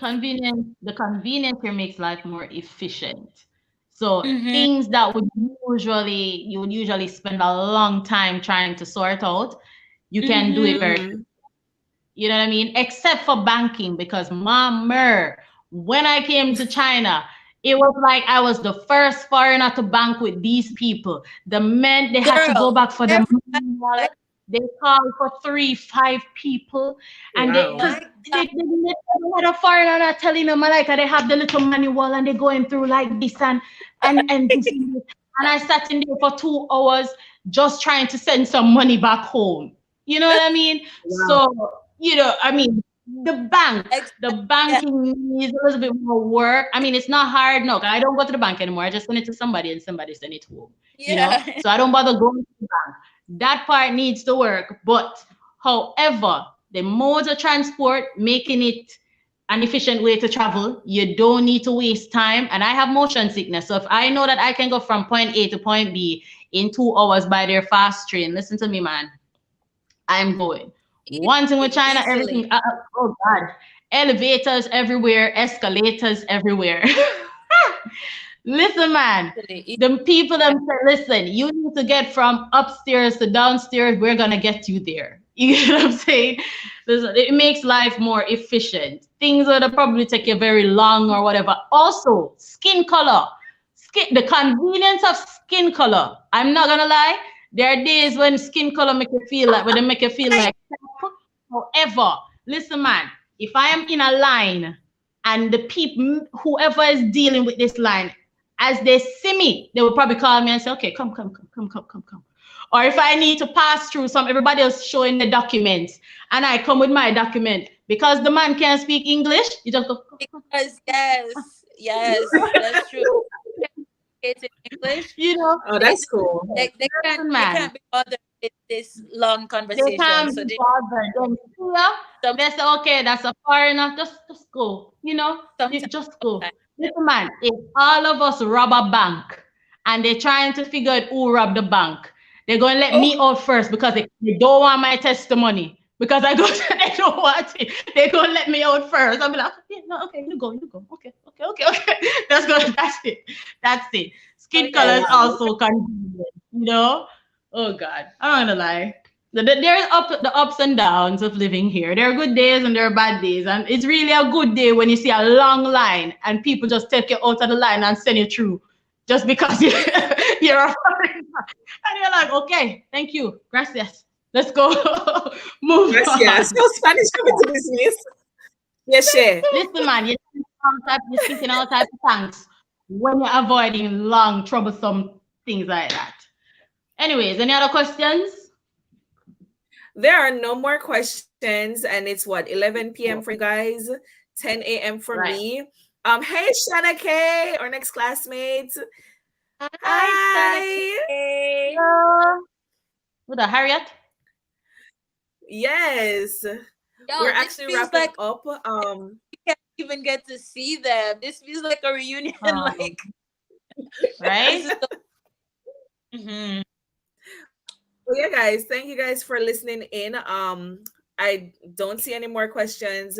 the convenience here makes life more efficient. So Mm-hmm. things that you would usually spend a long time trying to sort out, you can do it Mm-hmm. very, Mm-hmm. you know what I mean? Except for banking, because mama, when I came to China, it was like I was the first foreigner to bank with these people. The men, they had to go Girl, back for the everybody manual. like, They called for 3, 5 people, and they, Wow. because my God, they had a foreigner not telling them like they have the little manual and they're going through like this and this and I sat in there for 2 hours just trying to send some money back home. You know what I mean? Wow. So, I mean, the exactly. Yeah, banking needs a little bit more work. I mean, it's not hard. No, I don't go to the bank anymore. I just send it to somebody and somebody send it home. yeah. So I don't bother going to the bank. That part needs to work. But however, the modes of transport making it an efficient way to travel, you don't need to waste time. And I have motion sickness. So if I know that I can go from point A to point B in 2 hours by their fast train, listen to me, man. I'm going. One thing with Easily, China, easily, everything. Oh God, elevators everywhere, escalators everywhere. Listen, man. easily. The people that say, listen, you need to get from upstairs to downstairs. We're gonna get you there. You get what I'm saying? Listen, it makes life more efficient. Things that probably take you very long or whatever. Also, skin color. The convenience of skin color. I'm not gonna lie. There are days when skin color make you feel like, when they make you feel I like. However, listen, man. If I am in a line and the people, whoever is dealing with this line, as they see me, they will probably call me and say, okay, come, come, come, come, come, come, come. Or if I need to pass through everybody else showing the documents and I come with my document, because the man can't speak English, you just go, come, come, because come. yes, yes, that's true. It's in English. You know, Oh, They that's cool. they can't listen, they man. can't be bothered with this long They conversation. can't So be they bothered. Then here, some they say, okay, that's a foreigner. Just go. sometimes Just go. Listen, man, if all of us rob a bank and they're trying to figure out who robbed the bank, they're going to let oh me out first because they don't want my testimony. Because I go, they don't want it. They're going to let me out first. I'll be like, yeah, no, okay, you go, you go. Okay, okay, okay, okay. That's good. That's it. That's it. oh Skin color is yes, Wow. also convenient. Oh God, I'm not gonna lie. There's the ups and downs of living here. There are good days and there are bad days, and it's really a good day when you see a long line and people just take you out of the line and send you through, just because you're a foreigner. And you're like, okay, thank you, gracias. Let's go, move Yes, yes. on. No Spanish coming to this miss. Yes, share. Listen, man, you're speaking all types of thanks when you're avoiding long, troublesome things like that. Anyways, any other questions? There are no more questions, and it's what, 11 p.m. for you guys, 10 a.m. for Right. me. Hey, Shanna K, our next classmate. hi, Sana Hi. K. Hello. With a Harriet? Yes. We're Yo, this actually feels wrapping like up. we can't even get to see them. This feels like a reunion. Um, Like this right? is so. Mhm. Well, yeah, guys, thank you guys for listening in. I don't see any more questions,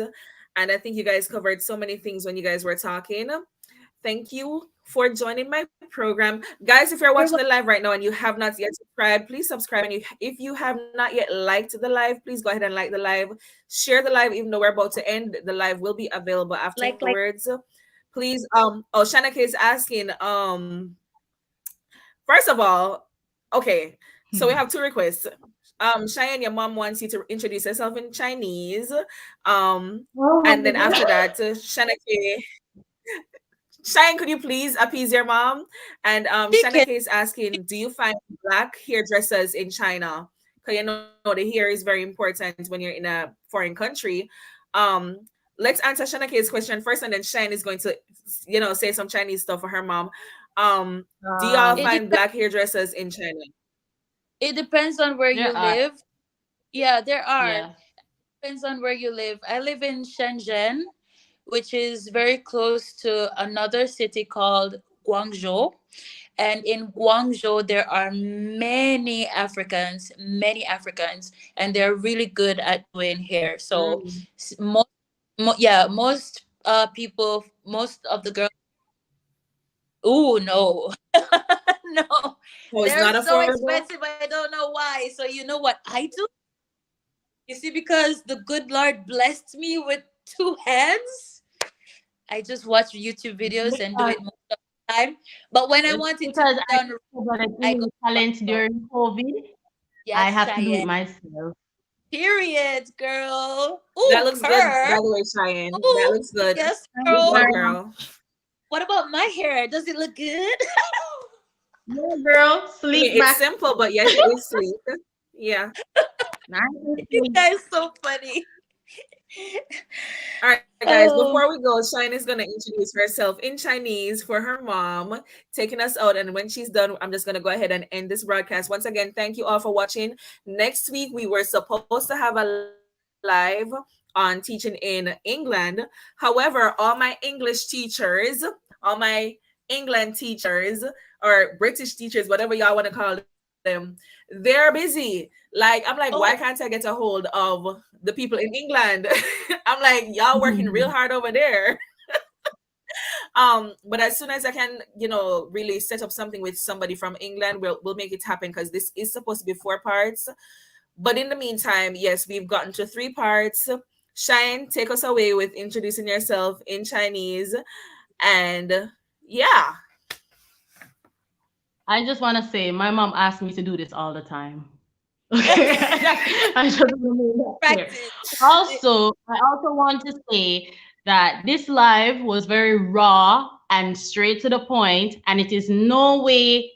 and I think you guys covered so many things when you guys were talking. Thank you for joining my program. Guys, if you're watching the You're live right now and you have not yet subscribed, please subscribe. And if you have not yet liked the live, please go ahead and like the live. Share the live, even though we're about to end. The live will be available like afterwards. Please, oh, Shanaka is asking, first of all, okay, so we have two requests. Cheyenne, your mom wants you to introduce yourself in Chinese. Um, Oh and then my after God. that, Shanake, Cheyenne, could you please appease your mom? And Chicken. Shanake is asking, do you find black hairdressers in China? Because you know the hair is very important when you're in a foreign country. Um, let's answer Shanake's question first, and then Shine is going to, say some Chinese stuff for her mom. Do y'all It Um, find depends. black hairdressers in China? It depends on where you there are, live. Yeah, there are. yeah. Depends on where you live. I live in Shenzhen, which is very close to another city called Guangzhou. And in Guangzhou, there are many Africans, and they're really good at doing hair. So, Mm. most people, most of the girls. Oh no, no, Oh, it's they're not so affordable? expensive. I don't know why. So you know what I do? You see, because the good Lord blessed me with two hands, I just watch YouTube videos and do Because, it most of the time. But when I it's want it to because be I done, discovered a I go new to talent Guangzhou. during COVID. I Yes, have to do it Cheyenne. myself. Period, girl. That Ooh, looks good, purr. by the way, Cheyenne. That Ooh, looks good. yes, Thanks, Good girl. job, girl. girl. What about my hair? Does it look good? Yeah, girl. I mean, Sleek it's back. simple, but yes, it is sleek. Yeah. Nice and You sleek. guys so funny. All right, guys, before we Oh, go, Shine is going to introduce herself in Chinese for her mom, taking us out. And when she's done, I'm just going to go ahead and end this broadcast. Once again, thank you all for watching. Next week, we were supposed to have a live on teaching in England. However, all my English teachers, all my England teachers, or British teachers, whatever y'all want to call them, they're busy. Like, I'm like, why can't I get a oh, hold of the people in England? I'm like, y'all working real hard over there. But as soon as I can, really set up something with somebody from England, we'll make it happen because this is supposed to be 4 parts. But in the meantime, yes, we've gotten to 3 parts. Shine, take us away with introducing yourself in Chinese. And yeah, I just want to say, my mom asked me to do this all the time. Okay, I just want to make that clear. practice. Also, I also want to say that this live was very raw and straight to the point, and it is in no way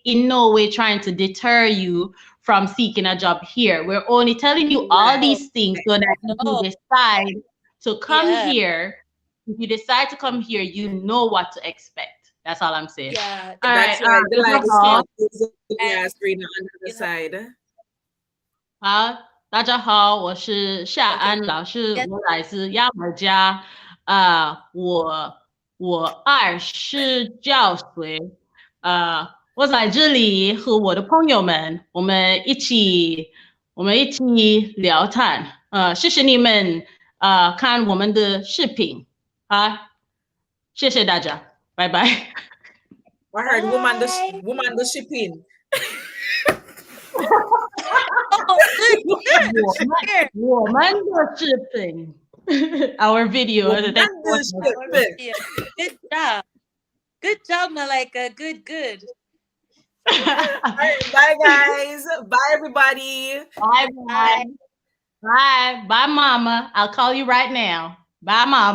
trying to deter you from seeking a job here. We're only telling you all right. No, these things so that if you no, decide to come yeah, here, if you decide to come here, you know what to expect. That's all I'm saying. yeah. All That's right, right. The light is hot. 大家好，There's a grass And green on the other you know, side. 大家好，我是夏okay, 安老师，yes, 我来自牙买加，我20岁，我在这里和我的朋友们，我们一起聊天，谢谢你们，看我们的视频，谢谢大家，拜拜。I heard bye. woman the shipping. Oh, good, good. 我们Here, 我们的视频，our video. Thank Woman you for the watching. our shipping. video. Good job, Malika. Good, good. All right, bye guys. Bye everybody. Bye Bye. bye. Bye. Bye, mama. I'll call you right now. Bye, mama.